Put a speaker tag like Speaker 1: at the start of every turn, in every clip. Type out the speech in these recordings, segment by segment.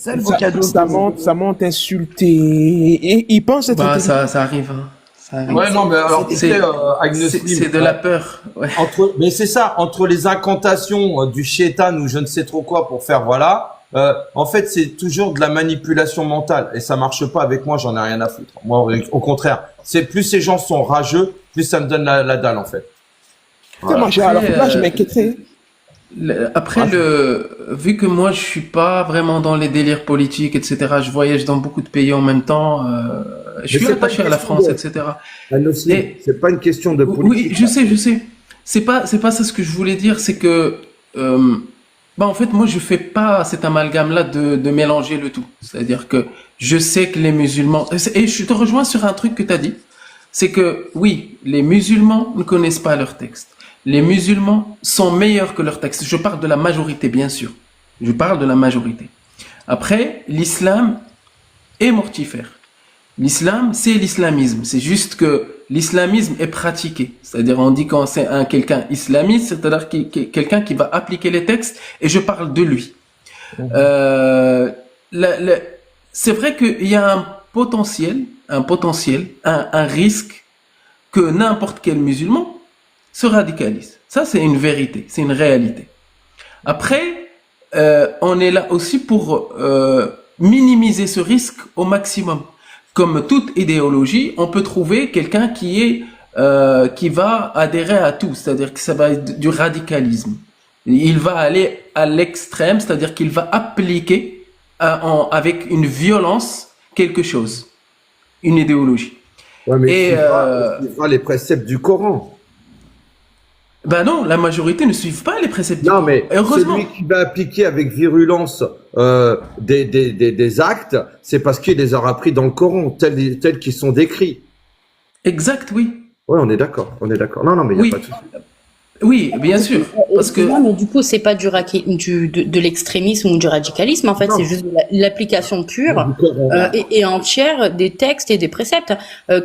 Speaker 1: ça le vocabulaire.
Speaker 2: Ça monte insulté. Et il pense être
Speaker 3: Bah,
Speaker 2: intelligent.
Speaker 3: ça arrive, hein. Ça arrive.
Speaker 1: Ouais, non, mais alors, tu sais, Agnès Lim,
Speaker 3: C'est de la peur. Ouais.
Speaker 1: mais c'est ça, entre les incantations du shaitan ou je ne sais trop quoi pour faire voilà, en fait, c'est toujours de la manipulation mentale et ça marche pas avec moi, j'en ai rien à foutre. Moi, au contraire, c'est plus ces gens sont rageux, plus ça me donne la dalle en fait.
Speaker 2: Moi, alors là, je m'inquiéterais.
Speaker 3: Après, vu que moi je suis pas vraiment dans les délires politiques, etc., je voyage dans beaucoup de pays en même temps, je suis attaché à la France, etc.
Speaker 1: C'est pas une question de politique.
Speaker 3: Oui, je sais. C'est pas ça ce que je voulais dire, c'est que, en fait, moi je fais pas cet amalgame-là de mélanger le tout. C'est-à-dire que je sais que les musulmans, et je te rejoins sur un truc que tu as dit, c'est que oui, les musulmans ne connaissent pas leur texte. Les musulmans sont meilleurs que leur texte. Je parle de la majorité, bien sûr. Je parle de la majorité. Après, l'islam est mortifère. L'islam, c'est l'islamisme. C'est juste que l'islamisme est pratiqué. C'est-à-dire, on dit quand c'est quelqu'un islamiste, c'est-à-dire quelqu'un qui va appliquer les textes, et je parle de lui. C'est vrai qu'il y a un potentiel, un risque que n'importe quel musulman se radicalise. Ça, c'est une vérité, c'est une réalité. Après, on est là aussi pour minimiser ce risque au maximum. Comme toute idéologie, on peut trouver quelqu'un qui va adhérer à tout, c'est-à-dire que ça va être du radicalisme. Il va aller à l'extrême, c'est-à-dire qu'il va appliquer avec une violence quelque chose, une idéologie.
Speaker 1: Ouais, mais il suivra les préceptes du Coran.
Speaker 3: Ben non, la majorité ne suivent pas les préceptes du Coran.
Speaker 1: Non, mais
Speaker 3: heureusement.
Speaker 1: celui qui va appliquer avec virulence des actes, c'est parce qu'il les aura pris dans le Coran, tels qu'ils sont décrits.
Speaker 3: Exact, oui.
Speaker 1: Oui, on est d'accord. Non, mais il n'y a pas de souci.
Speaker 3: Oui, bien sûr. Parce que...
Speaker 4: Non, mais du coup, c'est pas de l'extrémisme ou du radicalisme. En fait, c'est juste l'application pure et entière des textes et des préceptes.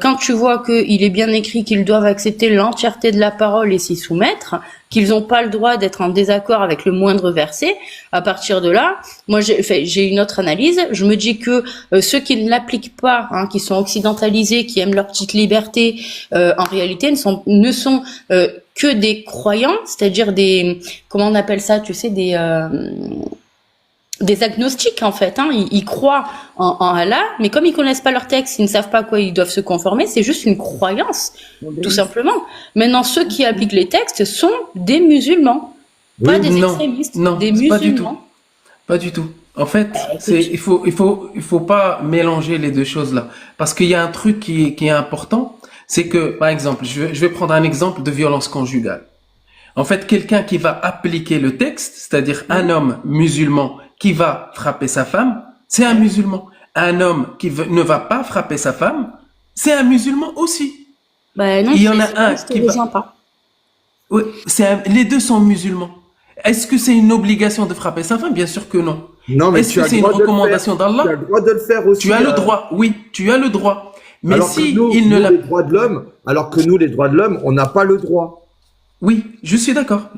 Speaker 4: Quand tu vois qu'il est bien écrit qu'ils doivent accepter l'entièreté de la parole et s'y soumettre, qu'ils n'ont pas le droit d'être en désaccord avec le moindre verset, à partir de là, moi j'ai une autre analyse. Je me dis que ceux qui ne l'appliquent pas, qui sont occidentalisés, qui aiment leur petite liberté, en réalité ne sont que des croyants, c'est-à-dire comment on appelle ça, tu sais, des agnostiques en fait. Ils croient en Allah, mais comme ils connaissent pas leur texte, ils ne savent pas à quoi ils doivent se conformer. C'est juste une croyance, tout simplement. Maintenant, ceux qui appliquent les textes sont des musulmans, pas des extrémistes, des musulmans.
Speaker 3: Pas du tout. En fait, il faut pas mélanger les deux choses là, parce qu'il y a un truc qui est important. C'est que, par exemple, je vais prendre un exemple de violence conjugale. En fait, quelqu'un qui va appliquer le texte, c'est-à-dire un homme musulman qui va frapper sa femme, c'est un musulman. Un homme qui ne va pas frapper sa femme, c'est un musulman aussi.
Speaker 4: Ben non,
Speaker 3: il y en a un qui va...
Speaker 4: pas.
Speaker 3: Oui, les deux sont musulmans. Est-ce que c'est une obligation de frapper sa femme? Bien sûr que non.
Speaker 1: Non, mais
Speaker 3: est-ce que c'est une recommandation d'Allah?
Speaker 1: Tu as le droit de le faire aussi.
Speaker 3: Tu as le droit, oui, tu as le droit. Mais
Speaker 1: alors
Speaker 3: si
Speaker 1: que nous,
Speaker 3: il ne l'a...
Speaker 1: les droits de l'homme, alors que nous, les droits de l'homme, on n'a pas le droit.
Speaker 3: Oui, je suis d'accord.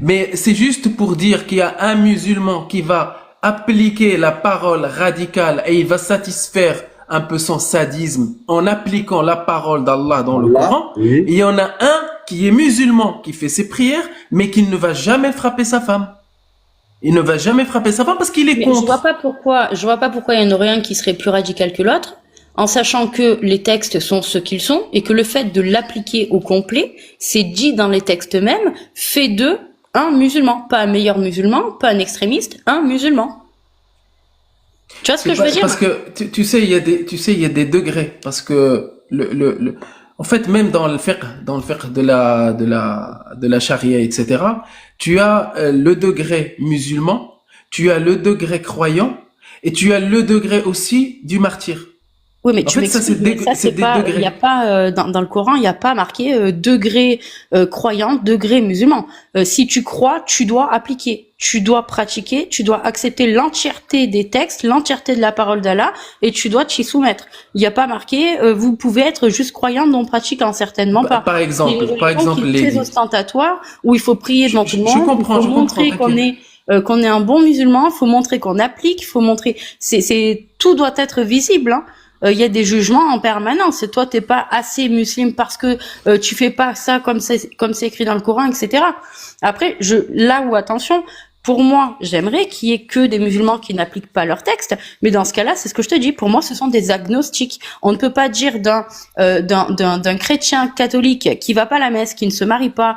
Speaker 3: Mais c'est juste pour dire qu'il y a un musulman qui va appliquer la parole radicale et il va satisfaire un peu son sadisme en appliquant la parole d'Allah dans le Coran.
Speaker 1: Oui.
Speaker 3: Et il y en a un qui est musulman, qui fait ses prières, mais qui ne va jamais frapper sa femme. Il ne va jamais frapper sa femme parce qu'il est contre.
Speaker 4: Je vois pas pourquoi il y en aurait un qui serait plus radical que l'autre, en sachant que les textes sont ce qu'ils sont et que le fait de l'appliquer au complet, c'est dit dans les textes mêmes, fait d'eux un musulman, pas un meilleur musulman, pas un extrémiste, un musulman. Tu vois ce que je veux dire?
Speaker 3: Parce que tu sais, il y a des degrés, parce que en fait, même dans le fiqh de la charia, etc., tu as le degré musulman, tu as le degré croyant, et tu as le degré aussi du martyr.
Speaker 4: Oui, mais tu m'expliques, ça c'est pas, il y a pas dans le Coran, il n'y a pas marqué degré croyant, degré musulman. Si tu crois, tu dois appliquer, tu dois pratiquer, tu dois accepter l'entièreté des textes, l'entièreté de la parole d'Allah, et tu dois t'y soumettre. Il n'y a pas marqué vous pouvez être juste croyant non pratiquant, certainement pas.
Speaker 3: Par exemple,
Speaker 4: très ostentatoire où il faut prier devant tout le monde, il faut montrer qu'on est qu'on est un bon musulman, faut montrer qu'on applique, faut montrer, tout doit être visible, hein. Il y a des jugements en permanence. Et toi, t'es pas assez musulman parce que tu fais pas ça comme c'est écrit dans le Coran, etc. Après, là où attention, pour moi, j'aimerais qu'il y ait que des musulmans qui n'appliquent pas leur texte. Mais dans ce cas-là, c'est ce que je te dis. Pour moi, ce sont des agnostiques. On ne peut pas dire d'un chrétien catholique qui va pas à la messe, qui ne se marie pas,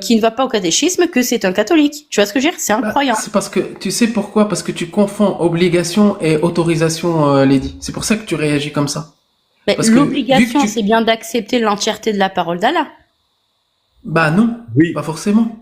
Speaker 4: qui ne va pas au catéchisme, que c'est un catholique. Tu vois ce que je veux dire? C'est un croyant.
Speaker 3: C'est parce que, tu sais pourquoi? Parce que tu confonds obligation et autorisation, Lady. C'est pour ça que tu réagis comme ça.
Speaker 4: Mais l'obligation, c'est bien d'accepter l'entièreté de la parole d'Allah.
Speaker 3: Bah non,
Speaker 1: Oui.
Speaker 3: pas forcément.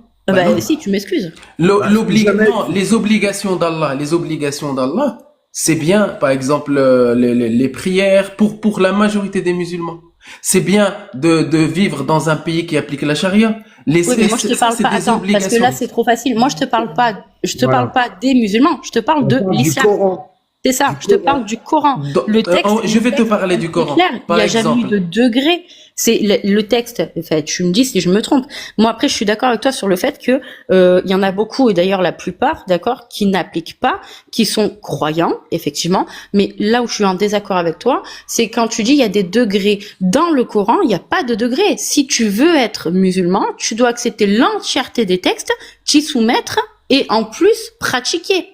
Speaker 4: Si, tu m'excuses.
Speaker 3: Les obligations d'Allah, c'est bien, par exemple, les prières pour la majorité des musulmans. C'est bien de vivre dans un pays qui applique la charia.
Speaker 4: Oui, mais moi je te parle pas. Attends, parce que là c'est trop facile. Moi je te parle pas. Parle pas des musulmans. Je te parle de l'islam. C'est ça. Je te parle du Coran. Le texte.
Speaker 3: Je vais te parler du Coran.
Speaker 4: Clair. Il n'y a jamais eu de degré. C'est le texte. En fait, tu me dis si je me trompe. Moi après, je suis d'accord avec toi sur le fait que il y en a beaucoup et d'ailleurs la plupart, d'accord, qui n'appliquent pas, qui sont croyants effectivement. Mais là où je suis en désaccord avec toi, c'est quand tu dis il y a des degrés dans le Coran. Il n'y a pas de degré. Si tu veux être musulman, tu dois accepter l'entièreté des textes, t'y soumettre et en plus pratiquer.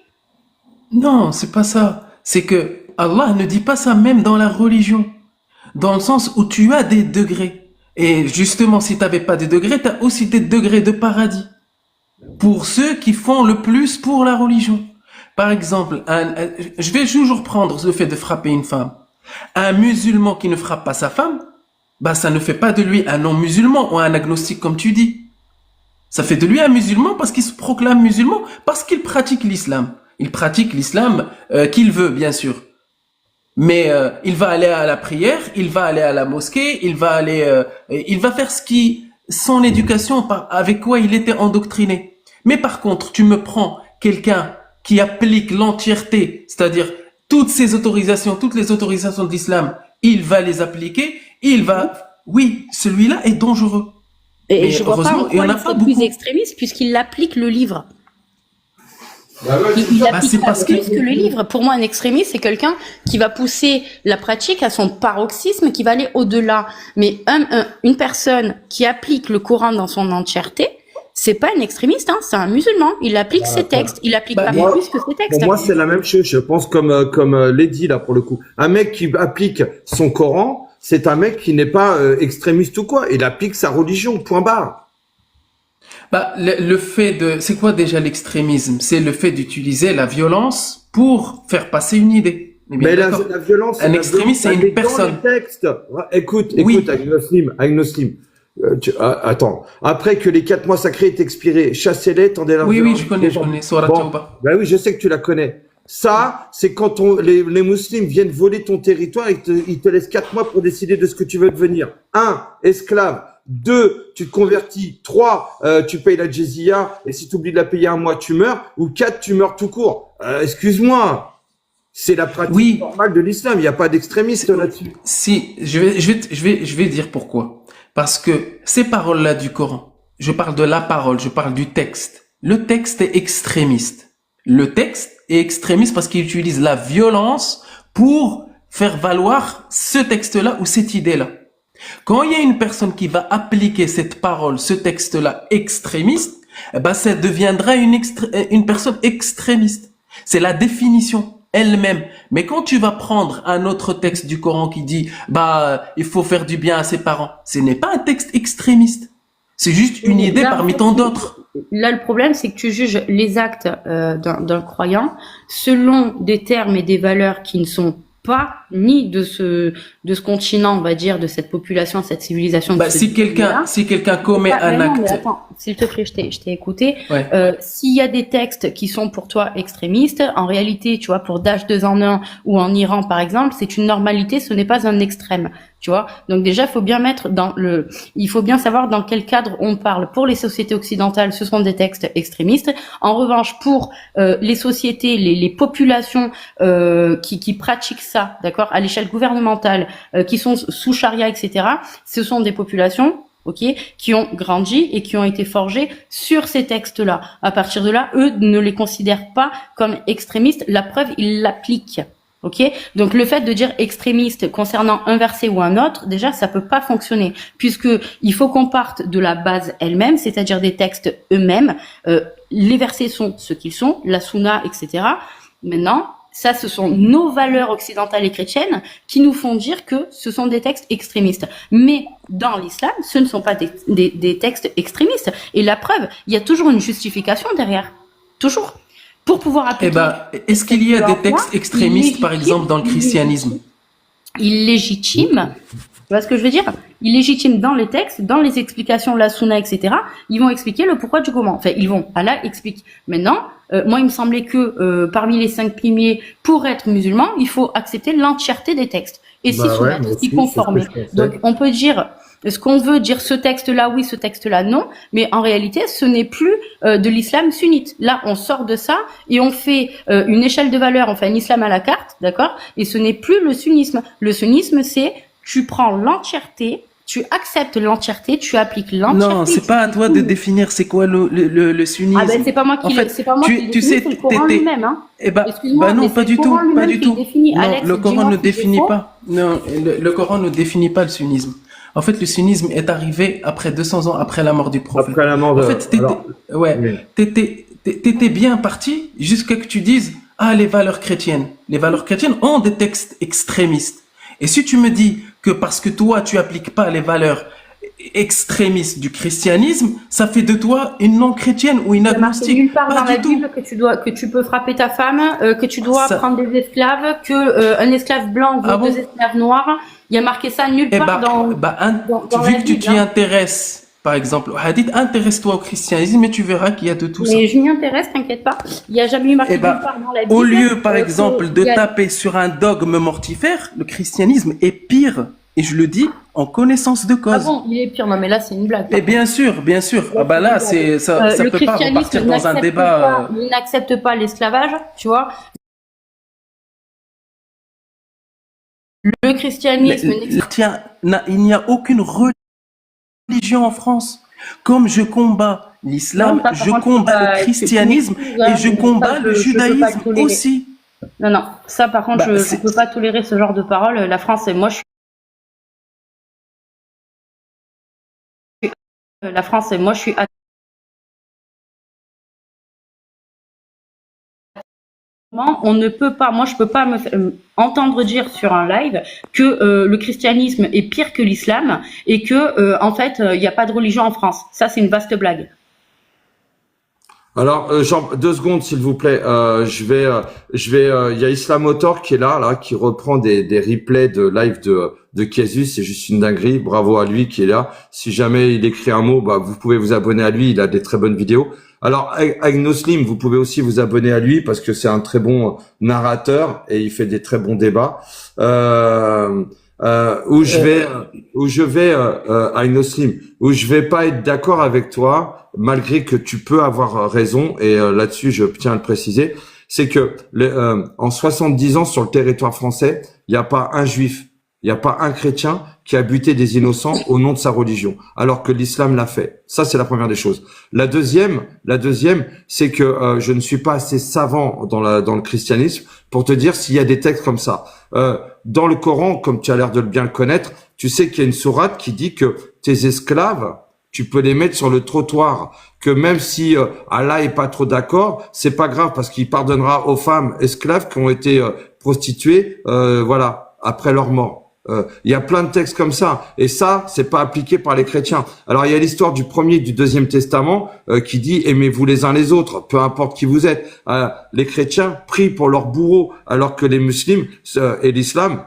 Speaker 3: Non, c'est pas ça. C'est que Allah ne dit pas ça même dans la religion. Dans le sens où tu as des degrés. Et justement, si tu n'avais pas des degrés, tu as aussi des degrés de paradis. Pour ceux qui font le plus pour la religion. Par exemple, je vais toujours prendre le fait de frapper une femme. Un musulman qui ne frappe pas sa femme, bah ça ne fait pas de lui un non-musulman ou un agnostique comme tu dis. Ça fait de lui un musulman parce qu'il se proclame musulman, parce qu'il pratique l'islam. Il pratique l'islam qu'il veut, bien sûr. Mais il va aller à la prière, il va aller à la mosquée, il va faire son éducation avec quoi il était endoctriné. Mais par contre, tu me prends quelqu'un qui applique l'entièreté, c'est-à-dire toutes les autorisations de l'islam, il va les appliquer, oui, celui-là est dangereux.
Speaker 4: Et je vois pas en quoi il serait plus extrémiste puisqu'il applique le livre. Il applique ça plus que le livre. Pour moi, un extrémiste, c'est quelqu'un qui va pousser la pratique à son paroxysme, qui va aller au-delà. Mais une personne qui applique le Coran dans son entièreté, c'est pas un extrémiste, hein, c'est un musulman. Il applique ses textes. Il applique pas plus que ses textes.
Speaker 1: Pour moi, c'est la même chose. Je pense comme Lady là pour le coup. Un mec qui applique son Coran, c'est un mec qui n'est pas extrémiste ou quoi. Il applique sa religion. Point barre.
Speaker 3: C'est quoi déjà l'extrémisme? C'est le fait d'utiliser la violence pour faire passer une idée.
Speaker 1: Mais la violence,
Speaker 3: un extrémiste, c'est une personne.
Speaker 1: Écoute, Agnoslim. Attends. Après que les 4 mois sacrés aient expiré, chassez-les, tendez la violence.
Speaker 3: Oui, je connais. Sourate Tawbah.
Speaker 1: Ben oui, je sais que tu la connais. Ça, c'est quand les musulmans viennent voler ton territoire et ils te laissent 4 mois pour décider de ce que tu veux devenir. 1, esclave. 2, tu te convertis. 3, tu payes la jizya et si tu oublies de la payer un mois, tu meurs. Ou 4, tu meurs tout court. Excuse-moi. C'est la pratique normale de l'islam. Il n'y a pas d'extrémiste là-dessus.
Speaker 3: Si, je vais dire pourquoi. Parce que ces paroles-là du Coran, je parle de la parole, je parle du texte. Le texte est extrémiste. Le texte est extrémiste parce qu'il utilise la violence pour faire valoir ce texte-là ou cette idée-là. Quand il y a une personne qui va appliquer cette parole, ce texte-là extrémiste, ça deviendra une personne extrémiste. C'est la définition elle-même. Mais quand tu vas prendre un autre texte du Coran qui dit, il faut faire du bien à ses parents, ce n'est pas un texte extrémiste. C'est juste une idée parmi tant d'autres.
Speaker 4: Là, le problème, c'est que tu juges les actes d'un croyant selon des termes et des valeurs qui ne sont pas ni de ce continent, on va dire, de cette population, de cette civilisation.
Speaker 3: Si quelqu'un commet un acte.
Speaker 4: Mais attends, s'il te plaît, je t'ai écouté.
Speaker 3: Ouais.
Speaker 4: S'il y a des textes qui sont pour toi extrémistes, en réalité, tu vois, pour Daesh 2 en 1 ou en Iran, par exemple, c'est une normalité, ce n'est pas un extrême. Tu vois, donc déjà, il faut bien savoir dans quel cadre on parle. Pour les sociétés occidentales, ce sont des textes extrémistes. En revanche, pour les sociétés, les populations qui pratiquent ça, d'accord, à l'échelle gouvernementale, qui sont sous charia, etc., ce sont des populations ok, qui ont grandi et qui ont été forgés sur ces textes-là. À partir de là, eux ne les considèrent pas comme extrémistes. La preuve, ils l'appliquent. Ok, donc le fait de dire extrémiste concernant un verset ou un autre, déjà ça peut pas fonctionner, puisque il faut qu'on parte de la base elle-même, c'est-à-dire des textes eux-mêmes. Les versets sont ce qu'ils sont, la sunna, etc. Maintenant, ça, ce sont nos valeurs occidentales et chrétiennes qui nous font dire que ce sont des textes extrémistes. Mais dans l'islam, ce ne sont pas des textes extrémistes. Et la preuve, il y a toujours une justification derrière, toujours. Pour pouvoir appliquer.
Speaker 3: Eh ben, est-ce qu'il y a des textes extrémistes, par exemple, dans le christianisme?
Speaker 4: Illégitime. Tu vois ce que je veux dire? Illégitime dans les textes, dans les explications, la sunna, etc. Ils vont expliquer le pourquoi du comment. Enfin, Allah explique. Maintenant, moi, il me semblait que parmi les 5 piliers, pour être musulman, il faut accepter l'entièreté des textes et s'y soumettre, s'y conformer. Donc, on peut dire ce qu'on veut, dire ce texte-là, oui, ce texte-là, non. Mais en réalité, ce n'est plus de l'islam sunnite. Là, on sort de ça et on fait une échelle de valeurs, on fait un islam à la carte, d'accord? Et ce n'est plus le sunnisme. Le sunnisme, c'est tu prends l'entièreté, tu acceptes l'entièreté, tu appliques l'entièreté.
Speaker 3: Non, c'est pas à toi de définir c'est quoi le sunnisme.
Speaker 4: Ah ben c'est pas moi qui c'est pas moi qui
Speaker 3: tu sais,
Speaker 4: c'est le Coran lui-même, hein.
Speaker 3: Eh ben, non, pas du tout, pas du tout. Non,
Speaker 4: Alex,
Speaker 3: le Coran ne définit pas. Non, le Coran ne définit pas le sunnisme. En fait, le sunnisme est arrivé après 200 ans après la mort du prophète.
Speaker 1: Après la mort de...
Speaker 3: En fait, t'étais bien parti jusqu'à que tu dises les valeurs chrétiennes. Les valeurs chrétiennes ont des textes extrémistes. Et si tu me dis que parce que toi tu appliques pas les valeurs extrémistes du christianisme, ça fait de toi une non-chrétienne ou une agnostique.
Speaker 4: Nulle part dans la Bible que tu peux frapper ta femme, que tu dois prendre des esclaves, que un esclave blanc vaut 2 esclaves noirs. Il y a marqué ça nulle part dans
Speaker 3: vu
Speaker 4: la
Speaker 3: que tu
Speaker 4: Bible,
Speaker 3: t'y intéresses, par exemple, au hadith, intéresse-toi au christianisme et tu verras qu'il y a de tout ça.
Speaker 4: Mais je m'y intéresse, t'inquiète pas. Il n'y a jamais eu marqué nulle part dans la Bible.
Speaker 3: Au lieu, par exemple, de taper sur un dogme mortifère, le christianisme est pire. Et je le dis en connaissance de cause.
Speaker 4: Ah bon, il est pire. Non, mais là, c'est une blague.
Speaker 3: Et bien sûr, bien sûr. Là, ça peut pas repartir dans un débat.
Speaker 4: Il n'accepte pas l'esclavage, tu vois. Le christianisme
Speaker 3: il n'y a aucune religion en France. Comme je combats l'islam, je combats le christianisme et je combats le judaïsme aussi.
Speaker 4: Non, ça par contre, je ne peux pas tolérer ce genre de paroles. La France et moi, je suis on ne peut pas, moi je peux pas entendre dire sur un live que le christianisme est pire que l'islam et que en fait il n'y a pas de religion en France. Ça c'est une vaste blague.
Speaker 1: Alors, Jean, 2 secondes, s'il vous plaît. Il y a Islamotor qui est là, qui reprend des replays de live de Kézus. C'est juste une dinguerie. Bravo à lui qui est là. Si jamais il écrit un mot, vous pouvez vous abonner à lui. Il a des très bonnes vidéos. Alors, Agnoslim, vous pouvez aussi vous abonner à lui parce que c'est un très bon narrateur et il fait des très bons débats. Où je vais Agnoslim, où je vais pas être d'accord avec toi, malgré que tu peux avoir raison, et là-dessus je tiens à le préciser, c'est que en 70 ans sur le territoire français, il n'y a pas un juif, il n'y a pas un chrétien qui a buté des innocents au nom de sa religion, alors que l'islam l'a fait. Ça, c'est la première des choses. La deuxième, c'est que je ne suis pas assez savant dans le christianisme pour te dire s'il y a des textes comme ça. Dans le Coran, comme tu as l'air de bien le connaître, tu sais qu'il y a une sourate qui dit que tes esclaves, tu peux les mettre sur le trottoir, que même si Allah est pas trop d'accord, c'est pas grave parce qu'il pardonnera aux femmes esclaves qui ont été prostituées, après leur mort. Il y a plein de textes comme ça, et ça, c'est pas appliqué par les chrétiens. Alors il y a l'histoire du premier et du deuxième testament qui dit aimez-vous les uns les autres, peu importe qui vous êtes. Les chrétiens prient pour leurs bourreaux, alors que les musulmans et l'islam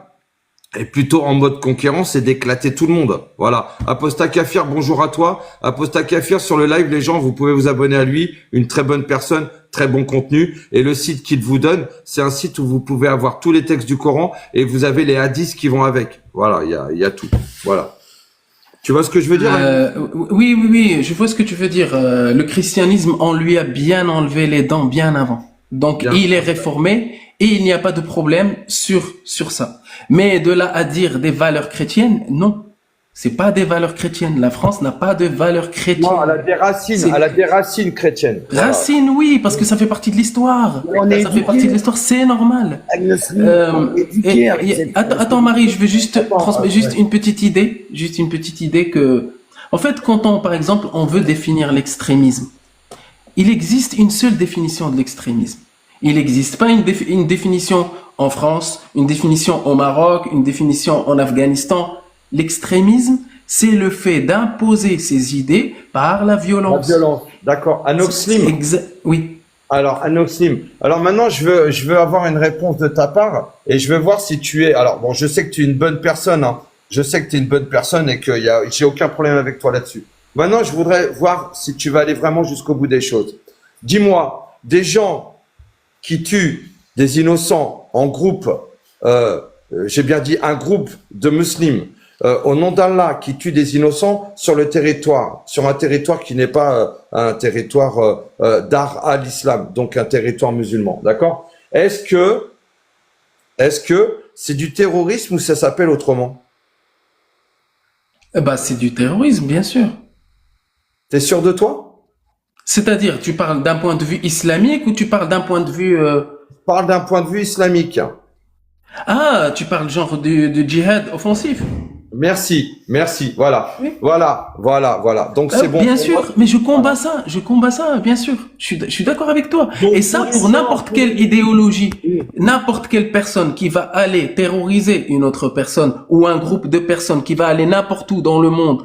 Speaker 1: est plutôt en mode conquérant, c'est d'éclater tout le monde. Voilà. Apostat Kafir, bonjour à toi. Apostat Kafir, sur le live, les gens, vous pouvez vous abonner à lui. Une très bonne personne, très bon contenu. Et le site qu'il vous donne, c'est un site où vous pouvez avoir tous les textes du Coran et vous avez les hadiths qui vont avec. Voilà, il y a tout. Voilà. Tu vois ce que je veux dire?
Speaker 3: Oui, je vois ce que tu veux dire. Le christianisme, on lui a bien enlevé les dents bien avant. Donc, il est réformé et il n'y a pas de problème sur ça. Mais de là à dire des valeurs chrétiennes, non. C'est pas des valeurs chrétiennes. La France n'a pas de valeurs chrétiennes.
Speaker 1: Non, elle a des racines,
Speaker 3: C'est-
Speaker 1: elle a des racines chrétiennes. Voilà.
Speaker 3: Racines, oui, parce que ça fait partie de l'histoire.
Speaker 2: On est
Speaker 3: Ça fait partie de l'histoire, c'est normal. Attends, Marie, je vais juste transmettre juste une petite idée que, en fait, quand on, par exemple, on veut définir l'extrémisme, il existe une seule définition de l'extrémisme. Il n'existe pas une définition en France, une définition au Maroc, une définition en Afghanistan. L'extrémisme, c'est le fait d'imposer ses idées par la
Speaker 1: La
Speaker 3: violence.
Speaker 1: violence. D'accord. Anoxlim.
Speaker 3: Oui.
Speaker 1: Alors, Anoxlim. Alors maintenant, je veux avoir une réponse de ta part et je veux voir si tu es. Alors bon, je sais que tu es une bonne personne. Hein. Je sais que tu es une bonne personne et que j'ai aucun problème avec toi là-dessus. Maintenant, je voudrais voir si tu vas aller vraiment jusqu'au bout des choses. Dis-moi, des gens qui tuent des innocents en groupe, j'ai bien dit un groupe de musulmans, au nom d'Allah, qui tuent des innocents sur un territoire qui n'est pas un territoire d'Ar al-Islam, donc un territoire musulman, d'accord? Est-ce que c'est du terrorisme ou ça s'appelle autrement?
Speaker 3: C'est du terrorisme, bien sûr.
Speaker 1: T'es sûr de toi?
Speaker 3: C'est-à-dire, tu parles d'un point de vue islamique ou tu parles d'un point de vue...
Speaker 1: Je parle d'un point de vue islamique.
Speaker 3: Ah, tu parles genre de djihad offensif.
Speaker 1: Merci, voilà.
Speaker 3: Oui.
Speaker 1: Voilà. Donc c'est bon.
Speaker 3: Bien sûr, mais je combats ça, bien sûr. Je suis d'accord avec toi.
Speaker 1: Donc,
Speaker 3: Et ça, pour n'importe quelle idéologie, n'importe quelle personne qui va aller terroriser une autre personne ou un groupe de personnes qui va aller n'importe où dans le monde,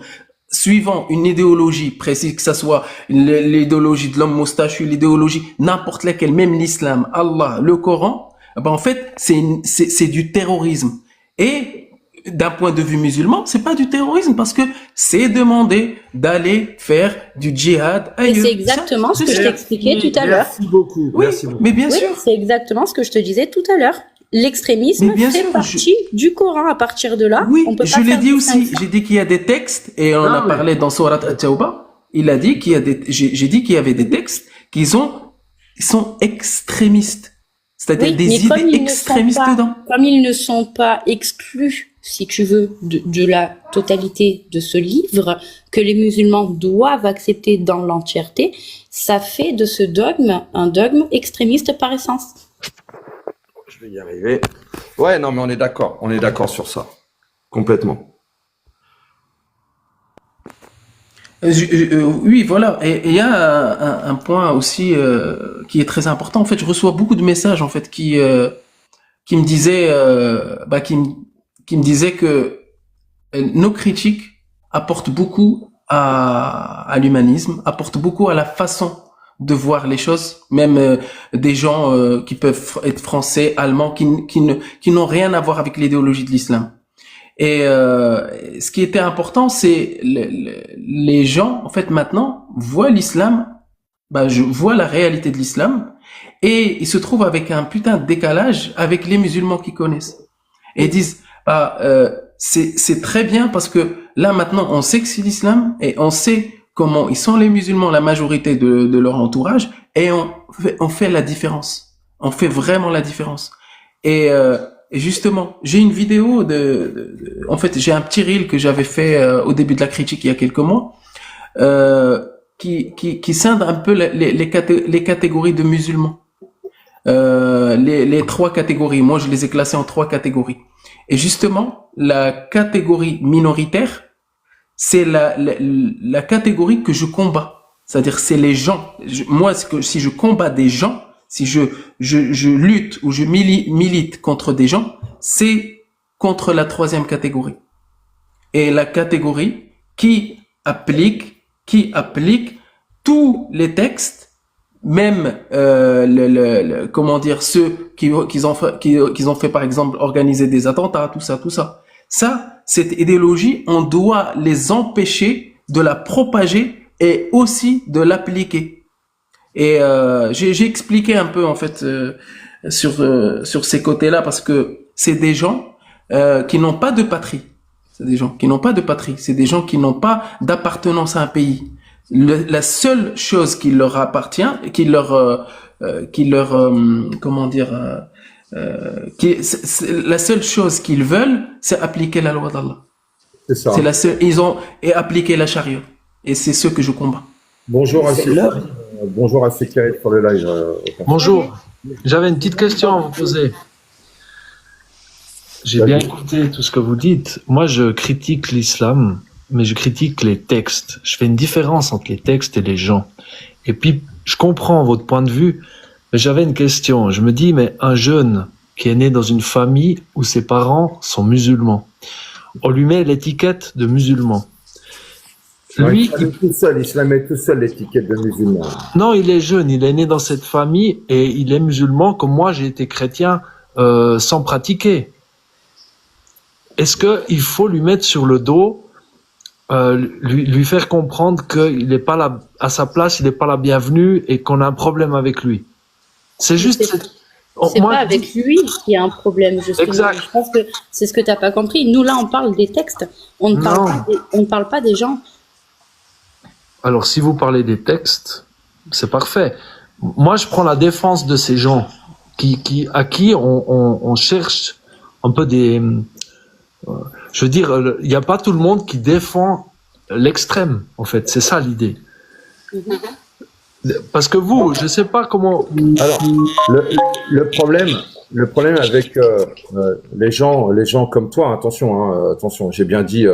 Speaker 3: suivant une idéologie précise, que ça soit l'idéologie de l'homme moustachu, l'idéologie, n'importe laquelle, même l'islam, Allah, le Coran, en fait, c'est du terrorisme. Et d'un point de vue musulman, c'est pas du terrorisme parce que c'est demandé d'aller faire du djihad ailleurs.
Speaker 4: Et c'est exactement ce que je t'expliquais tout à l'heure.
Speaker 1: Merci beaucoup.
Speaker 3: Oui,
Speaker 1: Merci beaucoup.
Speaker 3: mais bien
Speaker 4: Oui,
Speaker 3: sûr.
Speaker 4: c'est exactement ce que je te disais tout à l'heure. L'extrémisme
Speaker 3: Mais bien
Speaker 4: fait
Speaker 3: sûr,
Speaker 4: partie du Coran. À partir de là,
Speaker 3: Oui,
Speaker 4: on peut pas
Speaker 3: je l'ai
Speaker 4: faire
Speaker 3: dit
Speaker 4: de
Speaker 3: aussi.
Speaker 4: distinction.
Speaker 3: J'ai dit qu'il y a des textes et on a parlé dans Surat At-Tawbah. Il a dit qu'il y a j'ai dit qu'il y avait des textes ils sont extrémistes. C'est-à-dire
Speaker 4: Oui,
Speaker 3: des
Speaker 4: mais comme
Speaker 3: idées
Speaker 4: ils ne
Speaker 3: extrémistes
Speaker 4: sont pas-
Speaker 3: dedans.
Speaker 4: Comme ils ne sont pas exclus, si tu veux, de la totalité de ce livre, que les musulmans doivent accepter dans l'entièreté, ça fait de ce dogme un dogme extrémiste par essence.
Speaker 1: Je vais y arriver. Ouais, non, mais on est d'accord sur ça. Complètement.
Speaker 3: Oui, voilà. Et il y a un point aussi qui est très important. En fait, je reçois beaucoup de messages en fait qui me disaient qui me disaient que nos critiques apportent beaucoup à l'humanisme, apportent beaucoup à la façon de voir les choses, même des gens qui peuvent être français, allemands, qui n'ont rien à voir avec l'idéologie de l'islam. Et ce qui était important, c'est les gens, en fait, maintenant, voient l'islam, je vois la réalité de l'islam, et ils se trouvent avec un putain de décalage avec les musulmans qu'ils connaissent. Et ils disent, c'est très bien parce que là, maintenant, on sait que c'est l'islam, et on sait comment ils sont les musulmans, la majorité de leur entourage, et on fait la différence. On fait vraiment la différence. Et justement, j'ai une vidéo en fait, j'ai un petit reel que j'avais fait au début de la critique il y a quelques mois, qui scinde un peu les catégories de musulmans. Les trois catégories. Moi, je les ai classées en trois catégories. Et justement, la catégorie minoritaire, c'est la catégorie que je combats. C'est-à-dire, c'est les gens. Moi, si je combats des gens, si je lutte ou je milite contre des gens, c'est contre la troisième catégorie. Et la catégorie qui applique tous les textes, même comment dire, ceux qui ont fait par exemple organiser des attentats, tout ça. Ça, cette idéologie, on doit les empêcher de la propager et aussi de l'appliquer. Et j'ai expliqué un peu en fait sur ces côtés-là parce que c'est des gens qui n'ont pas de patrie. C'est des gens qui n'ont pas de patrie. C'est des gens qui n'ont pas d'appartenance à un pays. La seule chose qui leur appartient, comment dire, la seule chose qu'ils veulent, c'est appliquer la loi d'Allah.
Speaker 1: C'est ça.
Speaker 3: C'est la seule. Ils ont appliqué la charia. Et c'est ce que je combats.
Speaker 1: Bonjour à bonjour à ceux qui arrivent sur le live.
Speaker 5: Bonjour. J'avais une petite question à vous poser. J'ai bien écouté tout ce que vous dites. Moi, je critique l'islam, mais je critique les textes. Je fais une différence entre les textes et les gens. Et puis, je comprends votre point de vue, mais j'avais une question. Je me dis, mais un jeune qui est né dans une famille où ses parents sont musulmans, on lui met l'étiquette de musulman. Lui,
Speaker 1: il est tout seul, il se la met tout seul l'étiquette de musulman.
Speaker 5: Non, il est jeune, il est né dans cette famille et il est musulman comme moi j'ai été chrétien sans pratiquer. Est-ce qu'il faut lui mettre sur le dos, lui faire comprendre qu'il n'est pas là, à sa place, il n'est pas la bienvenue et qu'on a un problème avec lui? C'est juste...
Speaker 4: C'est pas avec lui qu'il y a un problème, justement.
Speaker 5: Exact.
Speaker 4: Je pense que c'est ce que tu n'as pas compris. Nous, là, on parle des textes. On ne parle pas des gens.
Speaker 5: Alors, si vous parlez des textes, c'est parfait. Moi, je prends la défense de ces gens à qui on cherche un peu des... je veux dire, il n'y a pas tout le monde qui défend l'extrême, en fait. C'est ça l'idée. Parce que vous, je ne sais pas comment...
Speaker 1: Alors, le problème avec les gens comme toi, attention, j'ai bien dit,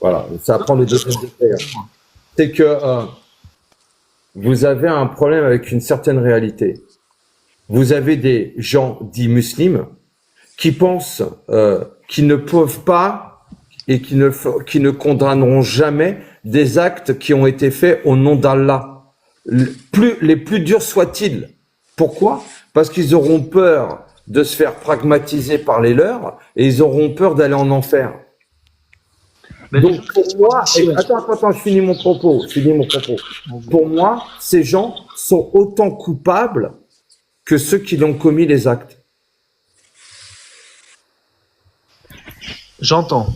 Speaker 1: voilà, ça prend le deuxième degré. C'est que vous avez un problème avec une certaine réalité. Vous avez des gens dits musulmans qui pensent qu'ils ne peuvent pas et qui ne condamneront jamais des actes qui ont été faits au nom d'Allah. Les plus durs soient-ils. Pourquoi? Parce qu'ils auront peur de se faire pragmatiser par les leurs et ils auront peur d'aller en enfer. Donc pour moi, attends, je finis mon propos. Pour moi, ces gens sont autant coupables que ceux qui l'ont commis les actes.
Speaker 5: J'entends.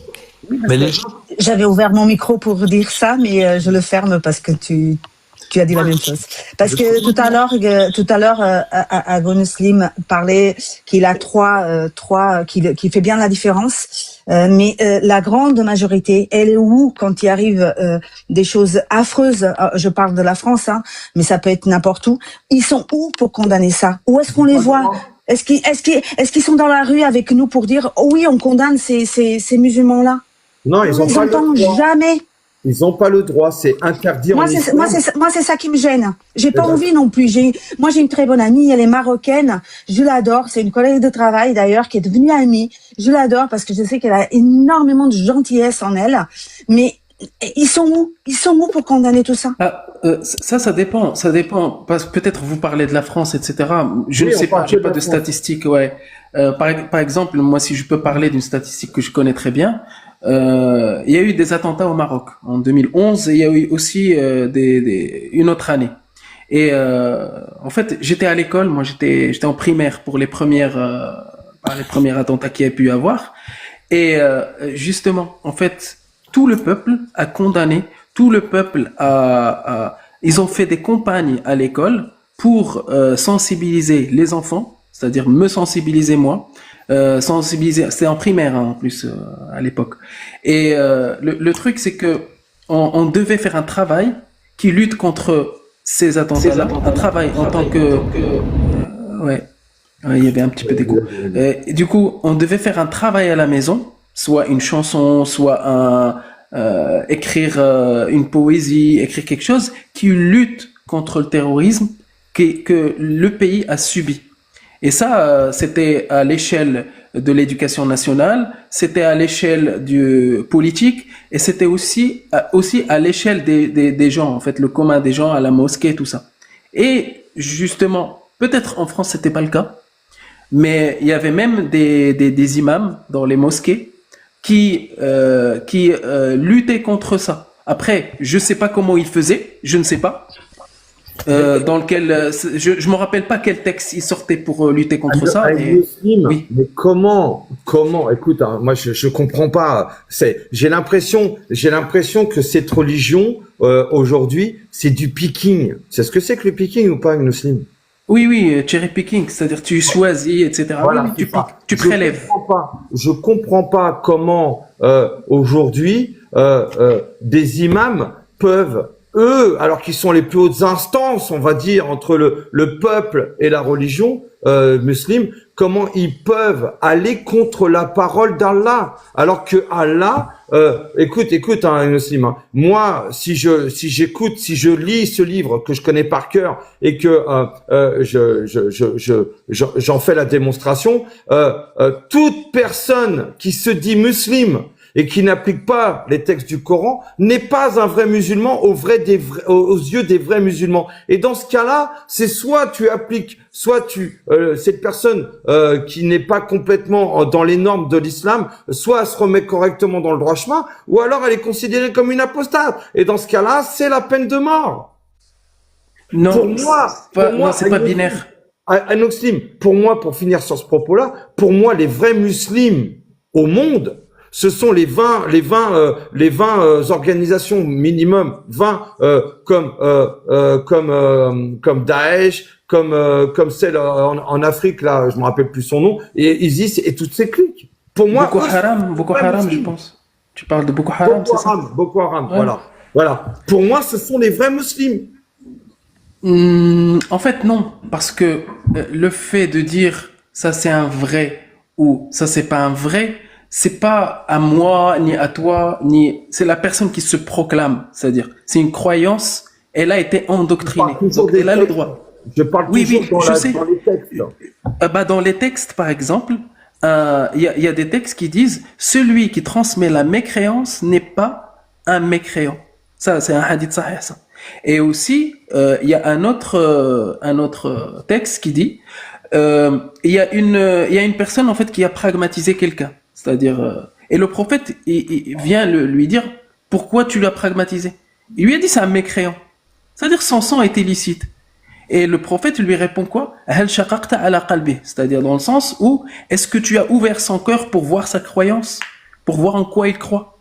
Speaker 5: Mais les gens...
Speaker 6: J'avais ouvert mon micro pour dire ça, mais je le ferme parce que tu as dit la même chose. Parce que tout à l'heure, Agonoslim parlait qu'il a qu'il fait bien la différence. Mais la grande majorité, elle est où quand il arrive des choses affreuses? Je parle de la France, hein, mais ça peut être n'importe où. Ils sont où pour condamner ça? Où est-ce qu'on les voit? Est-ce qu'ils sont dans la rue avec nous pour dire oh oui, on condamne ces musulmans-là?
Speaker 1: Non, ils ont pas le droit.
Speaker 6: Jamais.
Speaker 1: Ils n'ont pas le droit, c'est interdit en islam.
Speaker 6: Moi, c'est ça qui me gêne. J'ai pas envie non plus. Moi, j'ai une très bonne amie, elle est marocaine. Je l'adore. C'est une collègue de travail, d'ailleurs, qui est devenue amie. Je l'adore parce que je sais qu'elle a énormément de gentillesse en elle. Mais ils sont où? Ils sont où pour condamner tout ça?
Speaker 3: Ça dépend. Ça dépend. Parce que peut-être vous parlez de la France, etc. Je ne sais pas. J'ai pas de statistiques, ouais. Par exemple, moi, si je peux parler d'une statistique que je connais très bien, il y a eu des attentats au Maroc en 2011 et il y a eu aussi une autre année. Et en fait, j'étais à l'école, moi j'étais en primaire pour les premiers attentats qu'il y a pu y avoir. Et justement, en fait, tout le peuple a condamné, tout le peuple ils ont fait des campagnes à l'école pour sensibiliser les enfants, c'est-à-dire me sensibiliser moi. Sensibiliser, c'était en primaire hein, en plus à l'époque. Et le truc c'est que on devait faire un travail qui lutte contre ces attentats-là, un travail en tant que ouais, il y avait un petit peu d'écho. Et du coup, on devait faire un travail à la maison, soit une chanson, soit écrire une poésie, écrire quelque chose qui lutte contre le terrorisme que le pays a subi. Et ça, c'était à l'échelle de l'éducation nationale, c'était à l'échelle du politique, et c'était aussi à l'échelle des gens, en fait, le commun des gens, à la mosquée, tout ça. Et justement, peut-être en France, c'était pas le cas, mais il y avait même des imams dans les mosquées qui luttaient contre ça. Après, je sais pas comment ils faisaient, je ne sais pas. Dans lequel je me rappelle pas quel texte il sortait pour lutter contre ça.
Speaker 1: Oui. Mais comment écoute, hein, moi je comprends pas. J'ai l'impression que cette religion aujourd'hui c'est du picking. C'est ce que c'est que le picking ou pas, Muslim?
Speaker 3: Oui, cherry picking, c'est-à-dire tu choisis, etc.
Speaker 1: Voilà,
Speaker 3: Oui,
Speaker 1: c'est
Speaker 3: tu
Speaker 1: ça.
Speaker 3: piques, tu prélèves.
Speaker 1: Je comprends pas comment aujourd'hui des imams peuvent, eux, alors qu'ils sont les plus hautes instances, on va dire, entre le peuple et la religion musulmane, comment ils peuvent aller contre la parole d'Allah, alors que Allah, écoute, un musulman. Moi, si j'écoute, si je lis ce livre que je connais par cœur et que j'en fais la démonstration, toute personne qui se dit musulmane et qui n'applique pas les textes du Coran n'est pas un vrai musulman aux yeux des vrais musulmans. Et dans ce cas-là, c'est soit tu appliques, soit cette personne qui n'est pas complètement dans les normes de l'islam, soit elle se remet correctement dans le droit chemin, ou alors elle est considérée comme une apostate. Et dans ce cas-là, c'est la peine de mort.
Speaker 3: Non,
Speaker 1: Pour moi,
Speaker 3: non, c'est pas binaire.
Speaker 1: Anoxlim, pour moi, pour finir sur ce propos-là, pour moi, les vrais musulmans au monde, ce sont les 20 organisations minimum, 20 comme Daesh, comme celle en Afrique là, je me rappelle plus son nom, et ISIS et toutes ces cliques. Pour moi,
Speaker 3: Boko Haram, je pense. Tu parles de Boko Haram, c'est ça?
Speaker 1: Boko Haram,
Speaker 3: Ouais.
Speaker 1: voilà. Pour moi, ce sont les vrais musulmans.
Speaker 3: En fait, non, parce que le fait de dire ça c'est un vrai ou ça c'est pas un vrai, c'est pas à moi ni à toi c'est la personne qui se proclame, c'est-à-dire c'est une croyance, elle a été endoctrinée, donc elle a le droit.
Speaker 1: Je parle
Speaker 3: Oui,
Speaker 1: toujours
Speaker 3: je sais.
Speaker 1: dans les textes.
Speaker 3: Dans les textes, par exemple, il y a des textes qui disent celui qui transmet la mécréance n'est pas un mécréant. Ça, c'est un hadith sahih, ça. Et aussi, il y a un autre texte qui dit il y a une personne en fait qui a pragmatisé quelqu'un, c'est-à-dire et le prophète il vient lui dire pourquoi tu l'as pragmatisé. Il lui a dit c'est un mécréant, c'est-à-dire son sang est illicite. Et le prophète lui répond quoi? Hal shaqaqta ala qalbi, c'est-à-dire dans le sens où est-ce que tu as ouvert son cœur pour voir sa croyance, pour voir en quoi il croit.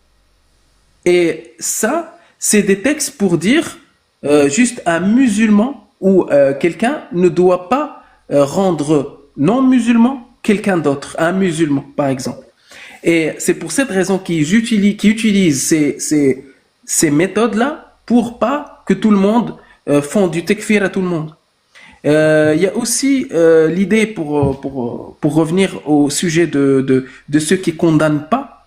Speaker 3: Et ça, c'est des textes pour dire juste un musulman ou quelqu'un ne doit pas rendre non musulman quelqu'un d'autre, un musulman par exemple. Et c'est pour cette raison qu'ils utilisent ces méthodes-là pour pas que tout le monde font du tekfir à tout le monde. Il y a aussi l'idée pour revenir au sujet de ceux qui condamnent pas.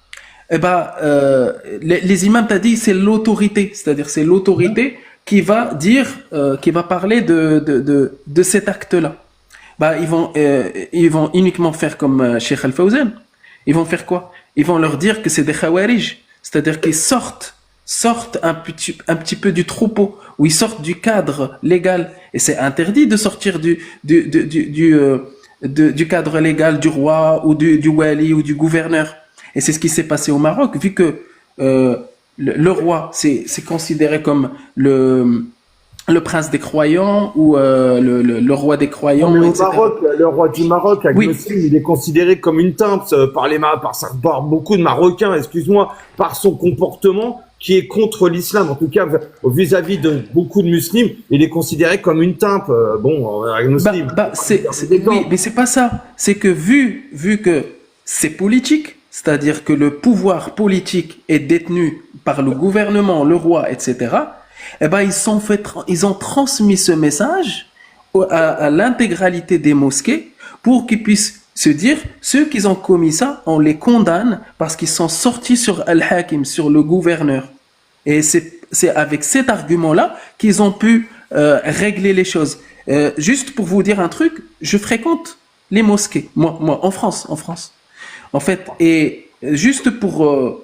Speaker 3: Les imams t'as dit c'est l'autorité, c'est-à-dire c'est l'autorité qui va dire, qui va parler de cet acte-là. Ils vont uniquement faire comme Cheikh Al-Fawzan. Ils vont faire quoi? Ils vont leur dire que c'est des khawarij, c'est-à-dire qu'ils sortent un petit peu du troupeau, ou ils sortent du cadre légal. Et c'est interdit de sortir du cadre légal du roi ou du wali ou du gouverneur. Et c'est ce qui s'est passé au Maroc, vu que le roi c'est considéré comme le prince des croyants ou le roi des croyants,
Speaker 1: mais au
Speaker 3: etc.
Speaker 1: Maroc, le roi du Maroc, Agnosine, il est considéré comme une teinte par beaucoup de Marocains, excuse-moi, par son comportement qui est contre l'islam. En tout cas, vis-à-vis de beaucoup de musulmans, il est considéré comme une teinte. Agnosine.
Speaker 3: Oui, mais c'est pas ça. C'est que vu que c'est politique, c'est-à-dire que le pouvoir politique est détenu par le gouvernement, le roi, etc. Ils ont transmis ce message à l'intégralité des mosquées pour qu'ils puissent se dire, ceux qui ont commis ça, on les condamne parce qu'ils sont sortis sur Al-Hakim, sur le gouverneur. Et c'est avec cet argument-là qu'ils ont pu régler les choses. Juste pour vous dire un truc, je fréquente les mosquées, moi en France. En fait, et juste pour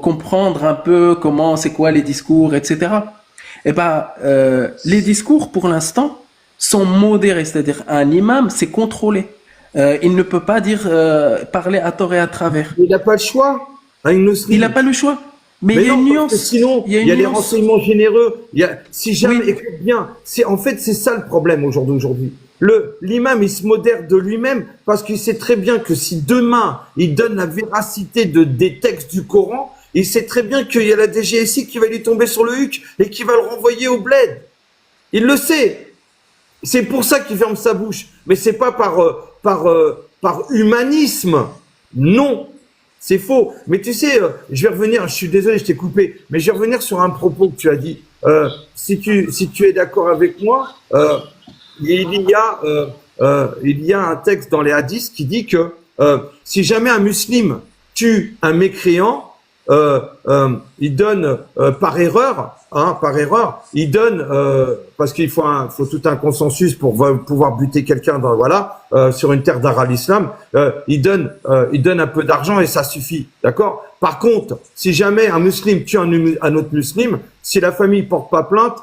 Speaker 3: comprendre un peu c'est quoi les discours, etc. Les discours pour l'instant sont modérés, c'est-à-dire un imam c'est contrôlé. Il ne peut pas parler à tort et à travers.
Speaker 1: Il n'a pas le choix.
Speaker 3: Il n'a pas le choix. Mais il y a une nuance.
Speaker 1: Sinon, il y a les renseignements généreux. Si jamais, écoute bien, c'est ça le problème aujourd'hui. L'imam, il se modère de lui-même parce qu'il sait très bien que si demain, il donne la véracité des textes du Coran, il sait très bien qu'il y a la DGSI qui va lui tomber sur le huc et qui va le renvoyer au bled. Il le sait. C'est pour ça qu'il ferme sa bouche. Mais c'est pas par humanisme. Non. C'est faux. Mais tu sais, je vais revenir, je suis désolé, je t'ai coupé, mais je vais revenir sur un propos que tu as dit. Si tu es d'accord avec moi, il y a un texte dans les hadiths qui dit que si jamais un musulman tue un mécréant, il donne par erreur, il donne parce qu'il faut tout un consensus pour pouvoir buter quelqu'un sur une terre d'art à l'islam, il donne un peu d'argent et ça suffit, d'accord? Par contre, si jamais un musulman tue un autre musulman, si la famille porte pas plainte,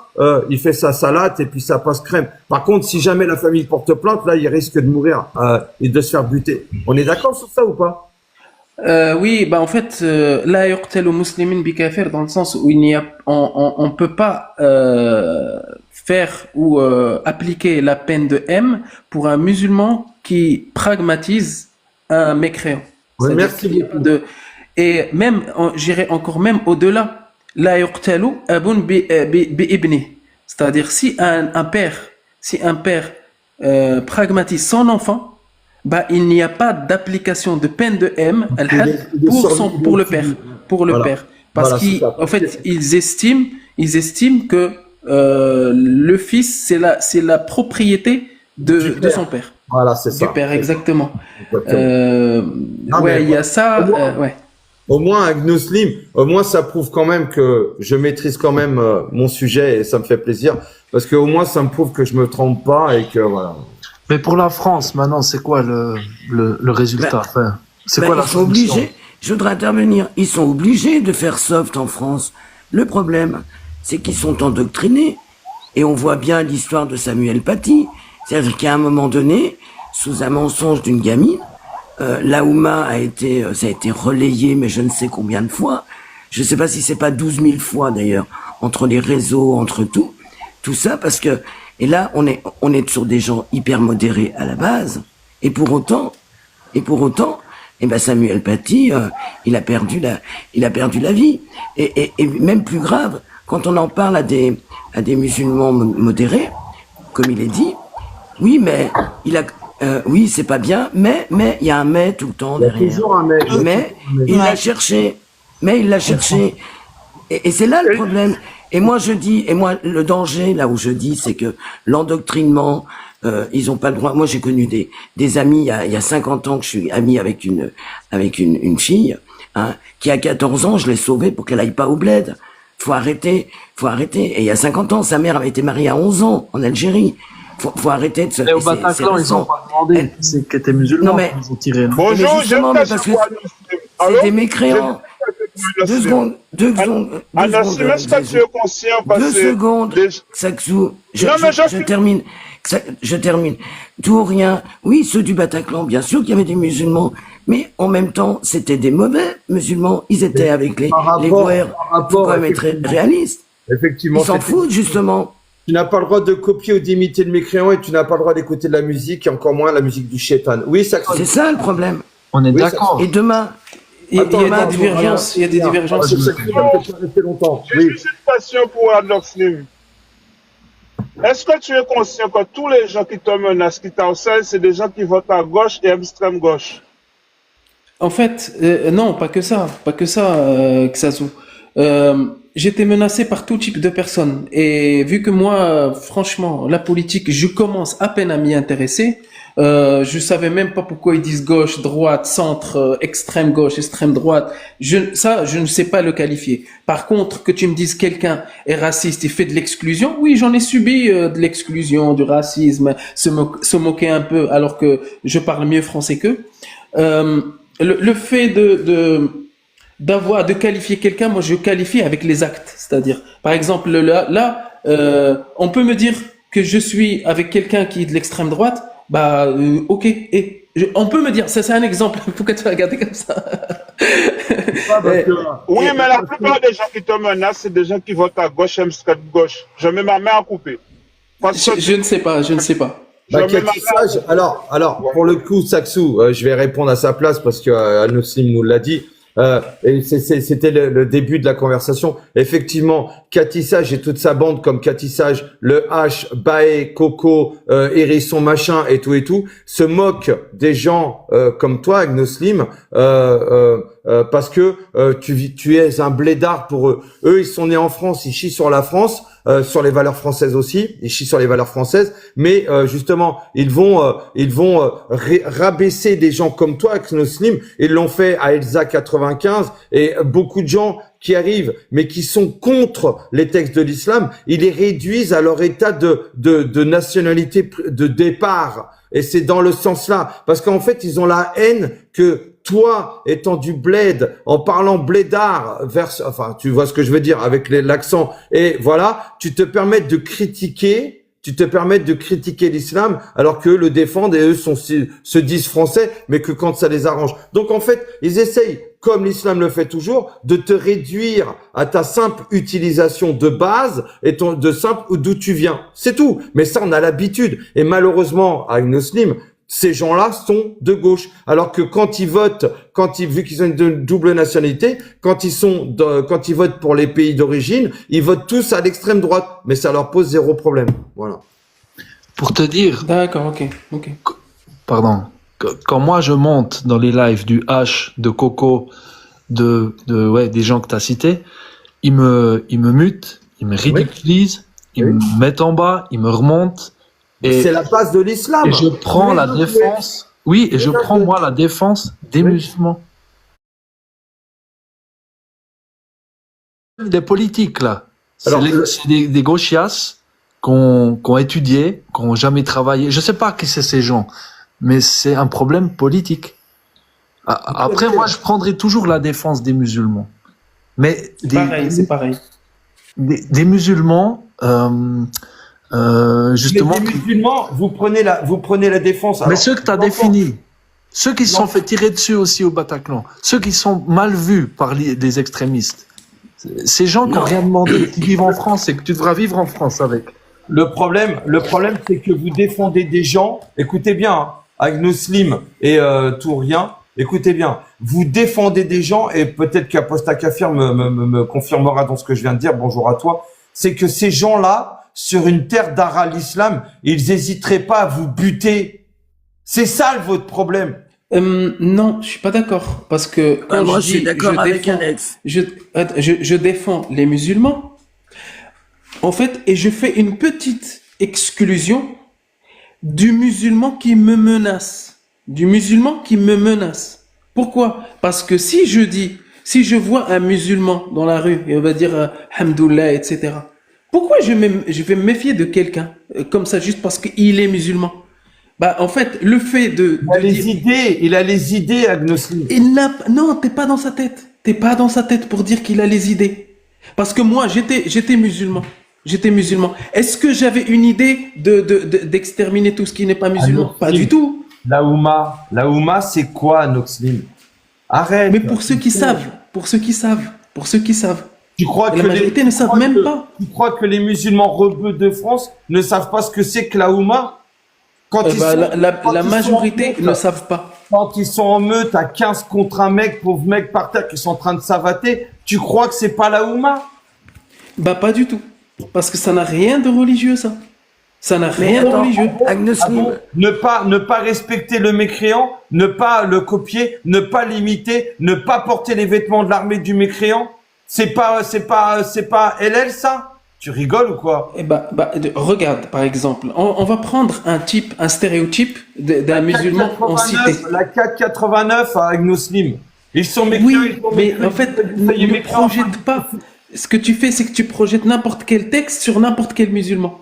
Speaker 1: il fait sa salade et puis ça passe crème. Par contre, si jamais la famille porte plainte, là, il risque de mourir et de se faire buter. On est d'accord sur ça ou pas?
Speaker 3: Oui, bah en fait, la yuqtalu muslimin bi kafir dans le sens où on peut pas faire ou appliquer la peine de M pour un musulman qui pragmatise un mécréant.
Speaker 1: Oui,
Speaker 3: C'est-à-dire
Speaker 1: merci
Speaker 3: qu'il y a pas de et même j'irais encore même au-delà. La yuqtalu abun bi ibni. C'est-à-dire si un père pragmatise son enfant, bah, il n'y a pas d'application de peine de M pour le père. Parce qu'en fait, ils estiment que le fils, c'est la propriété de son père.
Speaker 1: Voilà, c'est ça.
Speaker 3: Du père, exactement.
Speaker 1: Non,
Speaker 3: Ouais,
Speaker 1: mais
Speaker 3: il y a ça. Ouais.
Speaker 1: Au moins, avec Muslim, au moins, ça prouve quand même que je maîtrise quand même mon sujet et ça me fait plaisir. Parce que au moins, ça me prouve que je me trompe pas et que voilà.
Speaker 5: Mais pour la France, maintenant, c'est quoi le résultat? Enfin, c'est quoi la
Speaker 7: ils sont
Speaker 5: solution?
Speaker 7: obligés, je voudrais intervenir, ils sont obligés de faire soft en France. Le problème, c'est qu'ils sont endoctrinés. Et on voit bien l'histoire de Samuel Paty. C'est-à-dire qu'à un moment donné, sous un mensonge d'une gamine, la Oumma ça a été relayé, mais je ne sais combien de fois. Je ne sais pas si c'est pas 12 000 fois d'ailleurs, entre les réseaux, entre tout ça, parce que et là, on est sur des gens hyper modérés à la base, et pour autant, eh ben Samuel Paty, il a perdu la vie, et même plus grave, quand on en parle à des musulmans modérés, comme il est dit, oui, mais oui, c'est pas bien, mais il y a un mais tout le temps derrière.
Speaker 1: Il y a toujours un mais.
Speaker 7: Mais il l'a cherché, et c'est là le problème. Et moi le danger là où je dis, c'est que l'endoctrinement, ils ont pas le droit. Moi j'ai connu des amis il y a 50 ans que je suis ami avec une fille, hein, qui a 14 ans, je l'ai sauvée pour qu'elle aille pas au bled. Faut arrêter. Et il y a 50 ans, sa mère avait été mariée à 11 ans en Algérie. Faut arrêter de se...
Speaker 5: Et au Bataclan, ils ont pas demandé. C'est que t'es musulman.
Speaker 7: Non, mais...
Speaker 5: Ils ont tiré.
Speaker 8: Bonjour,
Speaker 7: c'est des mécréants. Deux secondes.
Speaker 8: Anassim, est-ce que tu es conscient parce que...
Speaker 7: 2 secondes, Saxou. Je termine. Tout ou rien. Oui, ceux du Bataclan, bien sûr qu'il y avait des musulmans, mais en même temps, c'était des mauvais musulmans. Ils étaient avec les Boers. Faut quand même être réaliste.
Speaker 1: Effectivement.
Speaker 7: Ils s'en foutent, justement.
Speaker 1: Tu n'as pas le droit de copier ou d'imiter le mécréant et tu n'as pas le droit d'écouter de la musique et encore moins la musique du shaitan. Oui, ça.
Speaker 7: C'est ça le problème.
Speaker 5: On est d'accord.
Speaker 7: Et demain...
Speaker 3: Il y a des divergences. Il y a des divergences.
Speaker 8: J'ai juste une question pour Adloxlim. Est-ce que tu es conscient que tous les gens qui te menacent, qui t'harcèlent, c'est des gens qui votent à gauche et extrême gauche?
Speaker 3: En fait, non, pas que ça, Xazou. J'étais menacé par tout type de personnes. Et vu que moi, franchement, la politique, je commence à peine à m'y intéresser, je savais même pas pourquoi ils disent gauche, droite, centre, extrême gauche, extrême droite. Je ne sais pas le qualifier. Par contre, que tu me dises quelqu'un est raciste et fait de l'exclusion, oui, j'en ai subi de l'exclusion, du racisme, se moquer un peu alors que je parle mieux français qu'eux. Le fait de qualifier quelqu'un, moi je qualifie avec les actes. C'est-à-dire, par exemple, là, on peut me dire que je suis avec quelqu'un qui est de l'extrême droite, bah ok, et on peut me dire, ça c'est un exemple, pourquoi tu vas regarder comme ça?
Speaker 8: Oui, mais la plupart des gens qui te menacent, c'est des gens qui votent à gauche, extrême gauche. Je mets ma main à couper.
Speaker 3: Je ne sais pas.
Speaker 1: Alors, pour le coup, Saxou, je vais répondre à sa place parce que Al-Muslim nous l'a dit. Et c'était le début de la conversation. Effectivement, Cathy Sage et toute sa bande, comme Cathy Sage, le H, Bae, Coco, Hérisson, machin et tout, se moquent des gens comme toi, Agnoslim, parce que tu es un blédard pour eux. Eux, ils sont nés en France, ils chient sur la France. Sur les valeurs françaises aussi, ils chient sur les valeurs françaises, mais justement, ils vont rabaisser des gens comme toi, Agnoslim. Ils l'ont fait à Elsa 95, et beaucoup de gens qui arrivent, mais qui sont contre les textes de l'islam, ils les réduisent à leur état de nationalité de départ. Et c'est dans le sens-là, parce qu'en fait, ils ont la haine que toi, étant du bled, en parlant blédard, enfin, tu vois ce que je veux dire avec l'accent, et voilà, tu te permets de critiquer l'islam, alors qu'eux le défendent et eux se disent français, mais que quand ça les arrange. Donc en fait, ils essayent, comme l'islam le fait toujours, de te réduire à ta simple utilisation de base et de simple d'où tu viens. C'est tout. Mais ça, on a l'habitude. Et malheureusement, à Agnoslim, ces gens-là sont de gauche. Alors que quand ils votent, vu qu'ils ont une double nationalité, quand ils votent pour les pays d'origine, ils votent tous à l'extrême droite. Mais ça leur pose zéro problème. Voilà.
Speaker 5: Pour te dire.
Speaker 3: D'accord, ok.
Speaker 5: Pardon. Quand moi je monte dans les lives du H, de Coco, des gens que tu as cités, ils me mutent, ils me ridiculisent, ils me mettent en bas, ils me remontent. Et
Speaker 1: c'est la base de l'islam.
Speaker 5: Et je prends la défense. Oui, et je prends moi la défense des musulmans. Des politiques là. C'est des gauchias qui ont étudié, qui n'ont jamais travaillé. Je sais pas qui c'est ces gens, mais c'est un problème politique. Après, moi, je prendrai toujours la défense des musulmans. Mais
Speaker 3: c'est pareil.
Speaker 5: Des musulmans. Justement,
Speaker 1: les musulmans, vous prenez la défense.
Speaker 5: Mais ceux que tu as définis, ceux qui se sont fait tirer dessus aussi au Bataclan, ceux qui sont mal vus par les extrémistes, ces gens qui n'ont rien demandé, qui vivent en France et que tu devras vivre en France avec.
Speaker 1: Le problème, c'est que vous défendez des gens. Écoutez bien, hein, Agnoslim et Tourien, écoutez bien. Vous défendez des gens et peut-être qu'Aposta Kafir me confirmera dans ce que je viens de dire. Bonjour à toi. C'est que ces gens-là, sur une terre d'Ara l'islam, ils hésiteraient pas à vous buter. C'est ça votre problème.
Speaker 3: Non, je suis pas d'accord parce que quand
Speaker 7: moi je suis d'accord avec Alex.
Speaker 3: Je défends les musulmans. En fait, et je fais une petite exclusion du musulman qui me menace. Pourquoi? Parce que si je vois un musulman dans la rue et on va dire Hamdoullah, etc. Pourquoi je vais me méfier de quelqu'un comme ça juste parce qu'il est musulman? Bah, en fait, le fait
Speaker 1: il a les idées, Agnoslim.
Speaker 3: Non, t'es pas dans sa tête. T'es pas dans sa tête pour dire qu'il a les idées. Parce que moi, j'étais musulman. Est-ce que j'avais une idée d'exterminer tout ce qui n'est pas musulman? Pas du tout.
Speaker 1: La Ouma, c'est quoi, Agnoslim? Arrête.
Speaker 3: Mais pour ceux qui savent.
Speaker 1: Tu crois que
Speaker 3: la majorité ne savent même pas.
Speaker 1: Tu crois que les musulmans rebeux de France ne savent pas ce que c'est que la Ouma?
Speaker 3: La majorité ne savent pas.
Speaker 1: Quand ils sont en meute à 15 contre un mec, pauvre mec par terre qui sont en train de savater, tu crois que c'est pas la Ouma?
Speaker 3: Bah pas du tout. Parce que ça n'a rien de religieux, ça. Ça n'a rien de religieux.
Speaker 1: Ne pas respecter le mécréant, ne pas le copier, ne pas l'imiter, ne pas porter les vêtements de l'armée du mécréant. C'est pas LL, ça? Tu rigoles ou quoi?
Speaker 3: Regarde, par exemple, on va prendre un stéréotype d'un musulman en cité.
Speaker 1: La 489 à Agnoslim. Ils sont mécréants.
Speaker 3: Oui, mais en fait, ne projette pas. Ce que tu fais, c'est que tu projettes n'importe quel texte sur n'importe quel musulman.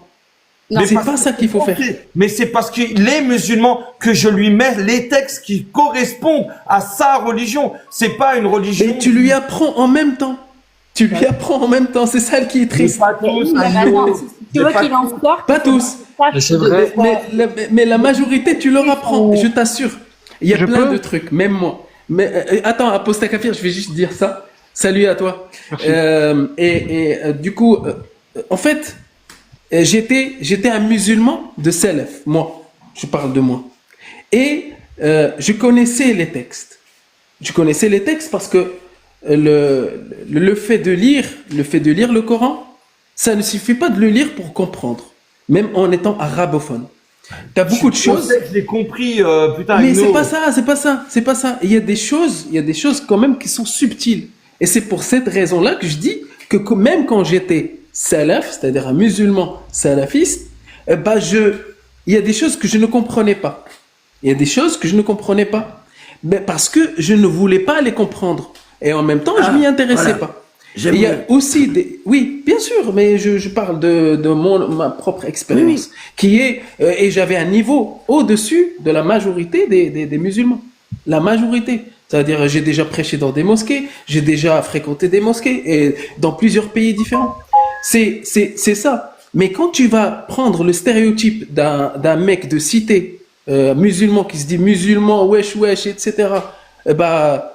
Speaker 3: Mais c'est pas ça qu'il faut faire.
Speaker 1: Mais c'est parce que les musulmans que je lui mets les textes qui correspondent à sa religion. C'est pas une religion.
Speaker 3: Et tu lui apprends en même temps. C'est ça qui est triste.
Speaker 1: Pas tous.
Speaker 4: Tu veux qu'il en sorte?
Speaker 3: Pas tous.
Speaker 5: C'est vrai.
Speaker 3: Mais la majorité, tu leur apprends. Je t'assure. Il y a plein de trucs, même moi. Mais attends, Aposta Kafir, je vais juste dire ça. Salut à toi. Du coup, en fait, j'étais un musulman de Salaf. Moi, je parle de moi. Et je connaissais les textes. Parce que le fait de lire le Coran, ça ne suffit pas de le lire pour comprendre, même en étant arabophone. T'as beaucoup de choses.
Speaker 1: Je l'ai compris, putain.
Speaker 3: Mais
Speaker 1: Agno.
Speaker 3: c'est pas ça. Il y a des choses quand même qui sont subtiles. Et c'est pour cette raison-là que je dis que même quand j'étais salaf, c'est-à-dire un musulman salafiste, il y a des choses que je ne comprenais pas. Mais parce que je ne voulais pas les comprendre. Et en même temps, je m'y intéressais pas. Il y a aussi oui, bien sûr, mais je parle de ma propre expérience, qui est, et j'avais un niveau au-dessus de la majorité des musulmans. La majorité. C'est-à-dire, j'ai déjà prêché dans des mosquées, j'ai déjà fréquenté des mosquées, et dans plusieurs pays différents. C'est ça. Mais quand tu vas prendre le stéréotype d'un mec de cité, musulman, qui se dit musulman, wesh, etc.,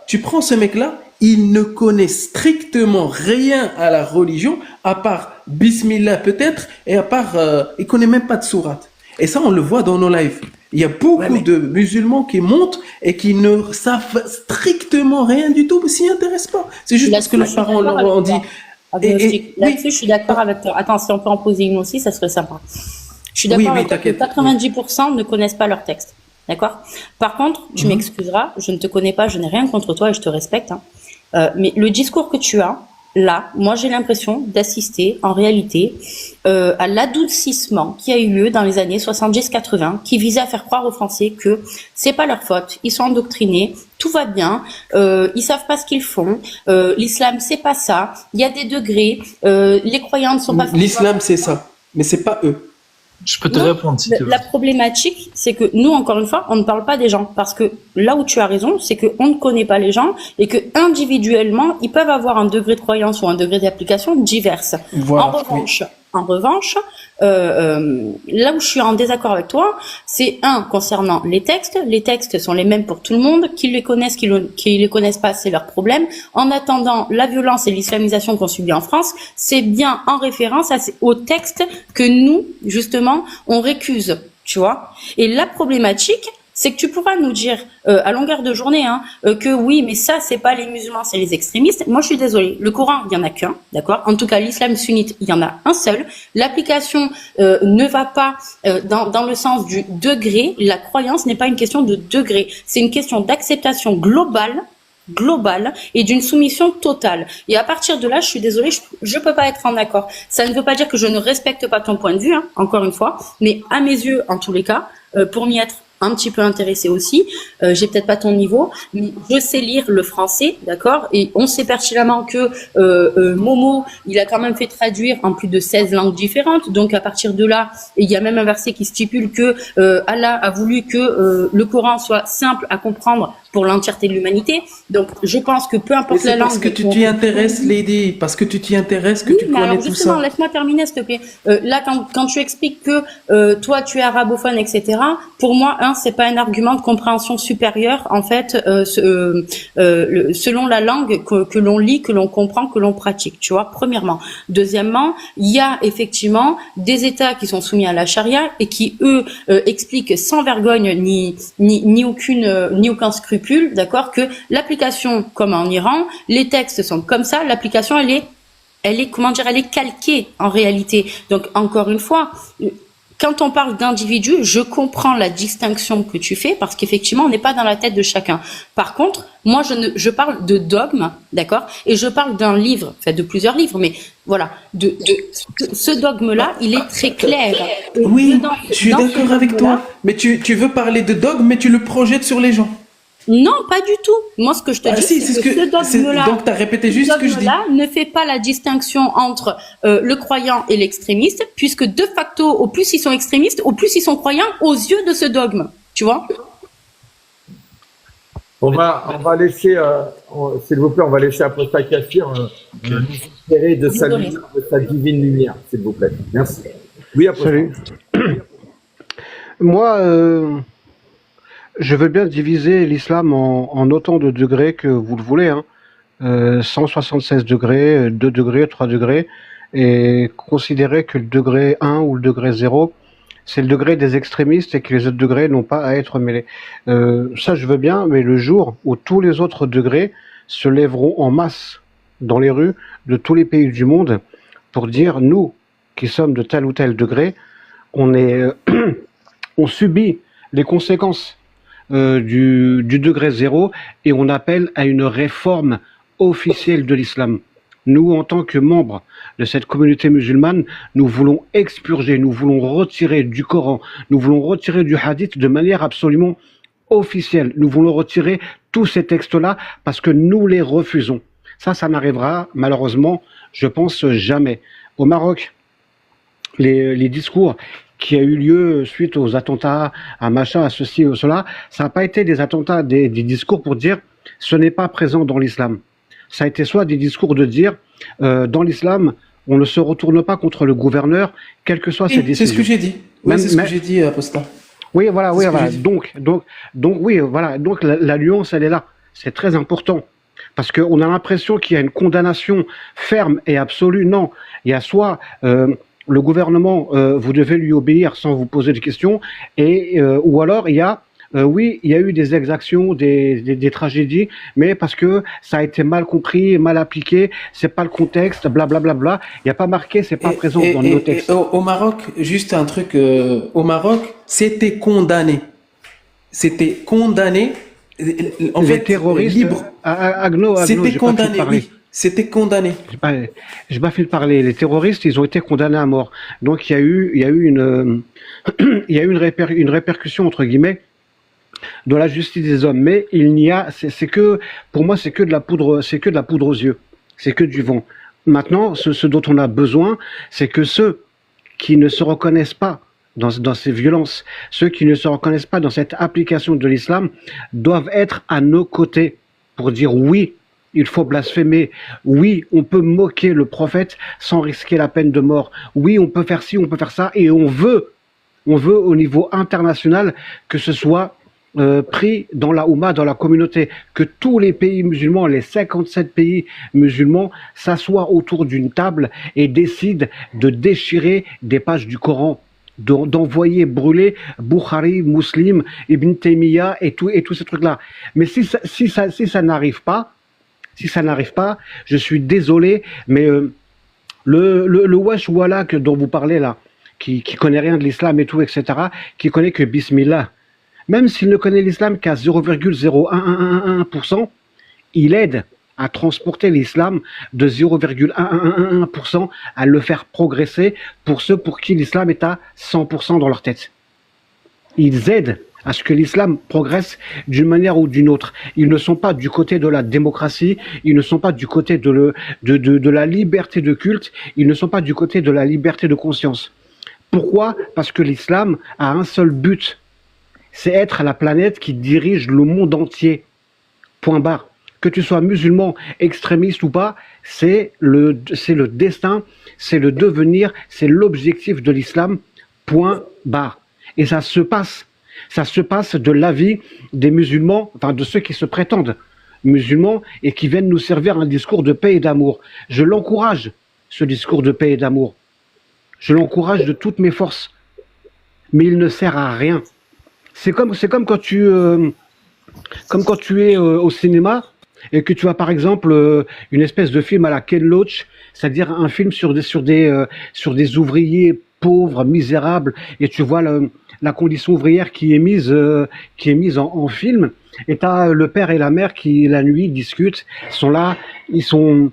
Speaker 3: tu prends ce mec-là, il ne connaît strictement rien à la religion, à part Bismillah peut-être, et à part, il connaît même pas de sourate. Et ça, on le voit dans nos lives. Il y a beaucoup de musulmans qui montent et qui ne savent strictement rien du tout, mais s'y intéressent pas. C'est juste parce que leurs parents leur ont dit.
Speaker 4: Là-dessus, je suis d'accord avec toi. Attends, si on peut en poser une aussi, ça serait sympa. Je suis d'accord avec toi que 90% ne connaissent pas leur texte. D'accord? Par contre, tu m'excuseras, je ne te connais pas, je n'ai rien contre toi et je te respecte. Mais le discours que tu as, là, moi j'ai l'impression d'assister en réalité à l'adoucissement qui a eu lieu dans les années 70-80, qui visait à faire croire aux Français que c'est pas leur faute, ils sont endoctrinés, tout va bien, ils savent pas ce qu'ils font, l'islam c'est pas ça, il y a des degrés, les croyants ne sont pas...
Speaker 3: L'islam c'est ça, mais c'est pas eux.
Speaker 5: Je peux te répondre si tu veux.
Speaker 4: La problématique, c'est que nous, encore une fois, on ne parle pas des gens. Parce que là où tu as raison, c'est qu'on ne connaît pas les gens et que individuellement, ils peuvent avoir un degré de croyance ou un degré d'application divers.
Speaker 3: Voilà,
Speaker 4: En revanche, là où je suis en désaccord avec toi, c'est concernant les textes. Les textes sont les mêmes pour tout le monde. Qu'ils les connaissent, qu'ils les connaissent pas, c'est leur problème. En attendant, la violence et l'islamisation qu'on subit en France, c'est bien en référence aux textes que nous, justement, on récuse. Tu vois? Et la problématique, c'est que tu pourras nous dire à longueur de journée que oui, mais ça, c'est pas les musulmans, c'est les extrémistes. Moi, je suis désolée. Le Coran, il y en a qu'un, d'accord? En tout cas, l'islam sunnite, il y en a un seul. L'application ne va pas dans le sens du degré. La croyance n'est pas une question de degré. C'est une question d'acceptation globale et d'une soumission totale. Et à partir de là, je suis désolée, je peux pas être en accord. Ça ne veut pas dire que je ne respecte pas ton point de vue, encore une fois, mais à mes yeux, en tous les cas, pour m'y être un petit peu intéressée aussi, j'ai peut-être pas ton niveau, mais je sais lire le français, d'accord, et on sait pertinemment que Momo, il a quand même fait traduire en plus de 16 langues différentes, donc à partir de là, il y a même un verset qui stipule que Allah a voulu que le Coran soit simple à comprendre pour l'entièreté de l'humanité. Donc, je pense que peu importe la langue...
Speaker 3: Parce que tu t'y intéresses, Lady, parce que tu t'y intéresses, que tu connais
Speaker 4: alors
Speaker 3: tout ça.
Speaker 4: justement, laisse-moi terminer, s'il te plaît. Là, quand tu expliques que toi, tu es arabophone, etc., pour moi, c'est pas un argument de compréhension supérieure, en fait, selon la langue que l'on lit, que l'on comprend, que l'on pratique, tu vois, premièrement. Deuxièmement, il y a effectivement des États qui sont soumis à la charia et qui, eux, expliquent sans vergogne ni aucun scrupule, d'accord, que l'application, comme en Iran, les textes sont comme ça, l'application, elle est calquée en réalité. Donc, encore une fois, quand on parle d'individu, je comprends la distinction que tu fais parce qu'effectivement, on n'est pas dans la tête de chacun. Par contre, moi, je parle de dogme, d'accord, et je parle d'un livre, enfin de plusieurs livres, mais voilà, ce dogme-là, il est très clair.
Speaker 3: Oui, je suis d'accord avec toi, mais tu veux parler de dogme, mais tu le projettes sur les gens.
Speaker 4: Non, pas du tout. Moi, ce que je te dis, c'est que ce dogme-là,
Speaker 3: donc tu as répété juste ce que je dis.
Speaker 4: Ne fait pas la distinction entre le croyant et l'extrémiste, puisque de facto, au plus ils sont extrémistes, au plus ils sont croyants aux yeux de ce dogme. Tu vois?
Speaker 1: On va laisser, s'il vous plaît, on va laisser Apostat Kafir nous inspirer de sa divine lumière, s'il vous plaît. Merci. Oui, Apostat.
Speaker 9: Salut. Moi, je veux bien diviser l'islam en autant de degrés que vous le voulez, 176 degrés, 2 degrés, 3 degrés, et considérer que le degré 1 ou le degré 0, c'est le degré des extrémistes et que les autres degrés n'ont pas à être mêlés. Ça, je veux bien, mais le jour où tous les autres degrés se lèveront en masse dans les rues de tous les pays du monde pour dire, nous, qui sommes de tel ou tel degré, on est, on subit les conséquences du degré zéro et on appelle à une réforme officielle de l'islam. Nous, en tant que membres de cette communauté musulmane, nous voulons expurger, nous voulons retirer du Coran, nous voulons retirer du hadith de manière absolument officielle. Nous voulons retirer tous ces textes-là parce que nous les refusons. Ça n'arrivera malheureusement, je pense, jamais. Au Maroc, les discours qui a eu lieu suite aux attentats, à machin, à ceci, à cela, ça n'a pas été des attentats, des discours pour dire ce n'est pas présent dans l'islam. Ça a été soit des discours de dire dans l'islam, on ne se retourne pas contre le gouverneur, quelles que soient ses décisions.
Speaker 3: C'est ce que j'ai dit. Oui, c'est ce que j'ai dit, Apostat.
Speaker 9: Oui, voilà, oui, voilà. Donc, oui, voilà. Donc, la nuance, elle est là. C'est très important. Parce qu'on a l'impression qu'il y a une condamnation ferme et absolue. Non. Il y a soit, le gouvernement, vous devez lui obéir sans vous poser de questions, et, ou alors il y a, oui, il y a eu des exactions, des tragédies, mais parce que ça a été mal compris, mal appliqué, c'est pas le contexte, blablabla. Bla, bla, bla. Il n'y a pas marqué, c'est pas présent dans nos textes.
Speaker 3: Au Maroc, juste un truc, au Maroc, c'était condamné. C'était condamné. En
Speaker 9: les
Speaker 3: fait,
Speaker 9: terroristes,
Speaker 3: libre.
Speaker 9: Agno,
Speaker 3: c'était condamné, oui. C'était condamné.
Speaker 9: J'ai pas fait de parler. Les terroristes, ils ont été condamnés à mort. Donc il y a eu une répercussion entre guillemets de la justice des hommes. Mais il n'y a, c'est que, pour moi, c'est que de la poudre aux yeux. C'est que du vent. Maintenant, ce dont on a besoin, c'est que ceux qui ne se reconnaissent pas dans ces violences, ceux qui ne se reconnaissent pas dans cette application de l'islam, doivent être à nos côtés pour dire oui, il faut blasphémer. Oui, on peut moquer le prophète sans risquer la peine de mort. Oui, on peut faire ci, on peut faire ça. Et on veut au niveau international que ce soit pris dans la Oumma, dans la communauté, que tous les pays musulmans, les 57 pays musulmans, s'assoient autour d'une table et décident de déchirer des pages du Coran, d'envoyer brûler Bukhari, Muslim, Ibn Taymiyyah et tous ces trucs-là. Mais si ça n'arrive pas, je suis désolé, mais le Wesh Walla dont vous parlez là, qui connaît rien de l'islam et tout, etc., qui connaît que Bismillah, même s'il ne connaît l'islam qu'à 0,0111%, il aide à transporter l'islam de 0,1111% à le faire progresser pour ceux pour qui l'islam est à 100% dans leur tête. Ils aident à ce que l'islam progresse d'une manière ou d'une autre. Ils ne sont pas du côté de la démocratie, ils ne sont pas du côté de la liberté de culte, ils ne sont pas du côté de la liberté de conscience. Pourquoi ? Parce que l'islam a un seul but, c'est être la planète qui dirige le monde entier. Point barre. Que tu sois musulman, extrémiste ou pas, c'est le destin, c'est le devenir, c'est l'objectif de l'islam. Point barre. Et ça se passe de l'avis des musulmans, enfin de ceux qui se prétendent musulmans et qui viennent nous servir un discours de paix et d'amour. Je l'encourage, ce discours de paix et d'amour. Je l'encourage de toutes mes forces. Mais il ne sert à rien. C'est comme quand tu es au cinéma et que tu as par exemple une espèce de film à la Ken Loach, c'est-à-dire un film sur des ouvriers pauvres, misérables, et tu vois la condition ouvrière qui est mise en film, et tu as le père et la mère qui la nuit discutent, sont là, ils sont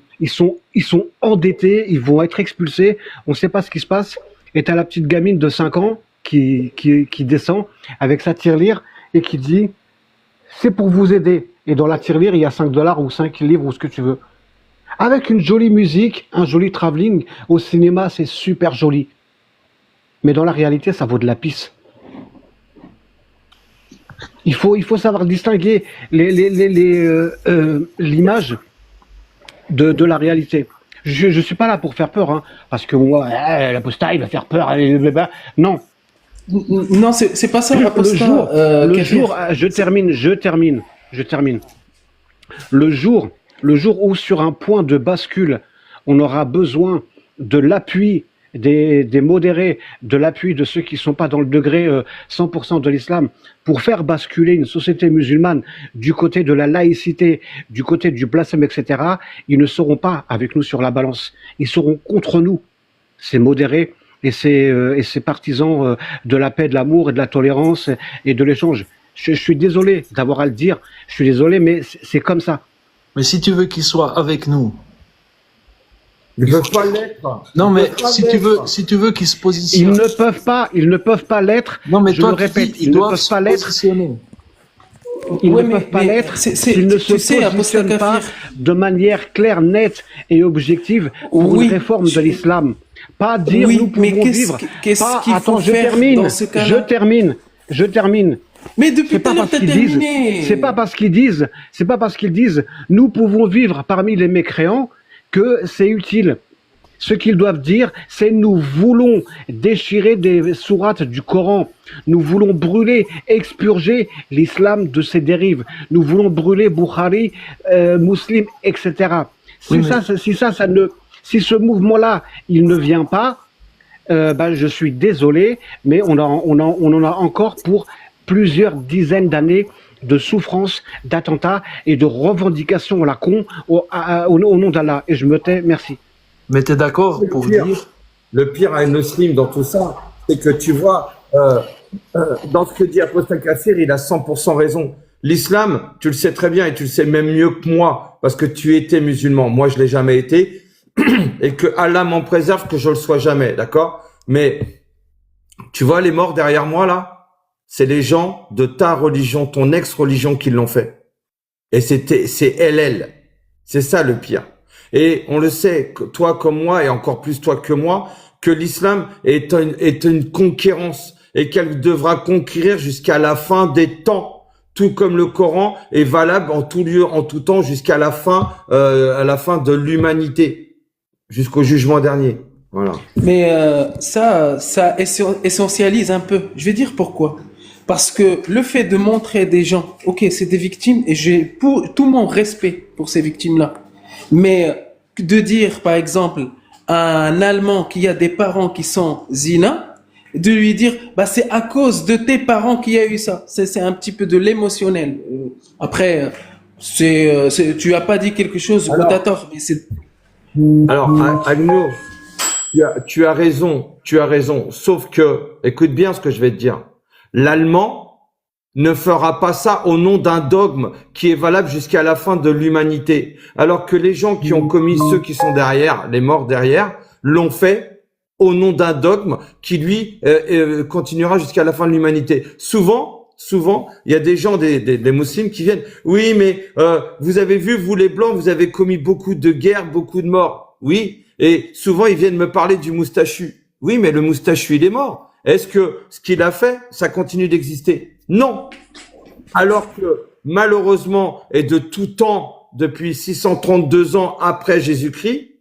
Speaker 9: endettés, ils vont être expulsés, on ne sait pas ce qui se passe, et tu as la petite gamine de 5 ans qui descend avec sa tirelire et qui dit c'est pour vous aider. Et dans la tirelire, il y a $5 ou 5 livres ou ce que tu veux. Avec une jolie musique, un joli travelling, au cinéma, c'est super joli. Mais dans la réalité, ça vaut de la pisse. Il faut savoir distinguer l'image de la réalité. Je suis pas là pour faire peur, hein, parce que moi, l'apostat, il va faire peur. Non.
Speaker 3: Non, c'est pas ça, l'apostat.
Speaker 9: Je termine. Le jour où sur un point de bascule, on aura besoin de l'appui des modérés, de l'appui de ceux qui sont pas dans le degré 100% de l'islam, pour faire basculer une société musulmane du côté de la laïcité, du côté du blasphème, etc., ils ne seront pas avec nous sur la balance. Ils seront contre nous, ces modérés et ces partisans de la paix, de l'amour et de la tolérance et de l'échange. Je suis désolé d'avoir à le dire, je suis désolé, mais c'est comme ça.
Speaker 5: Mais si tu veux qu'ils soient avec nous,
Speaker 1: Ils ne peuvent pas l'être.
Speaker 5: non,
Speaker 1: Ils
Speaker 5: mais
Speaker 1: peuvent pas
Speaker 5: si tu veux qu'ils se
Speaker 9: Ils
Speaker 5: positionnent,
Speaker 9: ne peuvent pas l'être.
Speaker 5: non, mais
Speaker 9: Je
Speaker 5: toi,
Speaker 9: le
Speaker 5: tu
Speaker 9: répète,
Speaker 5: dis,
Speaker 9: ils ne
Speaker 5: doivent
Speaker 9: peuvent
Speaker 5: se
Speaker 9: pas l'être.
Speaker 5: positionner.
Speaker 9: Ils
Speaker 3: Ouais,
Speaker 9: ne peuvent pas
Speaker 3: mais
Speaker 9: l'être
Speaker 3: c'est-
Speaker 9: s'ils ne se
Speaker 3: tu sais,
Speaker 9: positionnent
Speaker 3: Apostat
Speaker 9: pas
Speaker 3: Kafir,
Speaker 9: de manière claire, nette et objective pour
Speaker 3: oui,
Speaker 9: une réforme de l'islam. Pas dire
Speaker 3: oui,
Speaker 9: nous
Speaker 3: mais
Speaker 9: pouvons vivre.
Speaker 3: qu'est-ce
Speaker 9: Pas,
Speaker 3: qu'il faut
Speaker 9: attends, je
Speaker 3: faire
Speaker 9: termine,
Speaker 3: dans ce
Speaker 9: je
Speaker 3: cas-là?
Speaker 9: termine.
Speaker 3: Mais depuis
Speaker 9: C'est
Speaker 3: tout à
Speaker 9: pas
Speaker 3: l'heure,
Speaker 9: parce
Speaker 3: t'as
Speaker 9: qu'ils disent,
Speaker 3: terminé.
Speaker 9: c'est pas parce qu'ils disent, nous pouvons vivre parmi les mécréants que c'est utile. Ce qu'ils doivent dire, c'est nous voulons déchirer des sourates du Coran. Nous voulons brûler, expurger l'islam de ses dérives. Nous voulons brûler Bukhari, Muslim, etc.
Speaker 5: Oui,
Speaker 9: Si ce mouvement-là, il ne vient pas, je suis désolé, mais on en a encore pour plusieurs dizaines d'années de souffrance, d'attentats et de revendications à la con au nom d'Allah. Et je me tais, merci.
Speaker 5: Mais t'es d'accord pour dire,
Speaker 1: Le pire à Muslim dans tout ça, c'est que tu vois, dans ce que dit Apostat Kafir, il a 100% raison. L'islam, tu le sais très bien et tu le sais même mieux que moi, parce que tu étais musulman. Moi, je l'ai jamais été. Et que Allah m'en préserve que je le sois jamais, d'accord? Mais, tu vois les morts derrière moi, là? C'est les gens de ta religion, ton ex-religion qui l'ont fait. Et c'est LL. C'est ça le pire. Et on le sait, toi comme moi, et encore plus toi que moi, que l'islam est une conquérance et qu'elle devra conquérir jusqu'à la fin des temps, tout comme le Coran est valable en tout lieu, en tout temps, jusqu'à la fin de l'humanité, jusqu'au jugement dernier. Voilà.
Speaker 3: Mais ça essentialise un peu. Je vais dire pourquoi. Parce que le fait de montrer des gens, ok, c'est des victimes, et j'ai tout mon respect pour ces victimes-là. Mais de dire, par exemple, à un Allemand qui a des parents qui sont zina, de lui dire, bah c'est à cause de tes parents qu'il y a eu ça. C'est un petit peu de l'émotionnel. Après, tu as pas dit quelque chose, t'as tort, mais c'est.
Speaker 1: Alors, Agno, tu as raison. Sauf que, écoute bien ce que je vais te dire. L'Allemand ne fera pas ça au nom d'un dogme qui est valable jusqu'à la fin de l'humanité. Alors que les gens qui ont commis, ceux qui sont derrière, les morts derrière, l'ont fait au nom d'un dogme qui, lui, continuera jusqu'à la fin de l'humanité. Souvent, il y a des gens, des musulmans qui viennent, oui, mais vous avez vu, vous les Blancs, vous avez commis beaucoup de guerres, beaucoup de morts. Oui, et souvent, ils viennent me parler du moustachu. Oui, mais le moustachu, il est mort. Est-ce que ce qu'il a fait, ça continue d'exister? Non. Alors que, malheureusement, et de tout temps, depuis 632 ans après Jésus-Christ,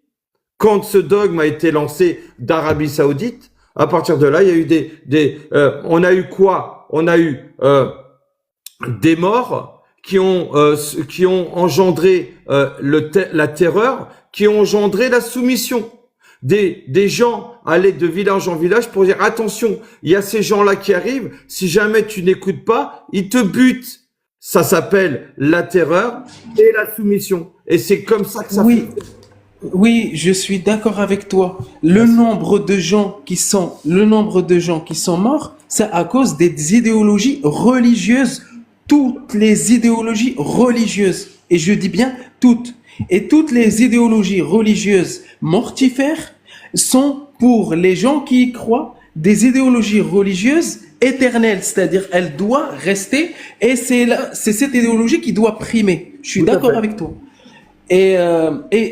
Speaker 1: quand ce dogme a été lancé d'Arabie Saoudite, à partir de là, il y a eu on a eu quoi? On a eu des morts qui ont engendré la terreur, qui ont engendré la soumission. Des gens allaient de village en village pour dire attention, il y a ces gens-là qui arrivent, si jamais tu n'écoutes pas, ils te butent. Ça s'appelle la terreur et la soumission. Et c'est comme ça que ça fait.
Speaker 3: Oui, je suis d'accord avec toi. Le nombre de gens qui sont morts, c'est à cause des idéologies religieuses, toutes les idéologies religieuses. Et je dis bien toutes. Et toutes les idéologies religieuses mortifères sont pour les gens qui y croient des idéologies religieuses éternelles, c'est-à-dire elle doit rester et c'est cette idéologie qui doit primer. Je suis d'accord avec toi. Et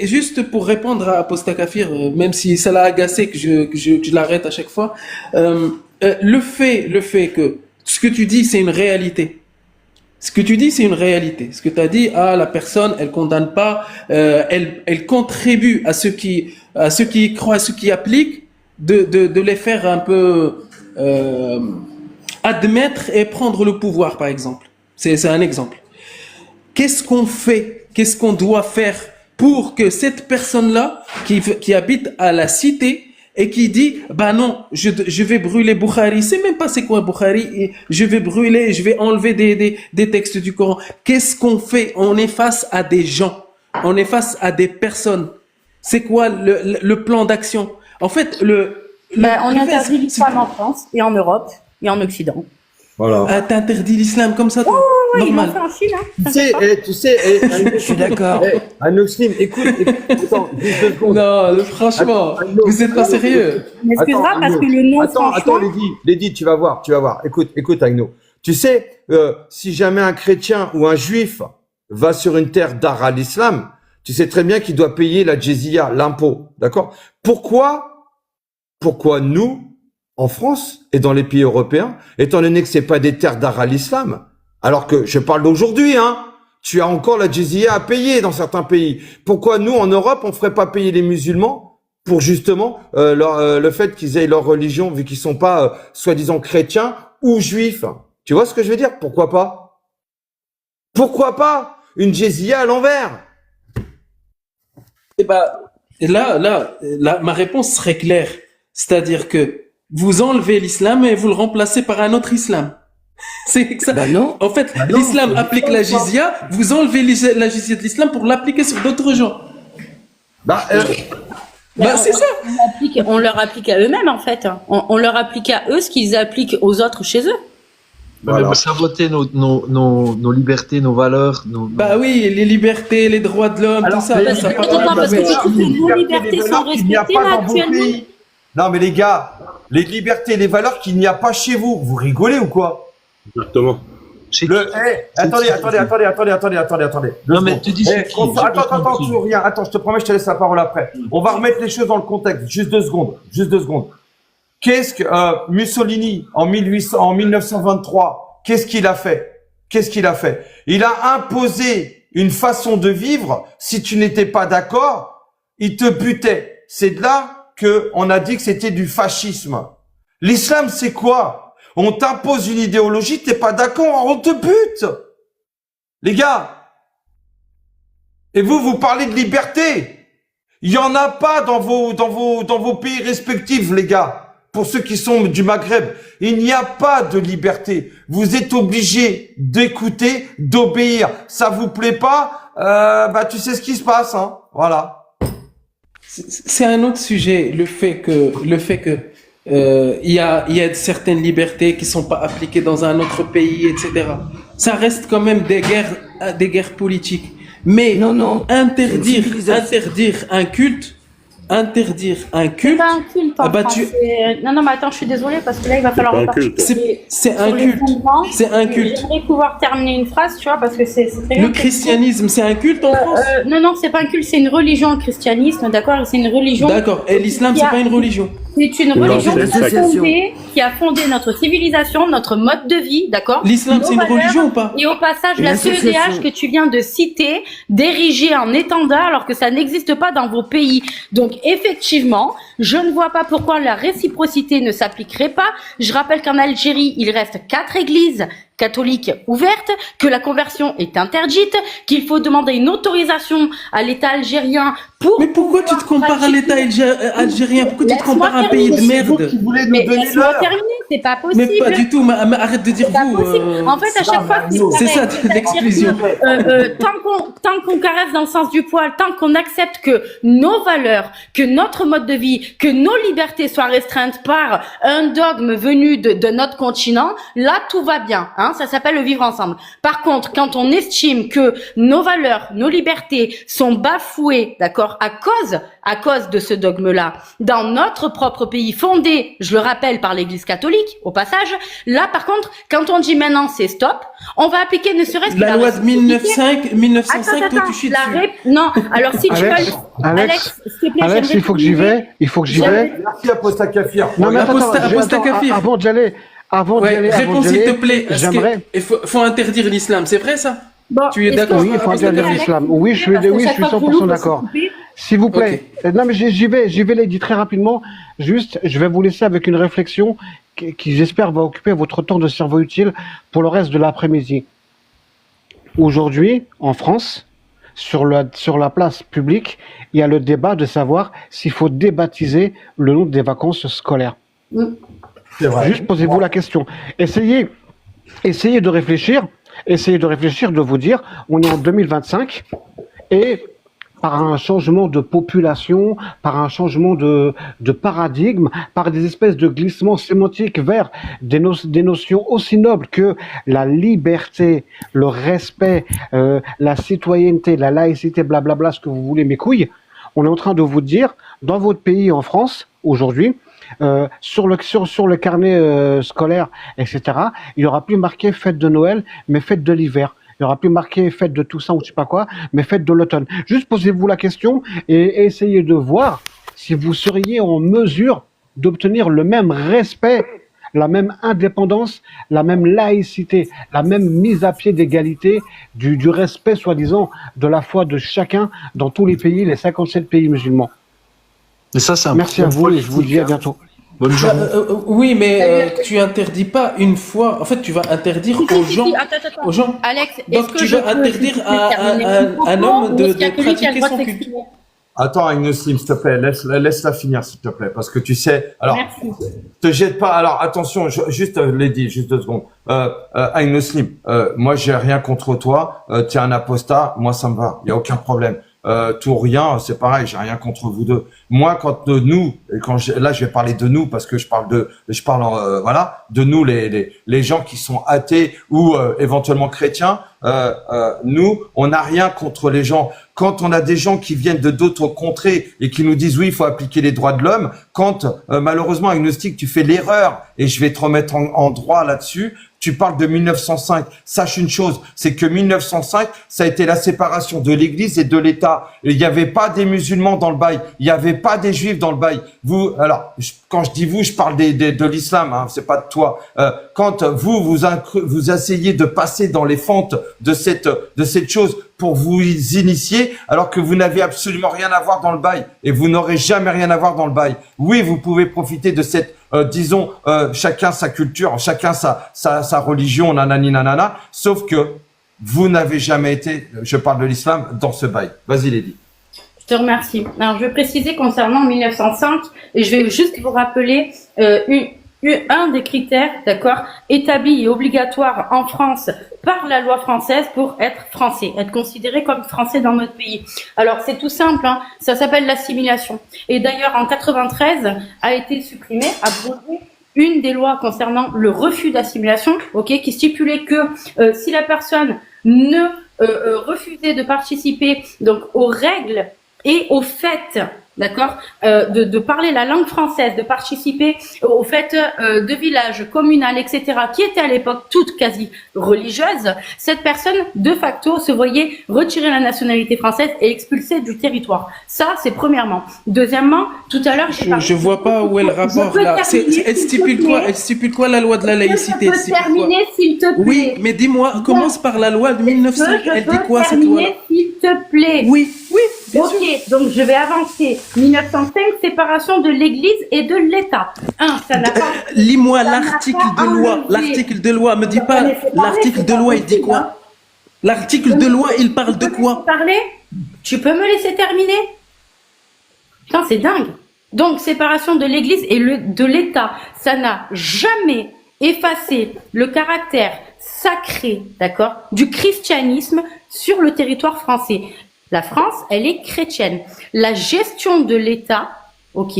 Speaker 3: juste pour répondre à Apostat Kafir, même si ça l'a agacé que je l'arrête à chaque fois, le fait que ce que tu dis c'est une réalité. Ce que tu dis, c'est une réalité. Ce que tu as dit, la personne, elle condamne pas, elle contribue à ceux qui y croient, à ceux qui appliquent, de les faire un peu admettre et prendre le pouvoir, par exemple. C'est un exemple. Qu'est-ce qu'on fait? Qu'est-ce qu'on doit faire pour que cette personne-là, qui habite à la cité, et qui dit, bah non, je vais brûler Bukhari. C'est même pas c'est quoi Bukhari. Et je vais brûler, je vais enlever des textes du Coran. Qu'est-ce qu'on fait? On est face à des gens. On est face à des personnes. C'est quoi le plan d'action? En fait,
Speaker 4: On interdit l'islam en France et en Europe et en Occident.
Speaker 1: Voilà.
Speaker 3: T'interdis l'islam comme ça, toi?
Speaker 4: Ils l'ont
Speaker 3: Normal.
Speaker 4: fait en Chine, hein.
Speaker 1: Tu sais,
Speaker 7: Je suis d'accord.
Speaker 1: Anoxlim, écoute, attends, juste 2 secondes.
Speaker 3: Non, franchement, vous êtes pas sérieux.
Speaker 4: M'excusera
Speaker 1: Attends,
Speaker 4: parce
Speaker 1: Agno.
Speaker 4: que le nom,
Speaker 1: Attends,
Speaker 4: franchement,
Speaker 1: Lady, tu vas voir. Écoute, Agno. Tu sais, si jamais un chrétien ou un juif va sur une terre d'art à l'islam, tu sais très bien qu'il doit payer la jizya, l'impôt, d'accord? Pourquoi nous, en France et dans les pays européens, étant donné que c'est pas des terres d'art à l'islam, alors que je parle d'aujourd'hui, hein, tu as encore la jizya à payer dans certains pays. Pourquoi nous, en Europe, on ferait pas payer les musulmans pour justement le fait qu'ils aient leur religion, vu qu'ils sont pas soi-disant chrétiens ou juifs? Tu vois ce que je veux dire? Pourquoi pas? Pourquoi pas une jizya à l'envers?
Speaker 3: Eh ben, là, ma réponse serait claire. C'est-à-dire que vous enlevez l'islam et vous le remplacez par un autre islam. C'est ça.
Speaker 7: Bah non.
Speaker 3: En fait, l'islam applique la jizya, vous enlevez la jizya de l'islam pour l'appliquer sur d'autres gens. C'est ça.
Speaker 4: on leur applique à eux-mêmes, en fait. On leur applique à eux ce qu'ils appliquent aux autres chez eux.
Speaker 5: Mais vous sabotez nos libertés, nos valeurs.
Speaker 3: Bah oui, les libertés, les droits de l'homme, tout ça.
Speaker 4: Parce que nos libertés sont respectées là actuellement.
Speaker 1: Non, mais les gars, les libertés et les valeurs qu'il n'y a pas chez vous. Vous rigolez ou quoi?
Speaker 10: Exactement.
Speaker 1: Attendez.
Speaker 5: Non, mais tu dis c'est qui?
Speaker 1: Attends, tu rien. Attends, je te promets, je te laisse la parole après. On va remettre les choses dans le contexte. Juste 2 secondes. Qu'est-ce que Mussolini en 1923, qu'est-ce qu'il a fait? Il a imposé une façon de vivre. Si tu n'étais pas d'accord, il te butait. C'est de là que on a dit que c'était du fascisme. L'islam, c'est quoi? On t'impose une idéologie, t'es pas d'accord, on te bute. Les gars. Et vous parlez de liberté. Il y en a pas dans vos pays respectifs, les gars. Pour ceux qui sont du Maghreb, il n'y a pas de liberté. Vous êtes obligés d'écouter, d'obéir. Ça vous plaît pas? Tu sais ce qui se passe, hein. Voilà.
Speaker 3: C'est un autre sujet, le fait que il y a certaines libertés qui sont pas appliquées dans un autre pays, etc. Ça reste quand même des guerres politiques. Mais
Speaker 7: non,
Speaker 3: interdire un culte.
Speaker 4: C'est pas un culte en France. Non, mais attends, je suis désolée parce que là, il va falloir repartir.
Speaker 3: C'est un culte. C'est un culte.
Speaker 4: J'aimerais pouvoir terminer une phrase, tu vois, parce que c'est très
Speaker 3: Le christianisme, c'est un culte en France?
Speaker 4: Non, c'est pas un culte, c'est une religion, le christianisme, d'accord? C'est une religion.
Speaker 3: D'accord. Et l'islam, c'est pas une religion?
Speaker 4: C'est une religion qui a fondé notre civilisation, notre mode de vie, d'accord?
Speaker 3: L'islam, c'est une religion ou pas?
Speaker 4: Et au passage, la CEDH que tu viens de citer, d'ériger en étendard alors que ça n'existe pas dans vos pays. Donc, effectivement, je ne vois pas pourquoi la réciprocité ne s'appliquerait pas. Je rappelle qu'en Algérie, il reste 4 églises catholiques ouvertes, que la conversion est interdite, qu'il faut demander une autorisation à l'État algérien pour...
Speaker 3: Mais pourquoi tu te compares à l'État algérien? Pourquoi tu te compares à un pays de merde?
Speaker 4: Mais laisse-moi terminer, c'est pas possible.
Speaker 3: Mais pas du tout, mais arrête de dire vous.
Speaker 4: En fait, à chaque fois que
Speaker 3: c'est ça l'exclusion.
Speaker 4: Tant qu'on caresse dans le sens du poil, tant qu'on accepte que nos valeurs, que notre mode de vie, que nos libertés soient restreintes par un dogme venu de notre continent, là tout va bien. Hein, ça s'appelle le vivre ensemble. Par contre, quand on estime que nos valeurs, nos libertés sont bafouées, d'accord, à cause de ce dogme-là, dans notre propre pays, fondé, je le rappelle, par l'Église catholique, au passage, là, par contre, quand on dit maintenant c'est stop, on va appliquer ne serait-ce que
Speaker 3: la loi de 1905, toi tu chies dessus.
Speaker 4: Non, alors si tu veux... Alex, s'il te plaît,
Speaker 9: Alex, il faut que j'y vais.
Speaker 1: Merci Apostat Kafir.
Speaker 9: Non, mais
Speaker 3: Apostat Kafir.
Speaker 9: Avant d'y aller,
Speaker 3: réponds s'il te plaît.
Speaker 9: J'aimerais.
Speaker 3: Il faut interdire l'islam, c'est vrai ça?
Speaker 4: Bon,
Speaker 3: tu es d'accord?
Speaker 9: Oui, il faut interdire l'islam. Oui, je suis 100% d'accord. S'il vous plaît. Okay. Non, mais j'y vais, Lady, très rapidement. Juste, je vais vous laisser avec une réflexion qui j'espère, va occuper votre temps de cerveau utile pour le reste de l'après-midi. Aujourd'hui, en France, sur la place publique, il y a le débat de savoir s'il faut débaptiser le nom des vacances scolaires.
Speaker 1: C'est vrai.
Speaker 9: Juste posez-vous la question. Essayez de réfléchir, de vous dire, on est en 2025 et par un changement de population, par un changement de paradigme, par des espèces de glissements sémantiques vers des notions aussi nobles que la liberté, le respect, la citoyenneté, la laïcité, blablabla, ce que vous voulez, mes couilles. On est en train de vous dire, dans votre pays, en France, aujourd'hui, sur le carnet scolaire, etc., il n'y aura plus marqué fête de Noël, mais fête de l'hiver. Il n'y aura plus marqué fête de Toussaint ou je sais pas quoi, mais fête de l'automne. Juste posez-vous la question et essayez de voir si vous seriez en mesure d'obtenir le même respect, la même indépendance, la même laïcité, la même mise à pied d'égalité, du respect soi-disant de la foi de chacun dans tous les pays, les 57 pays musulmans.
Speaker 5: Mais ça, c'est un
Speaker 9: Merci à vous et je vous dis à bientôt.
Speaker 5: Bonne journée.
Speaker 3: Oui, mais tu interdis pas une fois. En fait, tu vas interdire aux gens.
Speaker 4: Attends.
Speaker 3: Aux gens.
Speaker 4: Alex,
Speaker 3: Donc,
Speaker 4: est-ce que
Speaker 3: tu
Speaker 4: je
Speaker 3: vas
Speaker 4: peux
Speaker 3: interdire à
Speaker 4: terminer mon propos,
Speaker 3: un homme
Speaker 4: ou
Speaker 3: de
Speaker 4: est-ce qu'il y a quelqu'un qui a le
Speaker 3: pratiquer
Speaker 4: droit
Speaker 3: son
Speaker 4: de
Speaker 3: culte.
Speaker 4: s'exprimer?
Speaker 1: Attends, Agnoslim, s'il te plaît, laisse-la finir, s'il te plaît, parce que tu sais. Alors,
Speaker 4: Merci.
Speaker 1: te jette pas. Alors, attention, juste, Lady, juste 2 secondes. Agnoslim, moi, j'ai rien contre toi. Tu es un apostat, moi, ça me va. Il y a aucun problème. Tout ou rien, c'est pareil, j'ai rien contre vous deux. Moi, quand nous, et là, je vais parler de nous parce que je parle voilà, de nous, les gens qui sont athées ou éventuellement chrétiens. Nous, on n'a rien contre les gens. Quand on a des gens qui viennent de d'autres contrées et qui nous disent oui, il faut appliquer les droits de l'homme, quand malheureusement, agnostique, tu fais l'erreur, et je vais te remettre en droit là-dessus, tu parles de 1905. Sache une chose, c'est que 1905, ça a été la séparation de l'Église et de l'État. Il n'y avait pas des musulmans dans le bail, il n'y avait pas des juifs dans le bail. Vous, alors, quand je dis vous, je parle de l'islam, hein, c'est pas de toi. Quand vous essayez de passer dans les fentes de cette chose pour vous initier, alors que vous n'avez absolument rien à voir dans le bail et vous n'aurez jamais rien à voir dans le bail. Oui, vous pouvez profiter de cette disons, chacun sa culture, chacun sa religion, nanani nanana, sauf que vous n'avez jamais été, je parle de l'islam, dans ce bail. Vas-y, Lady.
Speaker 4: Je te remercie. Alors, je vais préciser concernant 1905, et je vais juste vous rappeler un des critères, d'accord, établi et obligatoire en France par la loi française pour être français, être considéré comme français dans notre pays. Alors, c'est tout simple, hein, ça s'appelle l'assimilation. Et d'ailleurs, en 93, a été supprimée, abrogée, une des lois concernant le refus d'assimilation, ok, qui stipulait que si la personne ne refusait de participer donc aux règles et aux fêtes, d'accord, de parler la langue française, de participer aux fêtes de village, communales, etc., qui étaient à l'époque toutes quasi religieuses, cette personne, de facto, se voyait retirer la nationalité française et expulsée du territoire. Ça, c'est premièrement. Deuxièmement, tout à l'heure,
Speaker 3: je vois pas où est le rapport là. Elle stipule quoi la loi de la laïcité?
Speaker 4: Je peux terminer, s'il te plaît.
Speaker 3: Oui, mais dis-moi, commence par la loi de 1900. Elle dit quoi cette loi?
Speaker 4: S'il te plaît.
Speaker 3: Oui, bien sûr.
Speaker 4: Ok, donc je vais avancer. 1905, séparation de l'Église et de l'État. Ça n'a pas...
Speaker 3: Lis-moi l'article de loi. L'article de loi, me dis pas. L'article de loi, il dit quoi? L'article de loi, il parle de quoi?
Speaker 4: Tu peux me laisser terminer? Putain, c'est dingue. Donc, séparation de l'Église et de l'État. Ça n'a jamais effacé le caractère sacré, d'accord, du christianisme sur le territoire français. La France, elle est chrétienne. La gestion de l'État, ok,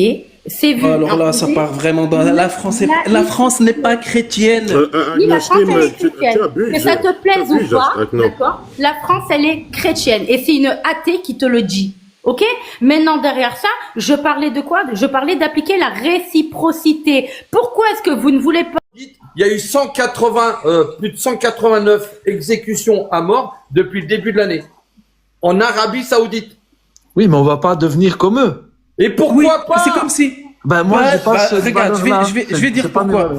Speaker 4: c'est vu.
Speaker 3: Alors là, ça part vraiment dans la France. La France n'est pas chrétienne.
Speaker 4: Oui, la France, elle est chrétienne. Que ça te plaise ou pas, d'accord, la France, elle est chrétienne. Et c'est une athée qui te le dit. Ok? Maintenant, derrière ça, je parlais de quoi? Je parlais d'appliquer la réciprocité. Pourquoi est-ce que vous ne voulez pas?
Speaker 1: Il y a eu plus de 189 exécutions à mort depuis le début de l'année. En Arabie Saoudite.
Speaker 5: Oui, mais on va pas devenir comme eux.
Speaker 1: Et pourquoi pas?
Speaker 3: C'est comme si.
Speaker 5: Ben moi, j'ai pas ce
Speaker 3: regarde, je vais dire pourquoi.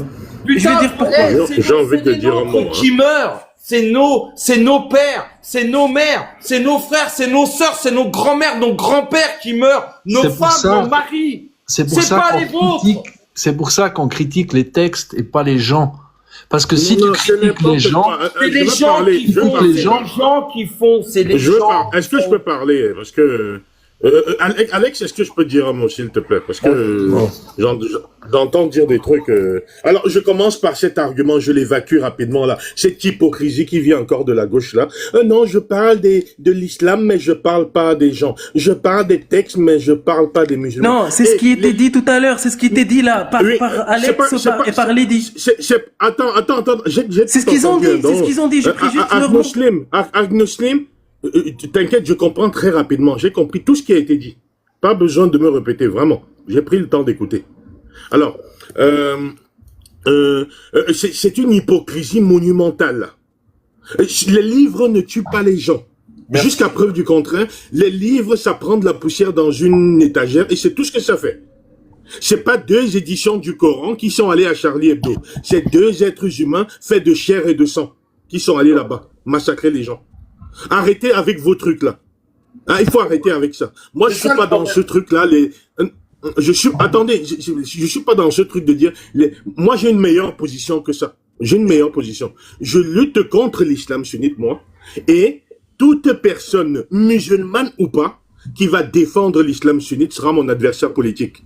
Speaker 1: Putain,
Speaker 3: je vais dire pourquoi.
Speaker 10: J'ai envie de dire un mot.
Speaker 1: Qui meurent. C'est nos pères, c'est nos mères, c'est nos frères, c'est nos sœurs, c'est nos grands-mères, nos grands-pères qui meurent, nos femmes, nos maris.
Speaker 5: C'est pour ça qu'on critique les textes et pas les gens. Parce que si
Speaker 10: Non,
Speaker 5: tu
Speaker 10: c'est
Speaker 5: critiques les
Speaker 10: n'importe
Speaker 5: gens,
Speaker 10: quoi.
Speaker 1: C'est
Speaker 10: Je
Speaker 1: les
Speaker 10: veux
Speaker 1: gens
Speaker 10: parler,
Speaker 1: qui
Speaker 10: je veux
Speaker 1: font,
Speaker 10: parler.
Speaker 1: c'est les gens qui font, c'est les
Speaker 10: Je veux
Speaker 1: gens.
Speaker 10: parler. Est-ce que je peux parler? Parce que Alex, est-ce que je peux dire un mot, s'il te plaît? Parce que j'entends dire des trucs. Alors, je commence par cet argument, je l'évacue rapidement là. Cette hypocrisie qui vient encore de la gauche là. Non, je parle de l'islam, mais je parle pas des gens. Je parle des textes, mais je parle pas des musulmans.
Speaker 3: Non, c'est ce qui était dit tout à l'heure, c'est ce qui était dit là par,
Speaker 10: Oui,
Speaker 3: par Alex et par Lady.
Speaker 10: Attends.
Speaker 3: C'est ce qu'ils ont dit, c'est ce qu'ils ont dit. J'ai pris juste leur mot.
Speaker 10: Agnoslim, t'inquiète, je comprends très rapidement. J'ai compris tout ce qui a été dit. Pas besoin de me répéter, vraiment. J'ai pris le temps d'écouter. Alors, c'est une hypocrisie monumentale, là. Les livres ne tuent pas les gens.
Speaker 1: Merci.
Speaker 10: Jusqu'à preuve du contraire, les livres, ça prend de la poussière dans une étagère et c'est tout ce que ça fait. C'est pas 2 éditions du Coran qui sont allées à Charlie Hebdo. C'est 2 êtres humains faits de chair et de sang qui sont allés là-bas massacrer les gens. Arrêtez avec vos trucs là. Hein, il faut arrêter avec ça. Moi, je suis pas dans ce truc là. Attendez, je suis pas dans ce truc de dire. Moi, j'ai une meilleure position que ça. J'ai une meilleure position. Je lutte contre l'islam sunnite, moi, et toute personne, musulmane ou pas, qui va défendre l'islam sunnite sera mon adversaire politique.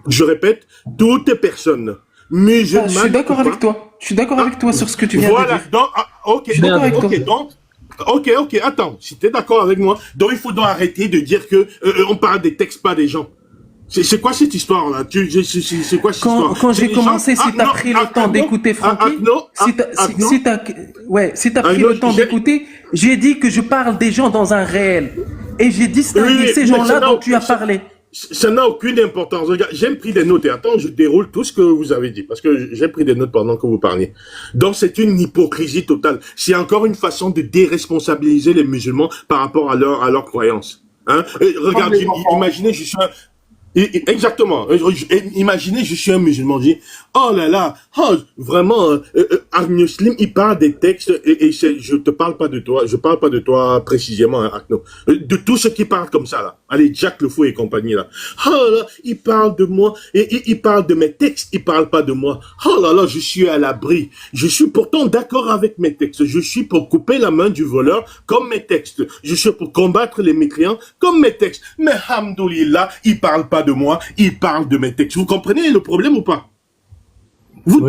Speaker 10: Je répète, toute personne, musulmane.
Speaker 3: Je suis d'accord avec toi. Je suis d'accord avec toi sur ce que tu viens de dire.
Speaker 10: Donc, ok,
Speaker 3: Je suis d'accord avec toi.
Speaker 10: Ok, attends, si t'es d'accord avec moi, donc il faut donc arrêter de dire que on parle des textes, pas des gens. C'est quoi cette histoire-là? C'est quoi cette histoire?
Speaker 3: Quand j'ai commencé, si t'as pris le temps d'écouter Francky, si t'as pris le temps d'écouter, j'ai dit que je parle des gens dans un réel. Et j'ai distingué ces gens-là dont tu as parlé.
Speaker 10: Ça n'a aucune importance. Regarde, j'ai pris des notes et attends, je déroule tout ce que vous avez dit parce que j'ai pris des notes pendant que vous parliez. Donc c'est une hypocrisie totale. C'est encore une façon de déresponsabiliser les musulmans par rapport à leur croyance. Hein? Et regarde, imaginez, je suis un... Exactement. Imaginez, je suis un musulman, je dis, oh là là, oh, vraiment, Agno Slim, il parle des textes, et je te parle pas de toi, je parle pas de toi précisément, hein, Agno, de tout ce qui parle comme ça, là. Allez, Jack le Fou et compagnie, là. Oh là, il parle de moi, et il parle de mes textes, il parle pas de moi. Oh là là, je suis à l'abri. Je suis pourtant d'accord avec mes textes. Je suis pour couper la main du voleur, comme mes textes. Je suis pour combattre les mécréants, comme mes textes. Mais, hamdoulillah, il parle pas de moi, il parle de mes textes. Vous comprenez le problème ou pas? Vous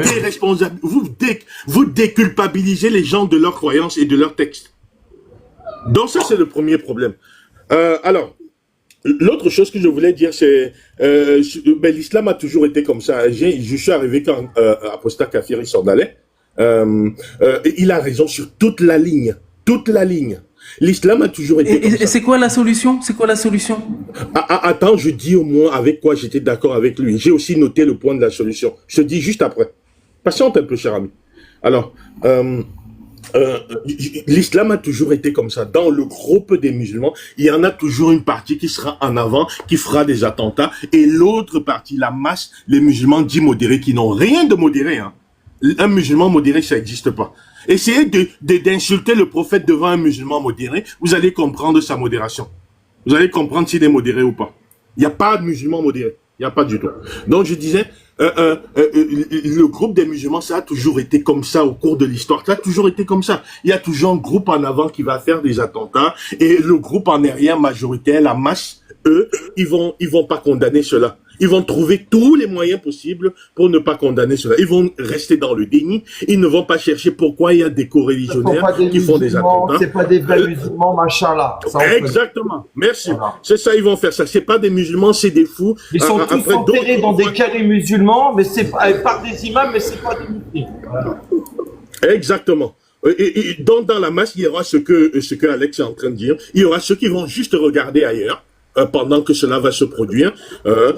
Speaker 10: vous déculpabilisez les gens de leurs croyances et de leurs textes. Donc ça, c'est le premier problème. Alors, l'autre chose que je voulais dire, c'est l'islam a toujours été comme ça. Je suis arrivé quand Apostat Kafiri s'en allait. Il a raison sur toute la ligne. Toute la ligne. L'islam a toujours été comme ça.
Speaker 3: Et c'est quoi la solution? C'est quoi la solution?
Speaker 10: Attends, je dis au moins avec quoi j'étais d'accord avec lui. J'ai aussi noté le point de la solution. Je te dis juste après. Patiente un peu, cher ami. Alors, l'islam a toujours été comme ça. Dans le groupe des musulmans, il y en a toujours une partie qui sera en avant, qui fera des attentats, et l'autre partie, la masse, les musulmans dits modérés, qui n'ont rien de modéré. Hein. Un musulman modéré, ça n'existe pas. Essayez d'insulter le prophète devant un musulman modéré, vous allez comprendre sa modération. Vous allez comprendre s'il est modéré ou pas. Il n'y a pas de musulman modéré. Il n'y a pas du tout. Donc je disais, le groupe des musulmans, ça a toujours été comme ça au cours de l'histoire. Ça a toujours été comme ça. Il y a toujours un groupe en avant qui va faire des attentats et le groupe en arrière majoritaire, la masse, eux, ils vont pas condamner cela. Ils vont trouver tous les moyens possibles pour ne pas condamner cela. Ils vont rester dans le déni. Ils ne vont pas chercher pourquoi il y a des co-religionnaires qui font des attentats.
Speaker 1: C'est pas des vrais musulmans, machin là.
Speaker 10: Exactement. Merci.
Speaker 1: Voilà.
Speaker 10: C'est ça, ils vont faire ça. C'est pas des musulmans, c'est des fous.
Speaker 1: Ils sont tous enterrés dans des carrés musulmans, mais c'est par des imams, mais c'est pas des musulmans. Voilà.
Speaker 10: Exactement. Et donc dans la masse, il y aura ce que Alex est en train de dire. Il y aura ceux qui vont juste regarder ailleurs. Pendant que cela va se produire,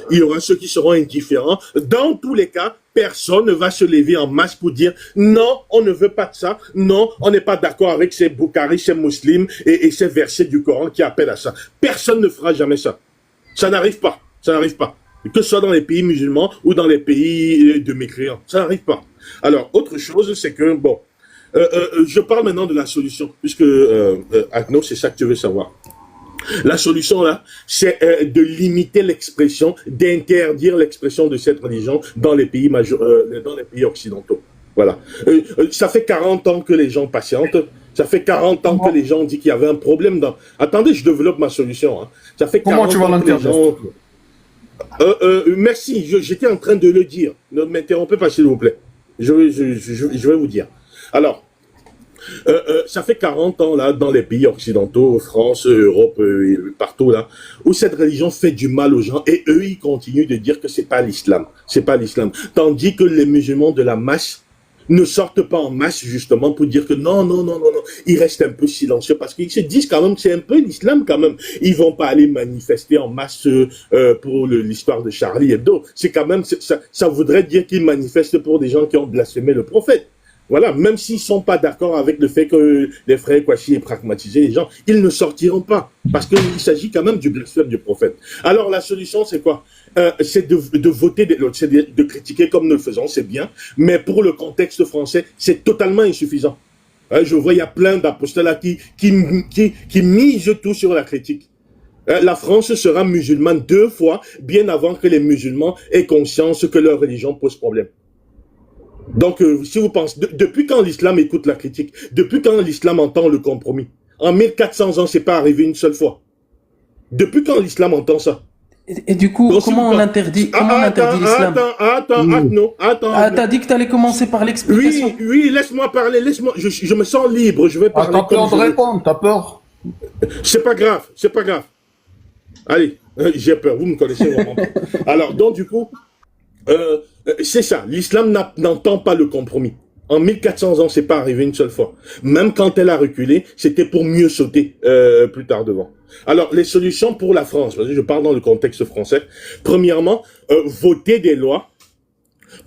Speaker 10: il y aura ceux qui seront indifférents. Dans tous les cas, personne ne va se lever en masse pour dire non, on ne veut pas de ça, non, on n'est pas d'accord avec ces Boukhari, ces musulmans et ces versets du Coran qui appellent à ça. Personne ne fera jamais ça. Ça n'arrive pas. Ça n'arrive pas. Que ce soit dans les pays musulmans ou dans les pays de mécréants. Ça n'arrive pas. Alors, autre chose, c'est que, bon, je parle maintenant de la solution, puisque, Agno, c'est ça que tu veux savoir. La solution là, c'est de limiter l'expression, d'interdire l'expression de cette religion dans les pays occidentaux. Voilà. Ça fait 40 ans que les gens patientent. Ça fait 40 ans que les gens disent qu'il y avait un problème dans... Attendez, je développe ma solution. Hein. Ça fait 40
Speaker 11: Comment tu vas
Speaker 10: ans que les gens... merci, j'étais en train de le dire. Ne m'interrompez pas, s'il vous plaît. Je vais vous dire. Alors, ça fait 40 ans, là, dans les pays occidentaux, France, Europe, partout, là, où cette religion fait du mal aux gens, et eux, ils continuent de dire que c'est pas l'islam. C'est pas l'islam. Tandis que les musulmans de la masse ne sortent pas en masse, justement, pour dire que non. Ils restent un peu silencieux, parce qu'ils se disent quand même que c'est un peu l'islam, quand même. Ils vont pas aller manifester en masse pour l'histoire de Charlie Hebdo. C'est quand même, ça voudrait dire qu'ils manifestent pour des gens qui ont blasphémé le prophète. Voilà, même s'ils sont pas d'accord avec le fait que les frères Kouachi aient pragmatisé les gens, ils ne sortiront pas, parce qu'il s'agit quand même du blasphème du prophète. Alors la solution, c'est quoi? C'est de voter, c'est de critiquer comme nous le faisons, c'est bien, mais pour le contexte français, c'est totalement insuffisant. Je vois, il y a plein d'apostolats qui misent tout sur la critique. La France sera musulmane 2 fois, bien avant que les musulmans aient conscience que leur religion pose problème. Donc, si vous pensez, depuis quand l'islam écoute la critique, depuis quand l'islam entend le compromis? En 1400 ans, c'est pas arrivé une seule fois. Depuis quand l'islam entend ça?
Speaker 3: Et du coup, donc, comment on interdit l'islam?
Speaker 10: Attends.
Speaker 3: T'as dit que t'allais commencer par l'explication.
Speaker 10: Oui, laisse-moi parler, je me sens libre, je vais parler.
Speaker 11: T'as peur de répondre, t'as peur?
Speaker 10: C'est pas grave. Allez, j'ai peur, vous me connaissez vraiment. Alors, donc, du coup, c'est ça, l'islam n'entend pas le compromis. En 1400 ans, c'est pas arrivé une seule fois. Même quand elle a reculé, c'était pour mieux sauter plus tard devant. Alors, les solutions pour la France, parce que je parle dans le contexte français. Premièrement, voter des lois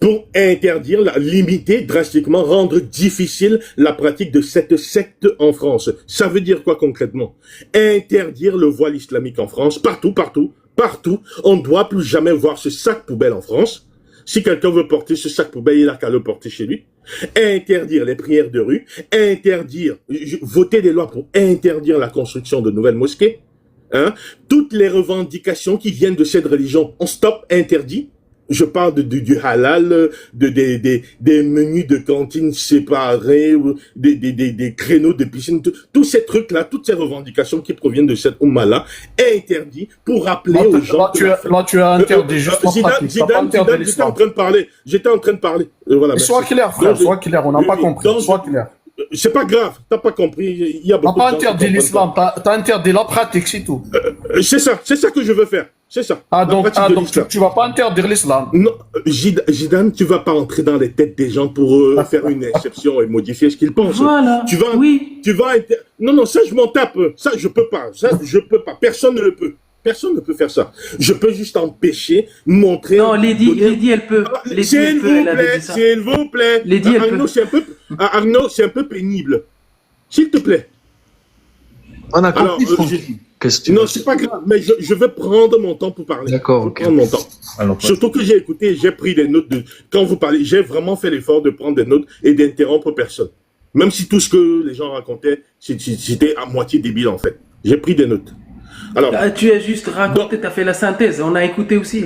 Speaker 10: pour interdire, limiter drastiquement, rendre difficile la pratique de cette secte en France. Ça veut dire quoi concrètement? Interdire le voile islamique en France, partout. On ne doit plus jamais voir ce sac poubelle en France. Si quelqu'un veut porter ce sac poubelle, il a qu'à le porter chez lui. Interdire les prières de rue, voter des lois pour interdire la construction de nouvelles mosquées. Toutes les revendications qui viennent de cette religion, on stop, interdit. Je parle du halal, des menus de cantine séparés, des créneaux de piscine, tous ces trucs-là, toutes ces revendications qui proviennent de cette Oumma-là, interdit pour rappeler aux gens...
Speaker 11: Là, tu as interdit juste en pratique.
Speaker 10: Zidane, j'étais en train de parler. Voilà,
Speaker 11: sois clair, frère, sois clair, on n'a pas compris, sois clair.
Speaker 10: C'est pas grave, t'as pas compris. Il y a beaucoup
Speaker 11: t'as pas interdit l'islam, t'as interdit la pratique, c'est tout.
Speaker 10: C'est ça que je veux faire. C'est ça.
Speaker 11: Donc tu vas pas interdire l'islam.
Speaker 10: Non, Zidane, tu vas pas entrer dans les têtes des gens pour faire une exception et modifier ce qu'ils pensent.
Speaker 3: Voilà.
Speaker 10: Non, ça je m'en tape. Ça je peux pas. Personne ne le peut. Personne ne peut faire ça. Je peux juste empêcher, montrer...
Speaker 3: Non, Lydie, elle peut.
Speaker 10: S'il vous plaît.
Speaker 3: Lydie, elle peut.
Speaker 10: Arnaud, c'est un peu pénible. S'il te plaît.
Speaker 5: On a compris.
Speaker 10: Non, c'est pas grave, mais je vais prendre mon temps pour parler.
Speaker 5: D'accord, ok.
Speaker 10: Prendre mon temps. Alors, surtout que j'ai écouté, j'ai pris des notes quand vous parlez, j'ai vraiment fait l'effort de prendre des notes et d'interrompre personne. Même si tout ce que les gens racontaient, c'était à moitié débile en fait. J'ai pris des notes. Alors,
Speaker 3: tu as juste raconté, tu as fait la synthèse, on a écouté aussi.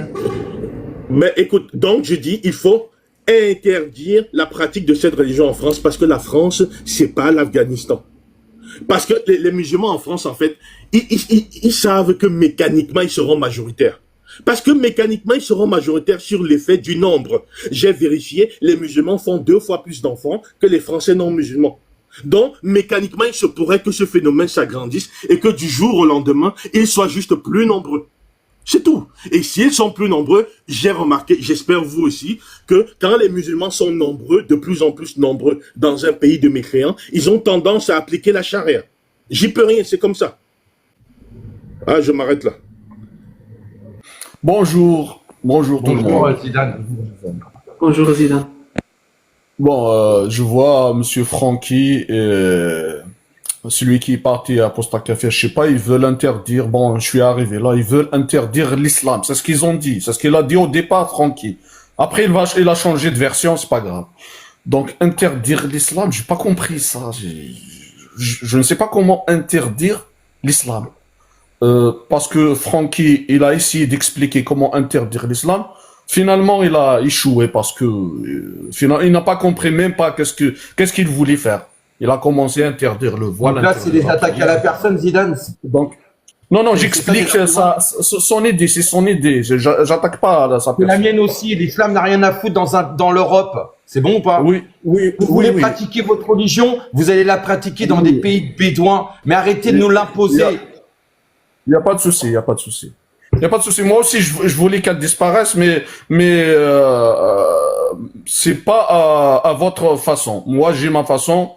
Speaker 10: Mais écoute, donc je dis, il faut interdire la pratique de cette religion en France parce que la France, c'est pas l'Afghanistan. Parce que les musulmans en France, en fait, ils savent que mécaniquement, ils seront majoritaires. Parce que mécaniquement, ils seront majoritaires sur l'effet du nombre. J'ai vérifié, les musulmans font 2 fois plus d'enfants que les Français non musulmans. Donc, mécaniquement, il se pourrait que ce phénomène s'agrandisse et que du jour au lendemain, ils soient juste plus nombreux. C'est tout. Et s'ils sont plus nombreux, j'ai remarqué, j'espère vous aussi, que quand les musulmans sont nombreux, de plus en plus nombreux dans un pays de mécréants, ils ont tendance à appliquer la charia. J'y peux rien, c'est comme ça. Ah, je m'arrête là.
Speaker 11: Bonjour tout le monde.
Speaker 1: Bonjour Zidane.
Speaker 3: Bonjour Zidane.
Speaker 11: Bon, je vois Monsieur Francky et celui qui est parti à Posta Café, je sais pas, ils veulent interdire, bon, je suis arrivé là, ils veulent interdire l'islam, c'est ce qu'ils ont dit, c'est ce qu'il a dit au départ, Francky. Après, il a changé de version, c'est pas grave. Donc, interdire l'islam, j'ai pas compris ça. Je ne sais pas comment interdire l'islam. Parce que Francky, il a essayé d'expliquer comment interdire l'islam. Finalement, il a échoué parce que finalement, il n'a pas compris même pas qu'est-ce qu'il voulait faire. Il a commencé à interdire le voile.
Speaker 1: Donc là, c'est des attaques à la personne, Zidane.
Speaker 11: Donc, non, j'explique ça, son idée, c'est son idée. J'attaque pas sa personne.
Speaker 1: La mienne aussi. L'islam n'a rien à foutre dans l'Europe. C'est bon ou pas?
Speaker 11: Oui.
Speaker 1: Vous voulez pratiquer votre religion, vous allez la pratiquer dans des pays de bédouins, mais arrêtez de nous l'imposer.
Speaker 11: Il n'y a pas de souci, il n'y a pas de souci. Il n'y a pas de souci. Moi aussi, je voulais qu'elle disparaisse, mais c'est pas à votre façon. Moi, j'ai ma façon.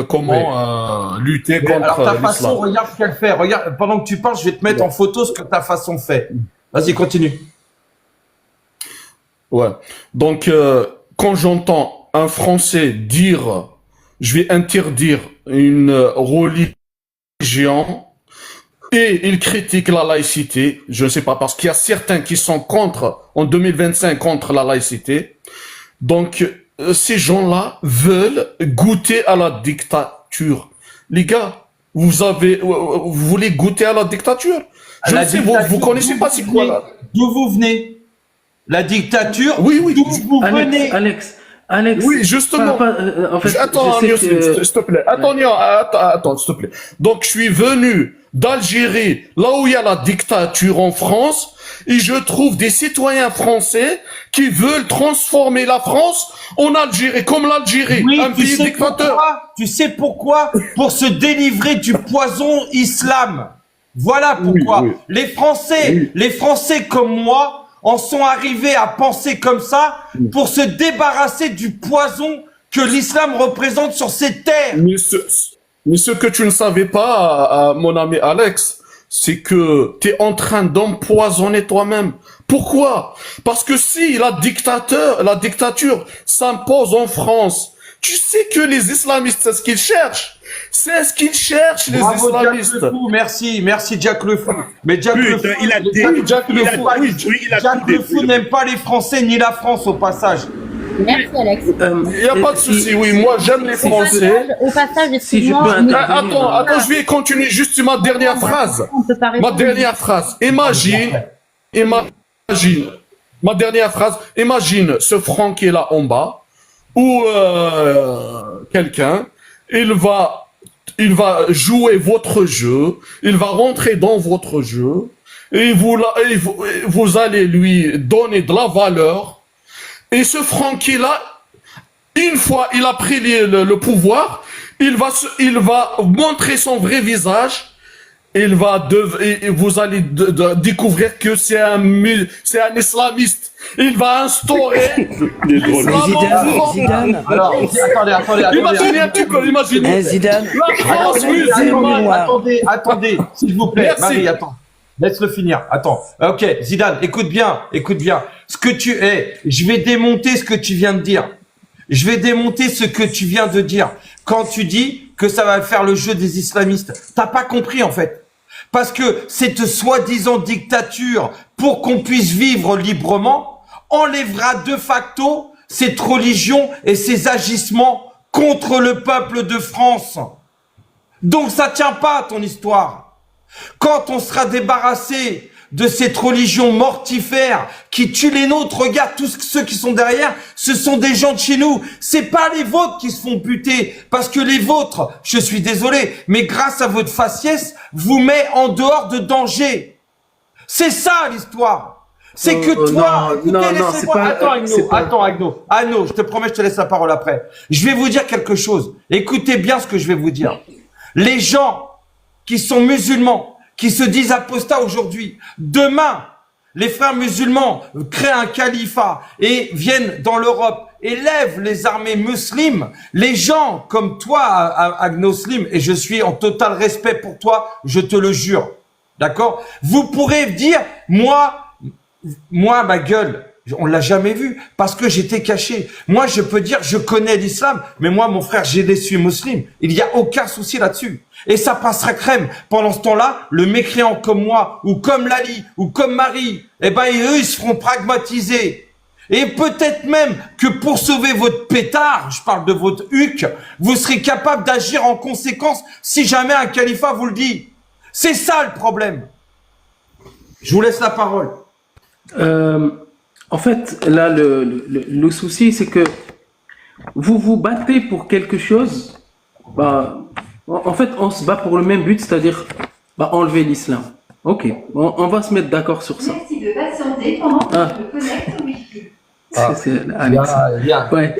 Speaker 11: Comment lutter contre
Speaker 1: alors ta façon,
Speaker 11: l'islam.
Speaker 1: regarde ce qu'elle fait. Regarde, pendant que tu parles, je vais te mettre en photo ce que ta façon fait. Vas-y, continue.
Speaker 11: Ouais. Donc, quand j'entends un Français dire, je vais interdire une religion, et il critique la laïcité, je ne sais pas, parce qu'il y a certains qui sont en 2025, contre la laïcité. Donc, ces gens-là veulent goûter à la dictature. Les gars, vous voulez goûter à la dictature? Je ne sais, vous connaissez pas c'est quoi là?
Speaker 1: D'où vous venez? La dictature?
Speaker 11: Oui.
Speaker 1: D'où vous venez?
Speaker 3: Alex.
Speaker 11: Oui, justement.
Speaker 3: En fait,
Speaker 11: attends, s'il te plaît. Attends, s'il te plaît. Donc, je suis venu d'Algérie, là où il y a la dictature en France, et je trouve des citoyens français qui veulent transformer la France en Algérie, comme l'Algérie,
Speaker 1: oui,
Speaker 11: un pays dictateur.
Speaker 1: Tu sais pourquoi? Pour se délivrer du poison islam. Voilà pourquoi.
Speaker 11: Oui.
Speaker 1: Les Français comme moi, en sont arrivés à penser comme ça pour se débarrasser du poison que l'islam représente sur ces terres.
Speaker 11: Mais ce que tu ne savais pas, mon ami Alex, c'est que tu es en train d'empoisonner toi-même. Pourquoi? Parce que si la dictature s'impose en France, tu sais que les islamistes, c'est ce qu'ils cherchent. C'est ce qu'ils cherchent, les islamistes.
Speaker 1: Jack le Fou, merci Jack le Fou. Mais Jack le Fou, Jack le Fou n'aime pas les Français ni la France au passage.
Speaker 4: Merci Alex.
Speaker 11: Il n'y a pas de souci, oui, moi j'aime les Français.
Speaker 4: Au passage,
Speaker 11: Attends, je vais continuer juste ma dernière phrase. Ma dernière phrase. Imagine, ma dernière phrase, imagine ce Franck qui est là en bas, ou quelqu'un, il va jouer votre jeu, il va rentrer dans votre jeu, et vous allez lui donner de la valeur. Et ce Francky-là, une fois il a pris le pouvoir, il va montrer son vrai visage. Et vous allez découvrir que c'est un islamiste. Il va instaurer
Speaker 2: Zidane.
Speaker 1: Alors, attendez.
Speaker 11: Imaginez un petit peu, imaginez.
Speaker 2: Zidane.
Speaker 11: La France musulmane.
Speaker 1: Attendez, s'il vous plaît.
Speaker 11: Merci.
Speaker 1: Marie, attends. Laisse-le finir. Attends. Ok, Zidane, écoute bien. Ce que je vais démonter ce que tu viens de dire. Je vais démonter ce que tu viens de dire. Quand tu dis que ça va faire le jeu des islamistes, t'as pas compris en fait. Parce que cette soi-disant dictature, pour qu'on puisse vivre librement, enlèvera de facto cette religion et ces agissements contre le peuple de France. Donc ça tient pas ton histoire. Quand on sera débarrassé de cette religion mortifère qui tue les nôtres, regarde tous ceux qui sont derrière, ce sont des gens de chez nous. C'est pas les vôtres qui se font buter, parce que les vôtres, je suis désolé, mais grâce à votre faciès, vous met en dehors de danger. C'est ça l'histoire. C'est que toi, laissez-moi. Attends, Agno, je te promets, je te laisse la parole après. Je vais vous dire quelque chose. Écoutez bien ce que je vais vous dire. Les gens qui sont musulmans, qui se disent apostats aujourd'hui, demain, les frères musulmans créent un califat et viennent dans l'Europe et lèvent les armées musulmanes. Les gens comme toi, Agnoslim, et je suis en total respect pour toi, je te le jure, d'accord? Vous pourrez dire, moi, ma gueule, on l'a jamais vu parce que j'étais caché. Moi, je peux dire, je connais l'islam, mais moi, mon frère, j'ai des suis musulmans. Il n'y a aucun souci là-dessus. Et ça passera crème. Pendant ce temps-là, le mécréant comme moi, ou comme Lali, ou comme Marie, eux, ils se feront pragmatiser. Et peut-être même que pour sauver votre pétard, je parle de votre huc, vous serez capable d'agir en conséquence si jamais un califat vous le dit. C'est ça le problème. Je vous laisse la parole.
Speaker 3: En fait, là, le souci, c'est que vous vous battez pour quelque chose. Bah, en fait, on se bat pour le même but, c'est-à-dire enlever l'islam. Ok, on va se mettre d'accord sur ça.
Speaker 12: Merci de patienter pendant que je me connecte au Wi-Fi.
Speaker 3: C'est Alex. Ouais.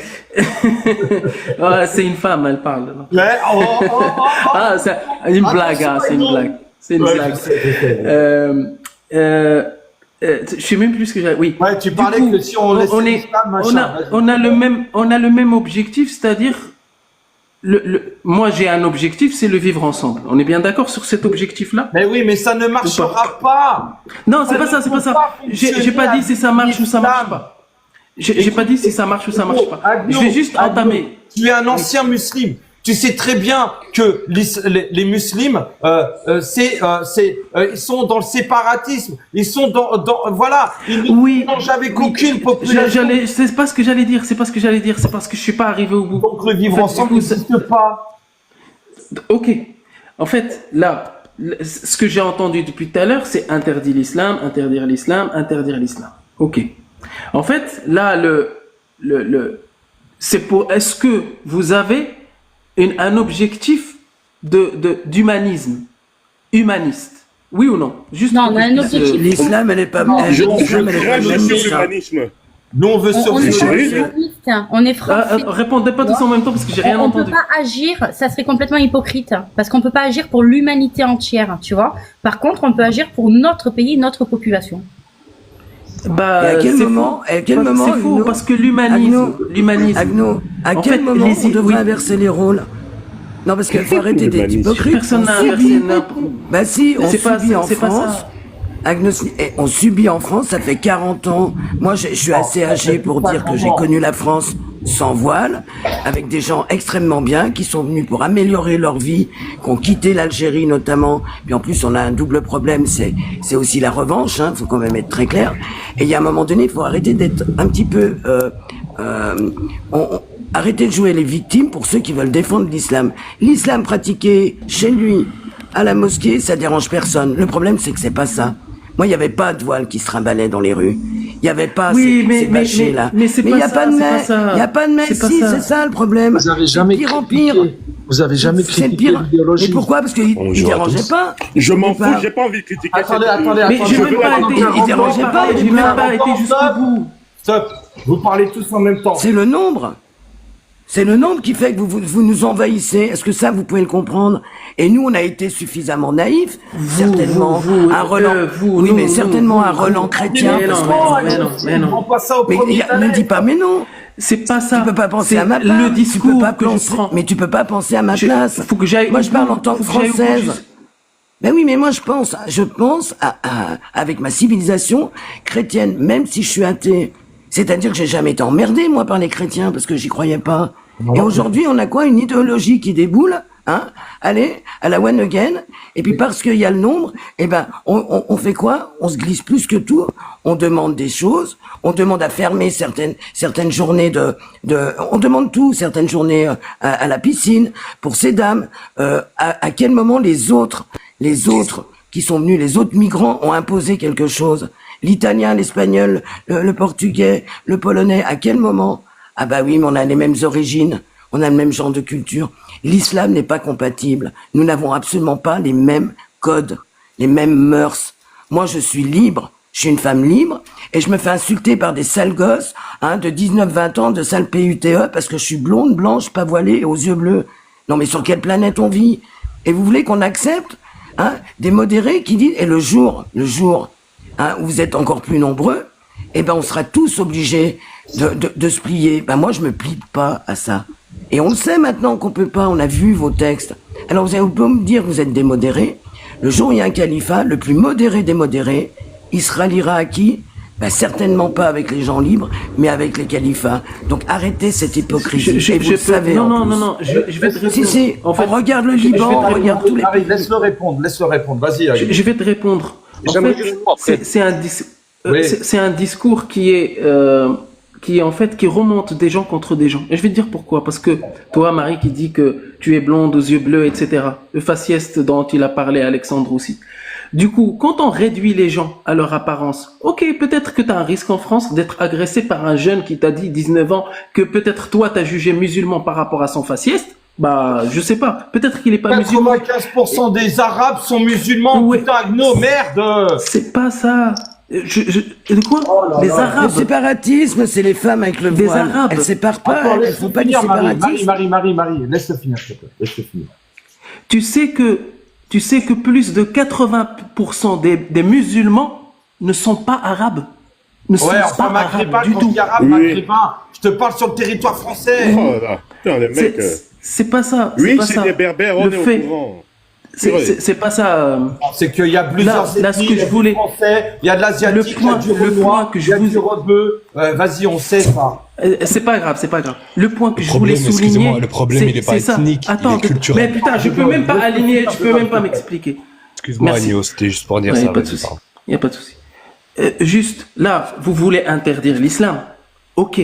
Speaker 3: Ouais, c'est une femme, elle parle.
Speaker 1: Ouais,
Speaker 3: Ah, c'est une blague, hein, c'est une blague. C'est une blague. Je sais même plus ce que j'ai. Oui.
Speaker 1: Ouais, tu parlais que si on laisse
Speaker 3: on a le même objectif, c'est-à-dire moi j'ai un objectif, c'est le vivre ensemble. On est bien d'accord sur cet objectif-là?
Speaker 1: Mais oui, mais ça ne marchera pas.
Speaker 3: Non, c'est pas ça, c'est pas ça. J'ai pas dit si ça marche ou ça marche pas. J'ai pas dit si ça marche ou ça marche pas. Je vais juste entamer.
Speaker 1: Tu es un ancien musulman. Tu sais très bien que les musulmans, ils sont dans le séparatisme. Ils sont voilà. Ils n'ont jamais qu'aucune population.
Speaker 3: C'est pas ce que j'allais dire. C'est pas ce que j'allais dire. C'est parce que je suis pas arrivé au bout.
Speaker 1: Donc le vivre ensemble n'existe pas.
Speaker 3: Ok. En fait, là, ce que j'ai entendu depuis tout à l'heure, c'est interdire l'islam, interdire l'islam, interdire l'islam. Ok. En fait, là, c'est pour. Est-ce que vous avez un objectif d'humanisme, humaniste, oui ou non? Juste
Speaker 4: non, on a un objectif.
Speaker 7: L'islam, elle est pas.
Speaker 10: L'humanisme.
Speaker 1: Nous, on veut survivre.
Speaker 4: On est français.
Speaker 3: Répondez pas tous en même temps parce que j'ai rien entendu.
Speaker 4: On peut pas agir, ça serait complètement hypocrite, parce qu'on peut pas agir pour l'humanité entière, tu vois. Par contre, on peut agir pour notre pays, notre population.
Speaker 7: Bah, et à quel moment
Speaker 3: c'est faux, parce que l'humanisme,
Speaker 7: à quel moment on devrait inverser les rôles? Non, parce qu'il faut arrêter d'être hypocrite.
Speaker 3: Personne n'a inversé.
Speaker 7: Bah si, on subit en France. On subit en France, ça fait 40 ans. Moi, je suis assez âgé pour dire que j'ai connu la France sans voile, avec des gens extrêmement bien, qui sont venus pour améliorer leur vie, qui ont quitté l'Algérie notamment. Puis en plus, on a un double problème, c'est aussi la revanche, hein, faut quand même être très clair. Et il y a un moment donné, il faut arrêter d'être un petit peu... arrêter de jouer les victimes pour ceux qui veulent défendre l'islam. L'islam pratiqué chez lui, à la mosquée, ça dérange personne. Le problème, c'est que c'est pas ça. Moi, il n'y avait pas de voile qui se trimballait dans les rues. Il n'y avait pas ces bâchés là.
Speaker 3: Mais il n'y
Speaker 7: a pas de mai. Il n'y a pas de mai. Si, c'est ça le problème.
Speaker 5: Vous avez jamais critiqué. Vous avez jamais critiqué l'idéologie.
Speaker 7: Mais pourquoi? Parce qu'il ne dérangeait pas.
Speaker 10: Je m'en fous, j'ai pas envie de critiquer.
Speaker 1: Attendez.
Speaker 3: Mais j'ai même pas été.
Speaker 7: Il dérangeait pas.
Speaker 3: J'ai même pas été jusqu'au bout.
Speaker 1: Stop. Vous parlez tous en même temps.
Speaker 7: C'est le nombre. C'est le nombre qui fait que vous nous envahissez. Est-ce que ça, vous pouvez le comprendre? Et nous, on a été suffisamment naïfs. Certainement un relan. Certainement un relan chrétien.
Speaker 3: Mais non.
Speaker 7: Ne dis pas mais non.
Speaker 3: C'est pas ça.
Speaker 7: Tu peux pas penser à ma place.
Speaker 3: Le discours que je prends.
Speaker 7: Mais tu peux pas penser à ma place.
Speaker 3: Faut que j'aille.
Speaker 7: Moi, je parle en tant que Française. Ben oui, mais moi, je pense avec ma civilisation chrétienne, même si je suis athée. C'est-à-dire que j'ai jamais été emmerdé, moi, par les chrétiens, parce que j'y croyais pas. Et aujourd'hui, on a quoi? Une idéologie qui déboule, hein? Allez, à la one again. Et puis, parce qu'il y a le nombre, eh ben, on fait quoi? On se glisse plus que tout. On demande des choses. On demande à fermer certaines journées on demande tout, certaines journées à la piscine, pour ces dames. À quel moment les autres qui sont venus, les autres migrants ont imposé quelque chose? L'italien, l'espagnol, le portugais, le polonais, à quel moment? Ah bah oui, mais on a les mêmes origines, on a le même genre de culture. L'islam n'est pas compatible. Nous n'avons absolument pas les mêmes codes, les mêmes mœurs. Moi, je suis libre, je suis une femme libre, et je me fais insulter par des sales gosses, de 19-20 ans, de sales PUTE, parce que je suis blonde, blanche, pas voilée et aux yeux bleus. Non mais sur quelle planète on vit? Et vous voulez qu'on accepte, des modérés qui disent, et le jour, où vous êtes encore plus nombreux, eh ben on sera tous obligés de se plier. Ben moi je me plie pas à ça. Et on le sait maintenant qu'on peut pas, on a vu vos textes. Alors vous pouvez me dire que vous êtes des modérés. Le jour où il y a un califat, le plus modéré des modérés, il se ralliera à qui? Ben certainement pas avec les gens libres, mais avec les califats. Donc arrêtez cette hypocrisie. Vous le savez.
Speaker 3: Non, je vais te répondre.
Speaker 7: Si, en fait, on regarde le Liban, on regarde tous les pays.
Speaker 1: Laisse-le répondre. Vas-y.
Speaker 3: Je vais te répondre. En fait, c'est un discours qui remonte des gens contre des gens. Et je vais te dire pourquoi. Parce que toi, Marie, qui dit que tu es blonde aux yeux bleus, etc. Le faciès dont il a parlé Alexandre aussi. Du coup, quand on réduit les gens à leur apparence, ok, peut-être que tu as un risque en France d'être agressé par un jeune qui t'a dit 19 ans que peut-être toi t'as jugé musulman par rapport à son faciès. Bah, je sais pas. Peut-être qu'il est pas musulman.
Speaker 1: 95% des Arabes sont musulmans.
Speaker 3: Ouais.
Speaker 1: Putain, no, merde.
Speaker 3: C'est pas ça. De quoi? Les
Speaker 7: Le
Speaker 3: Arabes.
Speaker 7: séparatisme, c'est les femmes avec le
Speaker 3: Des
Speaker 7: voile.
Speaker 3: Arabes.
Speaker 7: Elles séparent pas,
Speaker 1: Attends,
Speaker 7: elles
Speaker 1: laisse-le
Speaker 7: font pas du
Speaker 1: finir,
Speaker 7: séparatisme.
Speaker 1: Marie, laisse-le finir, s'il te plaît. Laisse-le finir.
Speaker 3: Tu sais que plus de 80% des musulmans ne sont pas arabes. Ne sont
Speaker 1: Ouais,
Speaker 3: pas
Speaker 1: enfin, maghrébin,
Speaker 3: arabes du
Speaker 1: quand
Speaker 3: tout.
Speaker 1: je dis arabe, maghrébin, je te parle sur le territoire français.
Speaker 10: Oh là, putain, les mecs.
Speaker 3: C'est pas ça.
Speaker 10: Oui,
Speaker 3: pas
Speaker 10: c'est
Speaker 3: ça.
Speaker 10: des berbères, on
Speaker 3: Le
Speaker 10: est au
Speaker 3: fait-
Speaker 10: courant.
Speaker 3: C'est pas ça.
Speaker 1: C'est qu'il y a plusieurs
Speaker 3: Là, ce
Speaker 1: ethnies,
Speaker 3: que
Speaker 1: il y a
Speaker 3: je voulais-
Speaker 1: du français, il y a de l'asiatique, il y a du renoir,
Speaker 3: que
Speaker 1: il
Speaker 3: je
Speaker 1: y a
Speaker 3: vous-
Speaker 1: du rebeu. Vas-y, on sait ça.
Speaker 3: C'est pas grave, c'est pas grave. Le point que je
Speaker 13: problème,
Speaker 3: voulais souligner,
Speaker 13: excusez-moi, le problème, il est pas
Speaker 3: ça.
Speaker 13: ethnique, il
Speaker 3: Attends,
Speaker 13: est culturel.
Speaker 3: mais putain, je peux même pas aligner, tu peux même pas m'expliquer.
Speaker 13: Excuse-moi,
Speaker 3: Merci.
Speaker 13: Agneau, c'était juste pour dire
Speaker 3: Ouais,
Speaker 13: ça.
Speaker 3: y a pas de
Speaker 13: vas-y,
Speaker 3: souci.
Speaker 13: pardon.
Speaker 3: Il y a pas de souci. Juste, là, vous voulez interdire l'islam. Ok,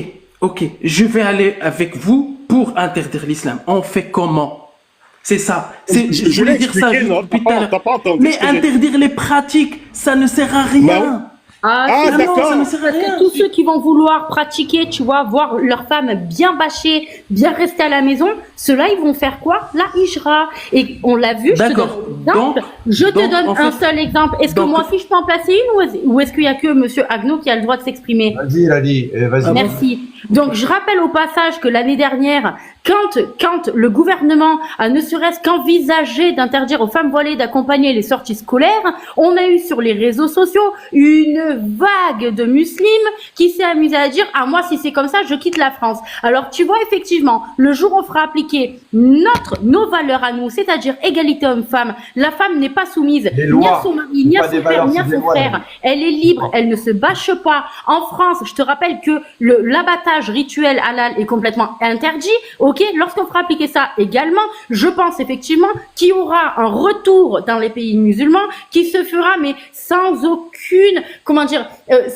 Speaker 3: je vais aller avec vous pour interdire l'islam. On fait comment? C'est ça. Je voulais
Speaker 10: l'ai
Speaker 3: dire ça
Speaker 10: expliqué, non,
Speaker 3: depuis tout à l'heure.
Speaker 10: t'as pas entendu
Speaker 3: Mais
Speaker 10: ce que j'ai dit.
Speaker 3: interdire les pratiques, ça ne sert à rien.
Speaker 10: Bah
Speaker 4: Ah,
Speaker 3: non,
Speaker 10: d'accord.
Speaker 3: ça ne sert à
Speaker 4: parce
Speaker 3: rien.
Speaker 4: que tous ceux qui vont vouloir pratiquer, tu vois, voir leur femme bien bâchée, bien rester à la maison, ceux-là, ils vont faire quoi? La hijra. Et on l'a vu, je te donne
Speaker 3: D'accord.
Speaker 4: un exemple. Je te
Speaker 3: donc,
Speaker 4: donne
Speaker 3: en
Speaker 4: un
Speaker 3: fait-
Speaker 4: seul exemple. Est-ce que
Speaker 3: donc-
Speaker 4: moi aussi je peux en placer une ou est-ce qu'il y a que monsieur Agneau qui a le droit de s'exprimer?
Speaker 1: Vas-y, Lali, vas-y.
Speaker 4: Merci. Donc, je rappelle au passage que l'année dernière, quand le gouvernement a ne serait-ce qu'envisagé d'interdire aux femmes voilées d'accompagner les sorties scolaires, on a eu sur les réseaux sociaux une vague de musulmans qui s'est amusé à dire « Ah, moi, si c'est comme ça, je quitte la France ». Alors, tu vois, effectivement, le jour où on fera appliquer nos valeurs à nous, c'est-à-dire égalité homme-femme, la femme n'est pas soumise
Speaker 1: Les
Speaker 4: ni
Speaker 1: lois.
Speaker 4: à son mari, ni
Speaker 1: C'est
Speaker 4: à
Speaker 1: pas
Speaker 4: son
Speaker 1: des
Speaker 4: père,
Speaker 1: valeurs,
Speaker 4: ni à
Speaker 1: c'est des
Speaker 4: son
Speaker 1: lois,
Speaker 4: frère. Elle est libre, elle ne se bâche pas. En France, je te rappelle que l'abattage rituel halal est complètement interdit. Ok, lorsqu'on fera appliquer ça également, je pense effectivement qu'il y aura un retour dans les pays musulmans qui se fera, mais sans aucune,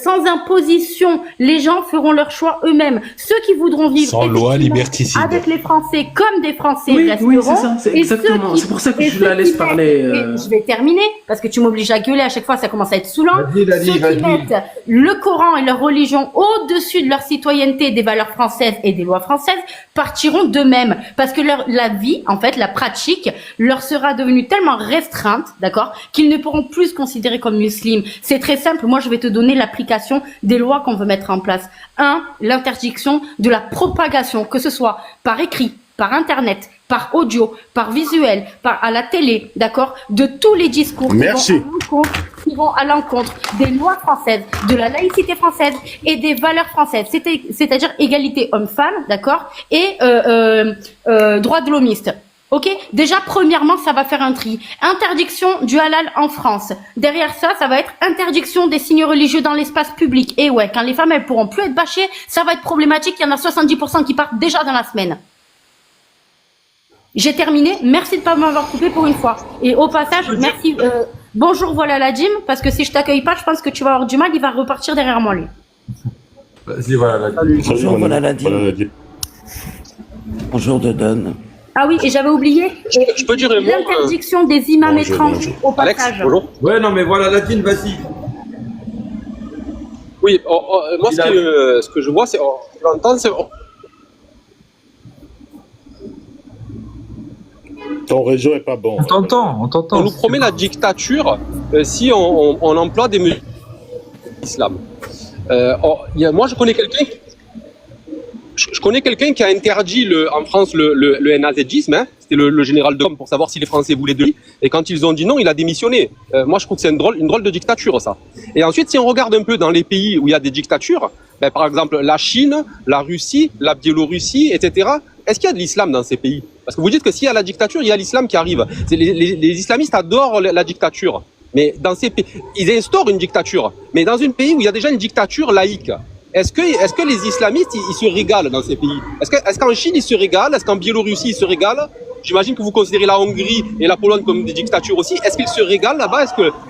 Speaker 4: sans imposition. Les gens feront leur choix eux-mêmes. Ceux qui voudront vivre
Speaker 13: Sans loi
Speaker 4: effectivement
Speaker 13: liberticide.
Speaker 4: avec les Français comme des Français
Speaker 3: Oui,
Speaker 4: resteront.
Speaker 3: oui, c'est ça, c'est
Speaker 4: Et ceux
Speaker 3: exactement.
Speaker 4: qui-
Speaker 3: C'est pour ça que
Speaker 4: et
Speaker 3: je
Speaker 4: ceux
Speaker 3: la laisse
Speaker 4: qui
Speaker 3: parler,
Speaker 4: mettent- et je vais terminer parce que tu m'obliges à gueuler à chaque fois, ça commence à être saoulant.
Speaker 1: Vas-y, Lali,
Speaker 4: Ceux qui
Speaker 1: vas-y.
Speaker 4: mettent le Coran et leur religion au-dessus de leur citoyenneté, des valeurs françaises et des lois françaises, partiront d'eux-mêmes. Parce que la vie, en fait, la pratique, leur sera devenue tellement restreinte, d'accord, qu'ils ne pourront plus se considérer comme musulmans. C'est très simple. Moi, je vais te donner l'application des lois qu'on veut mettre en place. 1. L'interdiction de la propagation, que ce soit par écrit, par internet, par audio, par visuel, à la télé, d'accord, de tous les discours
Speaker 10: Merci.
Speaker 4: qui vont à l'encontre des lois françaises, de la laïcité française et des valeurs françaises, c'est-à-dire égalité homme-femme, d'accord, et droits de l'homiste. Ok, déjà premièrement, ça va faire un tri. Interdiction du halal en France. Derrière ça, ça va être interdiction des signes religieux dans l'espace public. Et ouais, quand les femmes elles pourront plus être bâchées, ça va être problématique. Il y en a 70% qui partent déjà dans la semaine. J'ai terminé. Merci de pas m'avoir coupé pour une fois. Et au passage, merci. Bonjour, voilà la Jim, parce que si je t'accueille pas, je pense que tu vas avoir du mal. Il va repartir derrière moi lui.
Speaker 1: Vas-y, voilà, Lali.
Speaker 7: Bonjour, voilà la dîme. Bonjour, Dodon.
Speaker 4: Ah oui, et j'avais oublié
Speaker 14: Je peux dire un mot,
Speaker 4: l'interdiction des imams étrangers au
Speaker 14: Alex,
Speaker 4: passage.
Speaker 14: bonjour.
Speaker 1: Ouais, non, mais voilà, Nadine, vas-y.
Speaker 14: Oui, moi, ce que je vois, c'est. On entend, c'est.
Speaker 10: Ton réseau est pas bon.
Speaker 5: On t'entend.
Speaker 14: On nous promet la dictature si on emploie des mesures d'islam. Moi, je connais quelqu'un. Je connais quelqu'un qui a interdit en France le nazisme. Hein. C'était le général de Gaulle pour savoir si les Français voulaient de lui. Et quand ils ont dit non, il a démissionné. Moi, je trouve que c'est une drôle de dictature, ça. Et ensuite, si on regarde un peu dans les pays où il y a des dictatures, par exemple la Chine, la Russie, la Biélorussie, etc., est-ce qu'il y a de l'islam dans ces pays? Parce que vous dites que s'il y a la dictature, il y a l'islam qui arrive. Les islamistes adorent la dictature. Mais dans ces pays, ils instaurent une dictature. Mais dans un pays où il y a déjà une dictature laïque, est-ce que les islamistes, ils se régalent dans ces pays? Est-ce qu'en Chine, ils se régalent? Est-ce qu'en Biélorussie, ils se régalent? J'imagine que vous considérez la Hongrie et la Pologne comme des dictatures aussi. Est-ce qu'ils se régalent là-bas?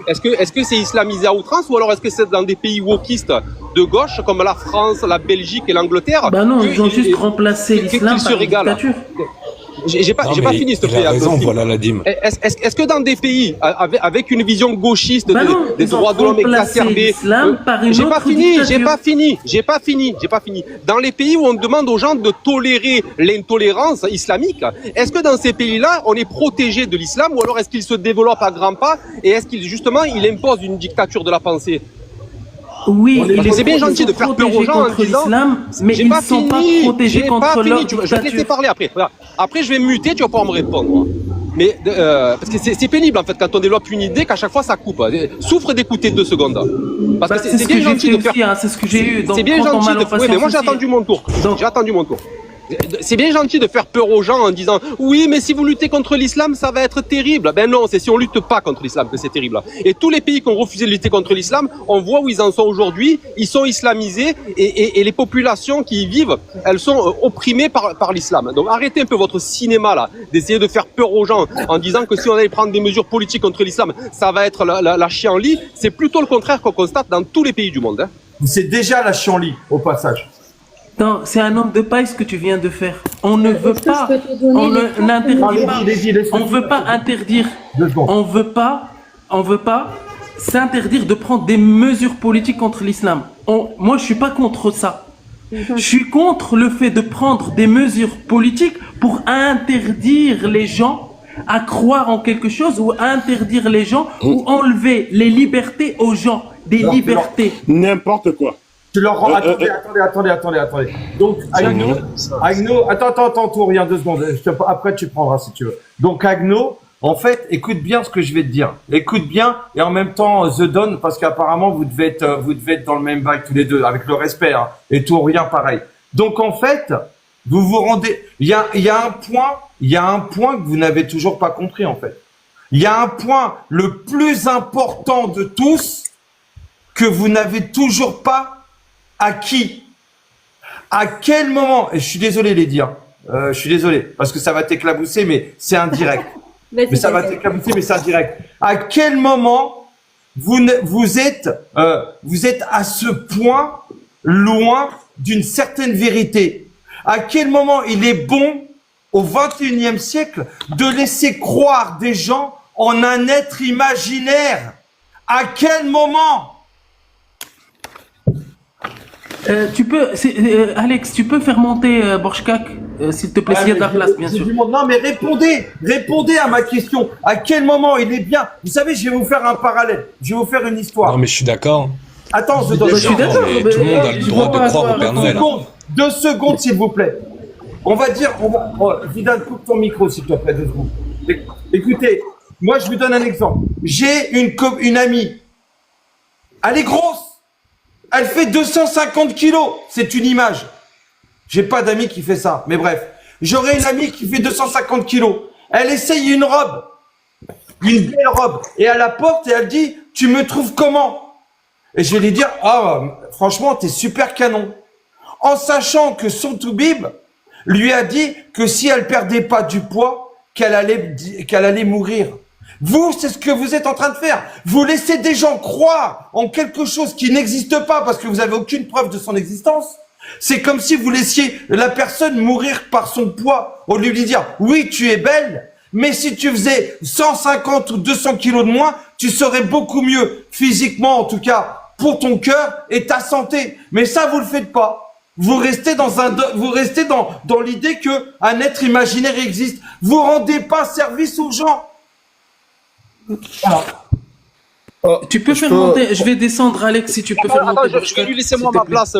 Speaker 14: Est-ce que c'est islamisé à outrance? Ou alors est-ce que c'est dans des pays wokistes de gauche, comme la France, la Belgique et l'Angleterre?
Speaker 3: Bah non, ils ont juste remplacé l'islam par une dictature.
Speaker 14: j'ai pas fini, s'il te plaît.
Speaker 13: Il a raison,
Speaker 14: Abdou.
Speaker 13: voilà la dîme.
Speaker 14: Est-ce que dans des pays avec une vision gauchiste des
Speaker 3: ils ont
Speaker 14: droits de l'homme
Speaker 3: remplacé
Speaker 14: exacerbés,
Speaker 3: l'islam par une
Speaker 14: j'ai pas
Speaker 3: autre
Speaker 14: fini. Dans les pays où on demande aux gens de tolérer l'intolérance islamique, est-ce que dans ces pays-là, on est protégé de l'islam ou alors est-ce qu'il se développe à grands pas et est-ce qu'il justement il impose une dictature de la pensée?
Speaker 3: Oui,
Speaker 14: C'est bien gentil de faire peur aux gens en disant
Speaker 3: mais ils ne sont pas protégés contre leur
Speaker 14: je vais te laisser parler après. Voilà. Après, je vais me muter, tu vas pouvoir me répondre. Mais parce que c'est pénible en fait quand on développe une idée qu'à chaque fois ça coupe. Souffre d'écouter 2 secondes. Parce que c'est bien gentil de faire.
Speaker 3: C'est ce que j'ai eu.
Speaker 14: C'est bien gentil de. Oui, mais moi j'ai attendu mon tour. J'ai attendu mon tour. C'est bien gentil de faire peur aux gens en disant oui, mais si vous luttez contre l'islam, ça va être terrible. Ben non, c'est si on lutte pas contre l'islam que c'est terrible. Et tous les pays qui ont refusé de lutter contre l'islam, on voit où ils en sont aujourd'hui. Ils sont islamisés et les populations qui y vivent, elles sont opprimées par l'islam. Donc arrêtez un peu votre cinéma là, d'essayer de faire peur aux gens en disant que si on allait prendre des mesures politiques contre l'islam, ça va être la chienlit. C'est plutôt le contraire qu'on constate dans tous les pays du monde.
Speaker 1: C'est déjà la chienlit au passage.
Speaker 3: Non, c'est un nombre de pailles ce que tu viens de faire. On ne veut pas, on n'interdit pas, on veut pas interdire, on veut pas s'interdire de prendre des mesures politiques contre l'islam. Moi, je suis pas contre ça. Je suis contre le fait de prendre des mesures politiques pour interdire les gens à croire en quelque chose ou interdire les gens ou enlever les libertés aux gens, des libertés.
Speaker 10: N'importe quoi.
Speaker 1: Tu leur rends. Attendez. Donc, Agno, attends, rien, 2 secondes. Après, tu prendras si tu veux. Donc, Agno, en fait, écoute bien ce que je vais te dire. Écoute bien, et en même temps, The Don, parce qu'apparemment, vous devez être dans le même bail tous les deux, avec le respect, hein, et tout, rien pareil. Donc, en fait, vous vous rendez, il y a un point que vous n'avez toujours pas compris, en fait. Il y a un point le plus important de tous que vous n'avez toujours pas acquis. À quel moment, et je suis désolé les dire, je suis désolé, parce que ça va t'éclabousser, mais c'est indirect. Mais ça va t'éclabousser, mais c'est indirect. À quel moment vous êtes à ce point loin d'une certaine vérité? À quel moment il est bon, au XXIe siècle, de laisser croire des gens en un être imaginaire? À quel moment?
Speaker 3: Alex, tu peux faire monter Borchkak, s'il te plaît, s'il y a de la place, bien sûr.
Speaker 1: Non, mais répondez à ma question. À quel moment il est bien? Vous savez, je vais vous faire un parallèle. Je vais vous faire une histoire.
Speaker 13: Non, mais je suis d'accord.
Speaker 1: Attends,
Speaker 13: je suis d'accord. Tout le monde a le droit de croire au Père Noël.
Speaker 1: 2 secondes, s'il vous plaît. On va dire, Vidal, coupe ton micro, s'il te plaît, 2 secondes. Écoutez, moi, je vous donne un exemple. J'ai une amie. Elle est grosse. Elle fait 250 kilos. C'est une image. J'ai pas d'amis qui fait ça. Mais bref. J'aurais une amie qui fait 250 kilos. Elle essaye une robe. Une belle robe. Et elle la porte et elle dit, tu me trouves comment? Et je vais lui dire, franchement, t'es super canon. En sachant que son Toubib lui a dit que si elle perdait pas du poids, qu'elle allait mourir. Vous, c'est ce que vous êtes en train de faire. Vous laissez des gens croire en quelque chose qui n'existe pas parce que vous avez aucune preuve de son existence. C'est comme si vous laissiez la personne mourir par son poids au lieu de lui dire « Oui, tu es belle, mais si tu faisais 150 ou 200 kilos de moins, tu serais beaucoup mieux, physiquement en tout cas, pour ton cœur et ta santé. » Mais ça, vous le faites pas. Vous restez dans l'idée que un être imaginaire existe. Vous rendez pas service aux gens.
Speaker 3: Tu peux faire monter, je vais descendre Alex si tu peux faire monter.
Speaker 14: Je vais lui laisser moi ma place,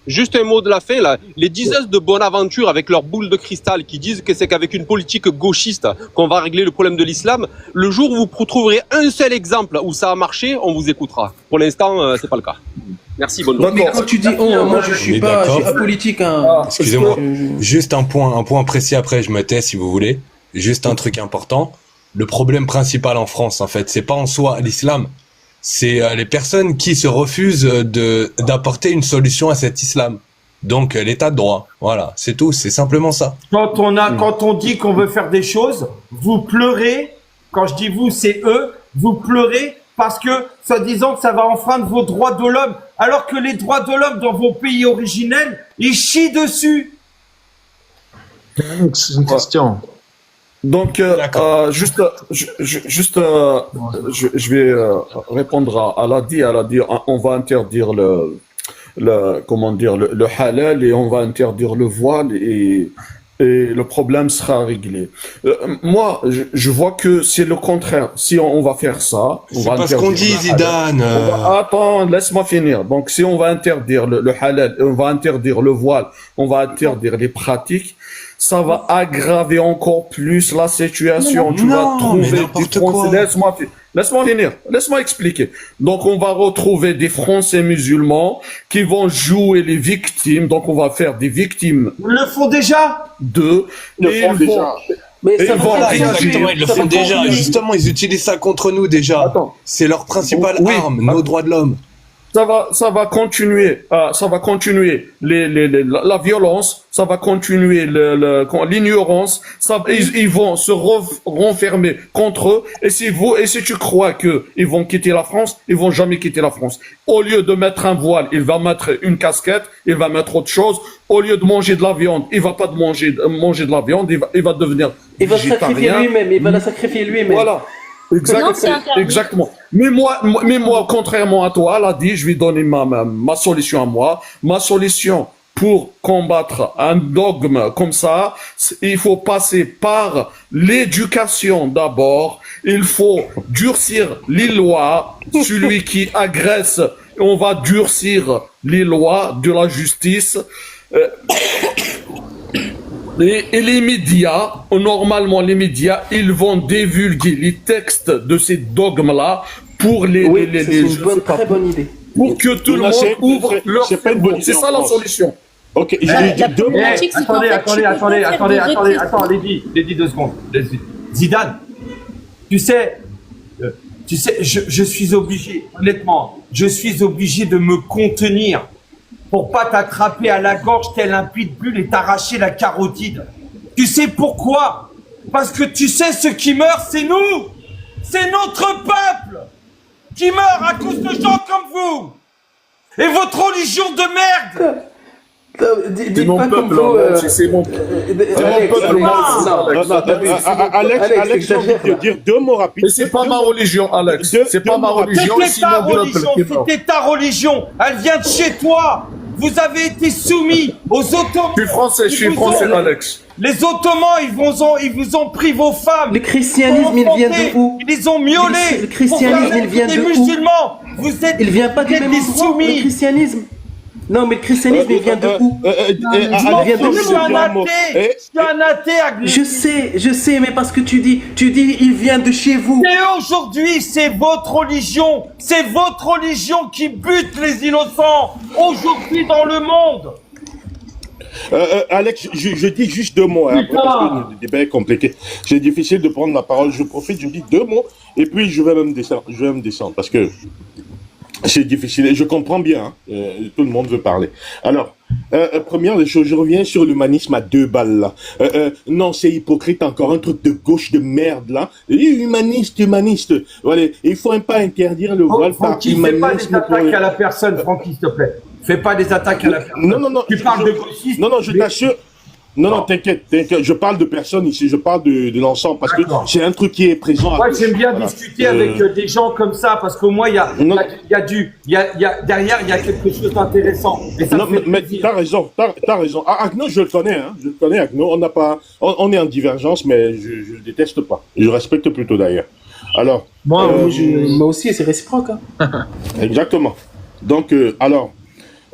Speaker 14: juste un mot de la fin là. Les diseuses de Bonaventure avec leur boule de cristal qui disent que c'est qu'avec une politique gauchiste qu'on va régler le problème de l'islam, le jour où vous trouverez un seul exemple où ça a marché, on vous écoutera. Pour l'instant, c'est pas le cas. Merci, bonne journée.
Speaker 3: Mais quand tu dis moi je suis apolitique.
Speaker 13: Excusez-moi, juste un point précis après je me tais si vous voulez. Juste un truc important. Le problème principal en France, en fait, c'est pas en soi l'islam, c'est les personnes qui se refusent d'apporter une solution à cet islam. Donc l'état de droit, voilà, c'est tout, c'est simplement ça.
Speaker 1: Quand on dit qu'on veut faire des choses, vous pleurez. Quand je dis vous, c'est eux. Vous pleurez parce que, soi-disant, que ça va enfreindre vos droits de l'homme, alors que les droits de l'homme dans vos pays originels, ils chient dessus.
Speaker 5: C'est une question.
Speaker 11: Donc, je vais répondre à Aladi. Elle a dit, on va interdire le halal et on va interdire le voile et le problème sera réglé. Moi, je vois que c'est le contraire. Si on va faire ça, on va
Speaker 13: pas ce qu'on dit, Zidane.
Speaker 11: Attends, laisse-moi finir. Donc, si on va interdire le halal, on va interdire le voile, on va interdire les pratiques, ça va aggraver encore plus la situation. Tu vas trouver des Français. Laisse-moi finir. Laisse-moi expliquer. Donc, on va retrouver des Français musulmans qui vont jouer les victimes. Donc, on va faire des victimes.
Speaker 1: Ils le font déjà.
Speaker 13: Mais ça exactement, ils le font déjà. Justement, ils utilisent ça contre nous déjà. C'est leur principale arme, nos droits de l'homme.
Speaker 11: Ça va continuer, la violence, ça va continuer l'ignorance, ils vont se renfermer contre eux, et si tu crois que ils vont quitter la France, ils vont jamais quitter la France. Au lieu de mettre un voile, il va mettre une casquette, il va mettre autre chose. Au lieu de manger de la viande, il va pas manger de la viande, il va devenir végétarien.
Speaker 3: Sacrifier lui-même, il va la sacrifier lui-même.
Speaker 11: Voilà. Exactement. Mais moi, contrairement à toi, elle a dit, je vais donner ma solution à moi. Ma solution pour combattre un dogme comme ça, il faut passer par l'éducation d'abord. Il faut durcir les lois. Celui qui agresse, on va durcir les lois de la justice. Et les médias, normalement les médias, ils vont divulguer les textes de ces dogmes-là pour
Speaker 3: très bonne idée.
Speaker 11: Pour que tout le monde ouvre leur cerveau. C'est ça la solution.
Speaker 10: Ok,
Speaker 1: attends, Lady 2 secondes. Zidane, tu sais, je suis obligé, honnêtement, de me contenir pour pas t'attraper à la gorge tel un pitbull et t'arracher la carotide. Tu sais pourquoi? Parce que tu sais, ceux qui meurent, c'est nous. C'est notre peuple qui meurt à cause de gens comme vous. Et votre religion de merde.
Speaker 11: C'est mon peuple, c'est mon peuple.
Speaker 10: Alex, j'ai envie de dire deux mots rapides.
Speaker 11: Mais c'est pas ma religion, Alex. C'est pas ma religion, c'est mon peuple.
Speaker 1: C'était ta religion. Elle vient de chez toi. Vous avez été soumis aux Ottomans.
Speaker 11: Je suis français, Alex.
Speaker 1: Les Ottomans, ils vous ont pris vos femmes.
Speaker 3: Le christianisme, il vient de où?
Speaker 1: Ils les ont miaulés.
Speaker 3: Le christianisme, il vient de où?
Speaker 1: Les musulmans,
Speaker 3: il vient pas du même endroit, le christianisme. Non, mais le christianisme, il vient de où?
Speaker 1: Je suis un athée, Agnès.
Speaker 3: Je sais, mais parce que tu dis, il vient de chez vous.
Speaker 1: Et aujourd'hui, c'est votre religion. C'est votre religion qui bute les innocents. Aujourd'hui, dans le monde.
Speaker 10: Alex, je dis juste deux mots, hein, parce que le débat est compliqué. C'est difficile de prendre la parole. Je profite, je dis deux mots, et puis je vais même descendre, parce que c'est difficile. Et je comprends bien, hein, tout le monde veut parler. Alors, première des choses, je reviens sur l'humanisme à 2 balles, là. Non, c'est hypocrite, encore un truc de gauche de merde, là. Humaniste. Voilà. Il faut pas interdire le voile par humanisme.
Speaker 1: Fais pas des attaques à la personne, Francky, s'il te plaît. Fais pas des attaques à la personne.
Speaker 10: Non.
Speaker 1: Tu parles de gauchistes.
Speaker 10: Non, je t'assure. Non, t'inquiète. Je parle de personne ici, je parle de l'ensemble, parce que c'est un truc qui est présent.
Speaker 1: Moi, j'aime bien discuter avec des gens comme ça, parce qu'au moins, derrière, il y a quelque chose d'intéressant.
Speaker 10: Non, mais t'as raison. Agno, je le connais, Agno. On est en divergence, mais je le déteste pas. Je respecte plutôt d'ailleurs. Alors.
Speaker 3: Moi aussi, c'est réciproque, hein.
Speaker 10: Exactement. Donc,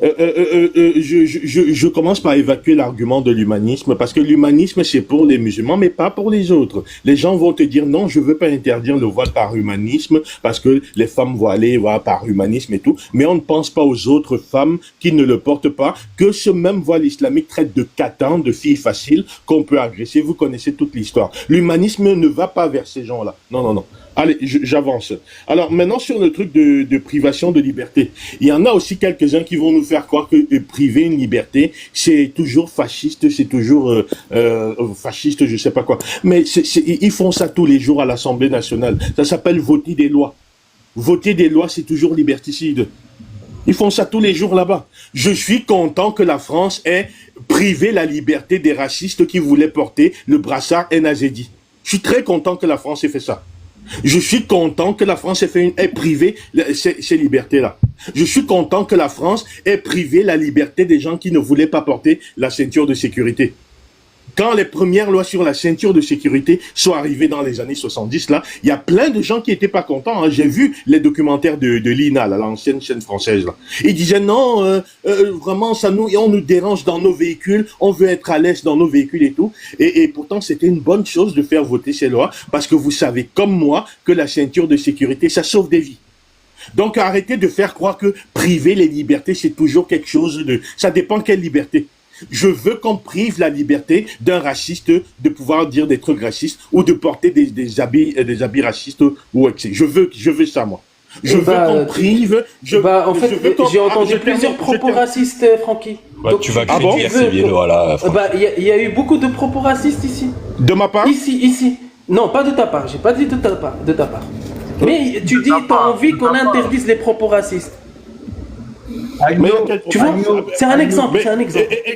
Speaker 10: je commence par évacuer l'argument de l'humanisme, parce que l'humanisme, c'est pour les musulmans, mais pas pour les autres. Les gens vont te dire, non, je veux pas interdire le voile par humanisme, parce que les femmes voilées, voilà, par humanisme et tout, mais on ne pense pas aux autres femmes qui ne le portent pas, que ce même voile islamique traite de catans, de filles faciles, qu'on peut agresser. Vous connaissez toute l'histoire. L'humanisme ne va pas vers ces gens-là. Non. Allez, j'avance. Alors maintenant sur le truc de privation de liberté, il y en a aussi quelques-uns qui vont nous faire croire que priver une liberté, c'est toujours fasciste, c'est toujours fasciste, je sais pas quoi. Mais ils font ça tous les jours à l'Assemblée nationale. Ça s'appelle voter des lois. Voter des lois, c'est toujours liberticide. Ils font ça tous les jours là-bas. Je suis content que la France ait privé la liberté des racistes qui voulaient porter le brassard Enazedi. Je suis très content que la France ait fait ça. Je suis content que la France ait privé ces libertés-là. Je suis content que la France ait privé la liberté des gens qui ne voulaient pas porter la ceinture de sécurité. Quand les premières lois sur la ceinture de sécurité sont arrivées dans les années 70, là, il y a plein de gens qui étaient pas contents. Hein. J'ai vu les documentaires de l'INA, l'ancienne chaîne française. Là. Ils disaient non, vraiment, on nous dérange dans nos véhicules, on veut être à l'aise dans nos véhicules et tout. Et pourtant, c'était une bonne chose de faire voter ces lois parce que vous savez, comme moi, que la ceinture de sécurité, ça sauve des vies. Donc, arrêtez de faire croire que priver les libertés, c'est toujours quelque chose de... Ça dépend quelle liberté. Je veux qu'on prive la liberté d'un raciste de pouvoir dire des trucs racistes ou de porter des habits racistes ou etc. Je veux ça, moi. Je veux qu'on prive.
Speaker 3: En fait, j'ai entendu plusieurs propos racistes, Francky.
Speaker 13: Donc, tu vas crier à civil, voilà.
Speaker 3: Il y a eu beaucoup de propos racistes ici.
Speaker 10: De ma part?
Speaker 3: Ici. Non, pas de ta part. J'ai pas dit de ta part. Mais tu dis, t'as envie qu'on interdise les propos racistes.
Speaker 10: Mais,
Speaker 3: tu vois, c'est un exemple.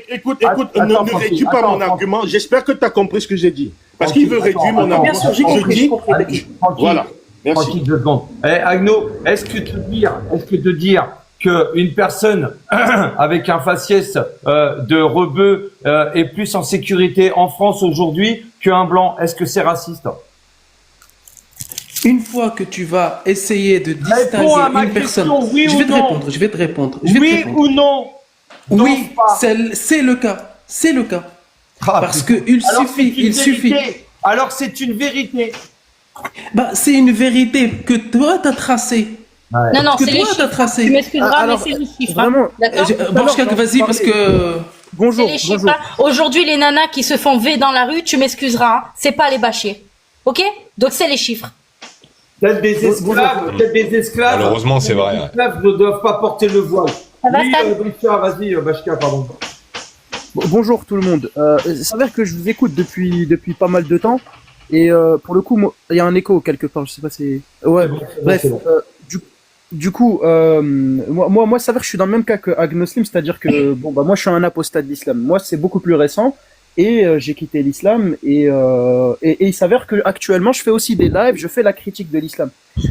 Speaker 10: Écoute, ne réduis pas mon argument. J'espère que tu as compris ce que j'ai dit. Parce qu'il veut réduire mon argument.
Speaker 3: Bien sûr, j'ai compris.
Speaker 10: Voilà. Merci.
Speaker 1: 2 secondes. Agno, est-ce que te dire qu'une personne avec un faciès de rebeu est plus en sécurité en France aujourd'hui qu'un blanc, est-ce que c'est raciste?
Speaker 3: Une fois que tu vas essayer de distinguer une personne,
Speaker 1: oui
Speaker 3: je vais te répondre.
Speaker 1: Oui ou non?
Speaker 3: Oui, c'est le cas. Parce que il suffit.
Speaker 1: Alors c'est une vérité.
Speaker 3: C'est une vérité que toi t'as tracée.
Speaker 4: Ouais. Non, c'est les chiffres. Tu m'excuseras, mais c'est les chiffres. Vraiment,
Speaker 3: d'accord. Vas-y, parce que...
Speaker 4: Bonjour. C'est les chiffres. Aujourd'hui, les nanas qui se font V dans la rue, tu m'excuseras, hein, c'est pas les bâchers. Ok? Donc c'est les chiffres.
Speaker 1: Peut-être des esclaves.
Speaker 13: Malheureusement, c'est vrai.
Speaker 1: Les esclaves ne doivent pas porter le voile. Vas-y, Bachka, pardon.
Speaker 15: Bonjour tout le monde. Il s'avère que je vous écoute depuis pas mal de temps. Et pour le coup, il y a un écho quelque part. Je sais pas si... Ouais, bref. Du coup, moi, ça s'avère que je suis dans le même cas que Agnoslim, c'est-à-dire que moi, je suis un apostat de l'islam. Moi, c'est beaucoup plus récent. Et j'ai quitté l'islam et il s'avère que actuellement je fais aussi des lives, je fais la critique de l'islam.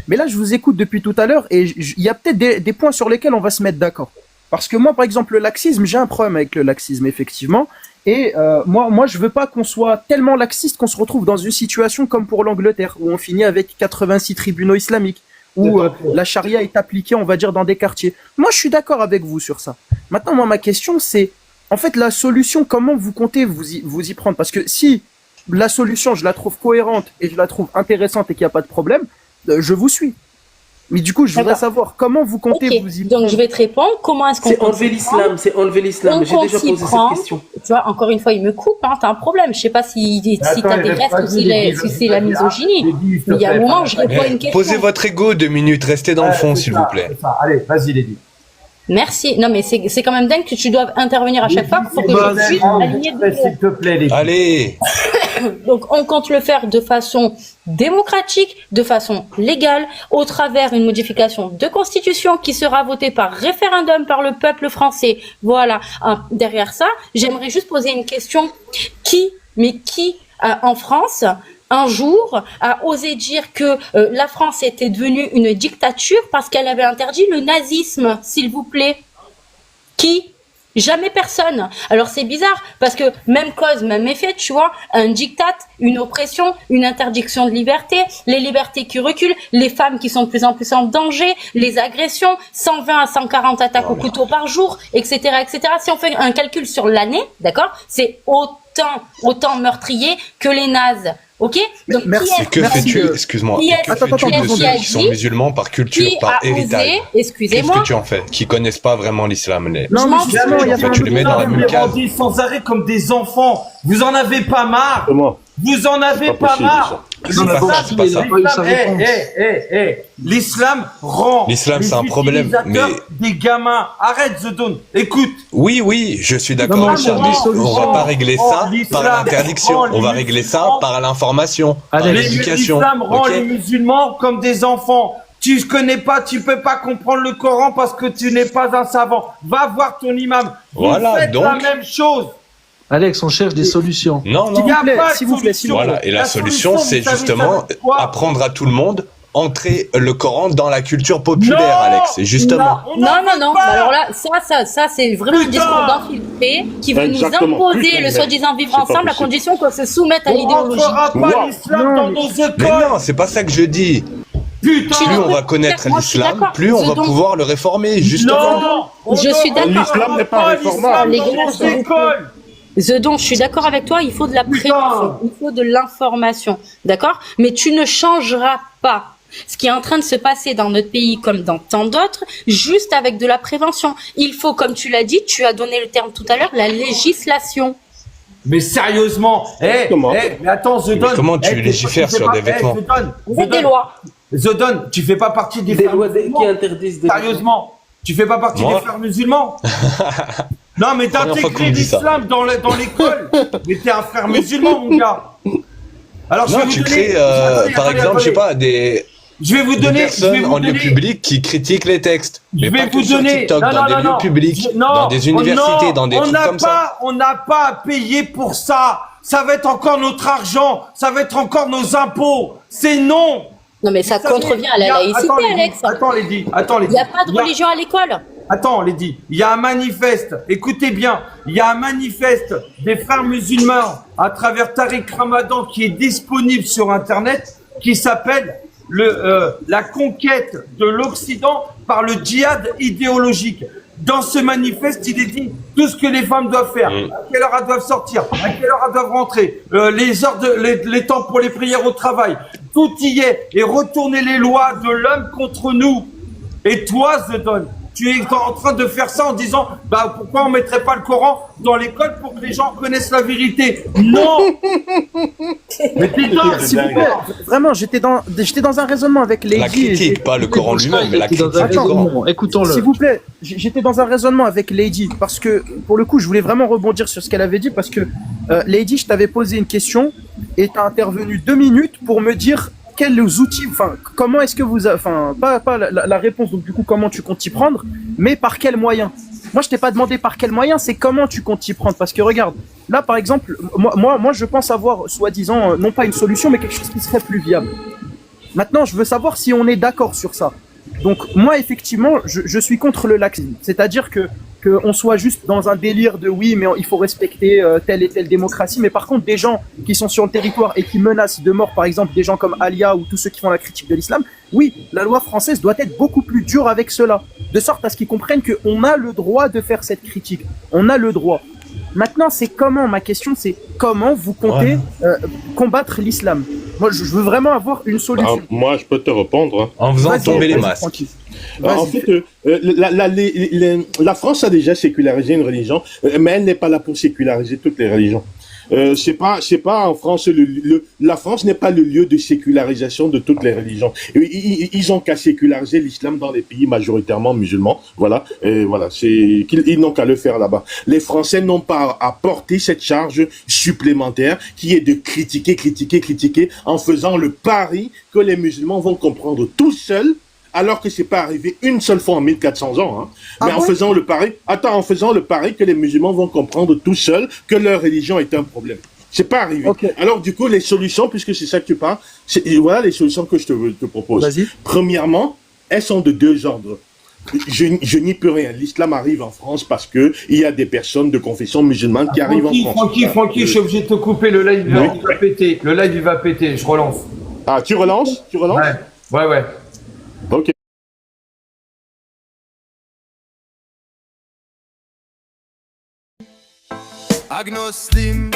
Speaker 15: Mais là je vous écoute depuis tout à l'heure et il y a peut-être des points sur lesquels on va se mettre d'accord. Parce que moi par exemple le laxisme, j'ai un problème avec le laxisme effectivement et moi je veux pas qu'on soit tellement laxiste qu'on se retrouve dans une situation comme pour l'Angleterre où on finit avec 86 tribunaux islamiques où la charia est appliquée on va dire dans des quartiers. Moi je suis d'accord avec vous sur ça. Maintenant moi ma question c'est en fait, la solution, comment vous comptez vous y prendre? Parce que si la solution, je la trouve cohérente et je la trouve intéressante et qu'il n'y a pas de problème, je vous suis. Mais du coup, je voudrais savoir comment vous comptez vous y prendre.
Speaker 4: Donc, je vais te répondre. Comment est-ce qu'on
Speaker 3: C'est enlever l'islam. J'ai déjà posé cette question.
Speaker 4: Tu vois, encore une fois, il me coupe. Hein, t'as un problème. Je sais pas si t'as des restes ou si c'est la misogynie. Mais il y a un moment, je réponds à une question.
Speaker 13: Posez votre ego 2 minutes. Restez dans le fond, s'il vous plaît.
Speaker 1: Allez, vas-y, Lady.
Speaker 4: Merci. Non, mais c'est quand même dingue que tu doives intervenir à chaque fois pour que je puisse aligner de
Speaker 1: s'il te plaît, Lady.
Speaker 13: Allez.
Speaker 4: Donc, on compte le faire de façon démocratique, de façon légale, au travers d'une modification de constitution qui sera votée par référendum par le peuple français. Voilà. Derrière ça, j'aimerais juste poser une question. Qui en France, un jour, a osé dire que la France était devenue une dictature parce qu'elle avait interdit le nazisme, s'il vous plaît? Qui? Jamais personne. Alors c'est bizarre parce que même cause, même effet, tu vois, un diktat, une oppression, une interdiction de liberté, les libertés qui reculent, les femmes qui sont de plus en plus en danger, les agressions, 120 à 140 attaques au couteau par jour, etc., etc. Si on fait un calcul sur l'année, d'accord, c'est autant meurtrier que les nazes. Ok? Donc,
Speaker 13: merci. Que fais-tu, excuse-moi, que fais-tu de ceux qui sont musulmans par culture, par héritage?
Speaker 4: Excusez-moi.
Speaker 13: Qu'est-ce que tu en fais? Qui connaissent pas vraiment l'islam?
Speaker 1: Non, mais
Speaker 13: tu les mets dans la même case.
Speaker 1: On dit sans arrêt comme des enfants. Vous en avez pas marre? Vous en avez pas marre?
Speaker 13: C'est pas ça.
Speaker 1: L'islam rend.
Speaker 13: L'islam, c'est un problème. Mais
Speaker 1: des gamins. Arrête, The Dawn. Écoute.
Speaker 13: Oui, je suis d'accord. On va pas régler ça par l'interdiction. On va régler ça par l'information, par l'éducation.
Speaker 1: L'islam rend les musulmans comme des enfants. Tu connais pas, tu peux pas comprendre le Coran parce que tu n'es pas un savant. Va voir ton imam.
Speaker 13: Voilà,
Speaker 1: Vous faites
Speaker 13: donc-
Speaker 1: la même chose.
Speaker 5: Alex, on cherche des solutions.
Speaker 13: Non,
Speaker 1: Il
Speaker 13: non.
Speaker 1: y a pas de
Speaker 15: s'il vous plaît,
Speaker 1: solution.
Speaker 13: Voilà. Et la solution,
Speaker 1: vous
Speaker 13: c'est
Speaker 1: savez,
Speaker 13: justement
Speaker 1: ça veut quoi
Speaker 13: apprendre à tout le monde, entrer le Coran dans la culture populaire, Alex. Et justement.
Speaker 1: on
Speaker 4: Non,
Speaker 1: n'en
Speaker 4: non,
Speaker 1: veut
Speaker 4: non.
Speaker 1: pas.
Speaker 4: Bah alors là, ça, c'est vraiment un
Speaker 1: Putain.
Speaker 4: discours d'infiltré qui veut
Speaker 10: Exactement.
Speaker 4: nous imposer
Speaker 10: Putain,
Speaker 4: le
Speaker 10: mais
Speaker 4: soi-disant vivre
Speaker 10: c'est pas
Speaker 4: ensemble à
Speaker 10: possible.
Speaker 4: condition qu'on se soumette à
Speaker 1: On
Speaker 4: l'idéologie.
Speaker 1: rentrera pas
Speaker 10: Wow.
Speaker 1: l'islam dans nos
Speaker 13: Mais
Speaker 1: écoles.
Speaker 13: non, c'est pas ça que je dis.
Speaker 1: Putain.
Speaker 13: Plus on va connaître
Speaker 4: Moi, je suis
Speaker 13: l'islam,
Speaker 4: d'accord.
Speaker 13: plus on va
Speaker 4: Donc-
Speaker 13: pouvoir le réformer, justement.
Speaker 1: Non, on
Speaker 4: Je suis
Speaker 1: ne
Speaker 4: d'accord.
Speaker 10: L'islam n'est pas réformable.
Speaker 4: Les
Speaker 1: dans
Speaker 4: gars,
Speaker 1: nos
Speaker 4: s'il vous plaît.
Speaker 1: écoles.
Speaker 4: Donc, je suis d'accord avec toi, il faut de la prévention, il faut de l'information, d'accord? Mais tu ne changeras pas ce qui est en train de se passer dans notre pays comme dans tant d'autres, juste avec de la prévention. Il faut, comme tu l'as dit, tu as donné le terme tout à l'heure, la législation.
Speaker 1: Mais sérieusement,
Speaker 10: Comment
Speaker 1: mais attends, The Don.
Speaker 13: comment tu
Speaker 1: t'es-
Speaker 13: légifères
Speaker 1: tu fais
Speaker 13: sur
Speaker 1: pas-
Speaker 13: des vêtements
Speaker 1: The Don,
Speaker 4: Vous
Speaker 1: The
Speaker 4: êtes des
Speaker 1: Don,
Speaker 4: lois.
Speaker 1: The Don, tu fais pas partie des
Speaker 3: Des
Speaker 1: frères
Speaker 3: lois
Speaker 1: musulmans.
Speaker 3: qui interdisent des
Speaker 1: Sérieusement, tu fais pas partie
Speaker 13: Moi
Speaker 1: des frères musulmans. Non, mais
Speaker 13: Première fois qu'on
Speaker 1: d'intégrer
Speaker 13: me dit ça.
Speaker 1: l'islam dans l'école. Mais t'es un frère musulman, mon gars. Alors, je
Speaker 13: Non,
Speaker 1: vais vous
Speaker 13: tu
Speaker 1: donner-
Speaker 13: crées,
Speaker 1: Attendez,
Speaker 13: par
Speaker 1: attendez,
Speaker 13: exemple, je sais
Speaker 1: attendez.
Speaker 13: pas, des
Speaker 1: Je vais vous
Speaker 13: des
Speaker 1: donner. je vais
Speaker 13: personnes
Speaker 1: vous
Speaker 13: en lieu
Speaker 1: donner-
Speaker 13: public qui critiquent les textes.
Speaker 1: Je
Speaker 13: Mais
Speaker 1: vais
Speaker 13: pas
Speaker 1: vous
Speaker 13: que sur
Speaker 1: donner.
Speaker 13: TikTok,
Speaker 1: Non,
Speaker 13: dans
Speaker 1: non,
Speaker 13: des
Speaker 1: non,
Speaker 13: lieux
Speaker 1: non.
Speaker 13: publics,
Speaker 1: Non,
Speaker 13: dans des universités, dans des
Speaker 1: on
Speaker 13: trucs
Speaker 1: n'a
Speaker 13: comme ça.
Speaker 1: pas, on n'a pas à payer pour ça. Ça va être encore notre argent. Ça va être encore nos impôts. C'est non.
Speaker 4: Non, mais ça
Speaker 1: Vous savez,
Speaker 4: contrevient à
Speaker 1: il y
Speaker 4: la
Speaker 1: a-
Speaker 4: laïcité,
Speaker 1: attends, Lady,
Speaker 4: Alex.
Speaker 1: Attends, Lady. Attends,
Speaker 4: Il
Speaker 1: Lady.
Speaker 4: n'y a pas de religion à l'école.
Speaker 1: Attends, Lady. Il y a un manifeste. Écoutez bien. Il y a un manifeste des frères musulmans à travers Tariq Ramadan qui est disponible sur Internet qui s'appelle la conquête de l'Occident par le djihad idéologique. Dans ce manifeste, il est dit tout ce que les femmes doivent faire, à quelle heure elles doivent sortir, à quelle heure elles doivent rentrer, les heures les temps pour les prières au travail. Tout y est. Et retourner les lois de l'homme contre nous. Et toi, Zedon, tu es en train de faire ça en disant, bah, pourquoi on mettrait pas le Coran dans l'école pour que les gens connaissent la vérité? Non! Mais t'es dingue,
Speaker 15: S'il vous plaît, vraiment, j'étais dans un raisonnement avec Lady.
Speaker 13: La critique, pas le Coran lui-même, mais la critique du Coran.
Speaker 5: Écoutons-le.
Speaker 15: S'il vous plaît, j'étais dans un raisonnement avec Lady parce que pour le coup, je voulais vraiment rebondir sur ce qu'elle avait dit parce que Lady, je t'avais posé une question et t'as intervenu 2 minutes pour me dire quels outils, enfin, comment est-ce que vous, enfin, pas la réponse, donc du coup, comment tu comptes y prendre, mais par quels moyens. Moi, je t'ai pas demandé par quels moyens, c'est comment tu comptes y prendre. Parce que regarde, là, par exemple, moi, je pense avoir, soi-disant, non pas une solution, mais quelque chose qui serait plus viable. Maintenant, je veux savoir si on est d'accord sur ça. Donc, moi, effectivement, je suis contre le laxisme. C'est-à-dire que on soit juste dans un délire de oui, mais il faut respecter telle et telle démocratie. Mais par contre, des gens qui sont sur le territoire et qui menacent de mort, par exemple, des gens comme Alia ou tous ceux qui font la critique de l'islam, oui, la loi française doit être beaucoup plus dure avec cela. De sorte à ce qu'ils comprennent qu'on a le droit de faire cette critique. On a le droit. Maintenant, c'est comment, ma question, c'est comment vous comptez combattre l'islam? Moi, je veux vraiment avoir une solution.
Speaker 10: Ah, moi, je peux te répondre. Hein.
Speaker 13: En faisant tomber les masques.
Speaker 10: En fait, la France a déjà sécularisé une religion, mais elle n'est pas là pour séculariser toutes les religions. C'est pas en France, la France n'est pas le lieu de sécularisation de toutes les religions. Ils ont qu'à séculariser l'islam dans les pays majoritairement musulmans. Voilà, ils n'ont qu'à le faire là-bas. Les Français n'ont pas à porter cette charge supplémentaire qui est de critiquer en faisant le pari que les musulmans vont comprendre tout seuls. Alors que c'est pas arrivé une seule fois en 1400 ans, hein. Mais en faisant le pari que les musulmans vont comprendre tout seuls que leur religion est un problème. C'est pas arrivé. Okay. Alors du coup, les solutions, puisque c'est ça que tu parles, voilà les solutions que je te propose. Premièrement, elles sont de 2 ordres. Je n'y peux rien. L'islam arrive en France parce que il y a des personnes de confession musulmane qui arrivent en France.
Speaker 1: Francky, je suis obligé de te couper. Le live il va péter. Le live il va péter. Je relance.
Speaker 10: Ah, tu relances?
Speaker 1: Ouais.
Speaker 10: Ok.
Speaker 16: Agnoslim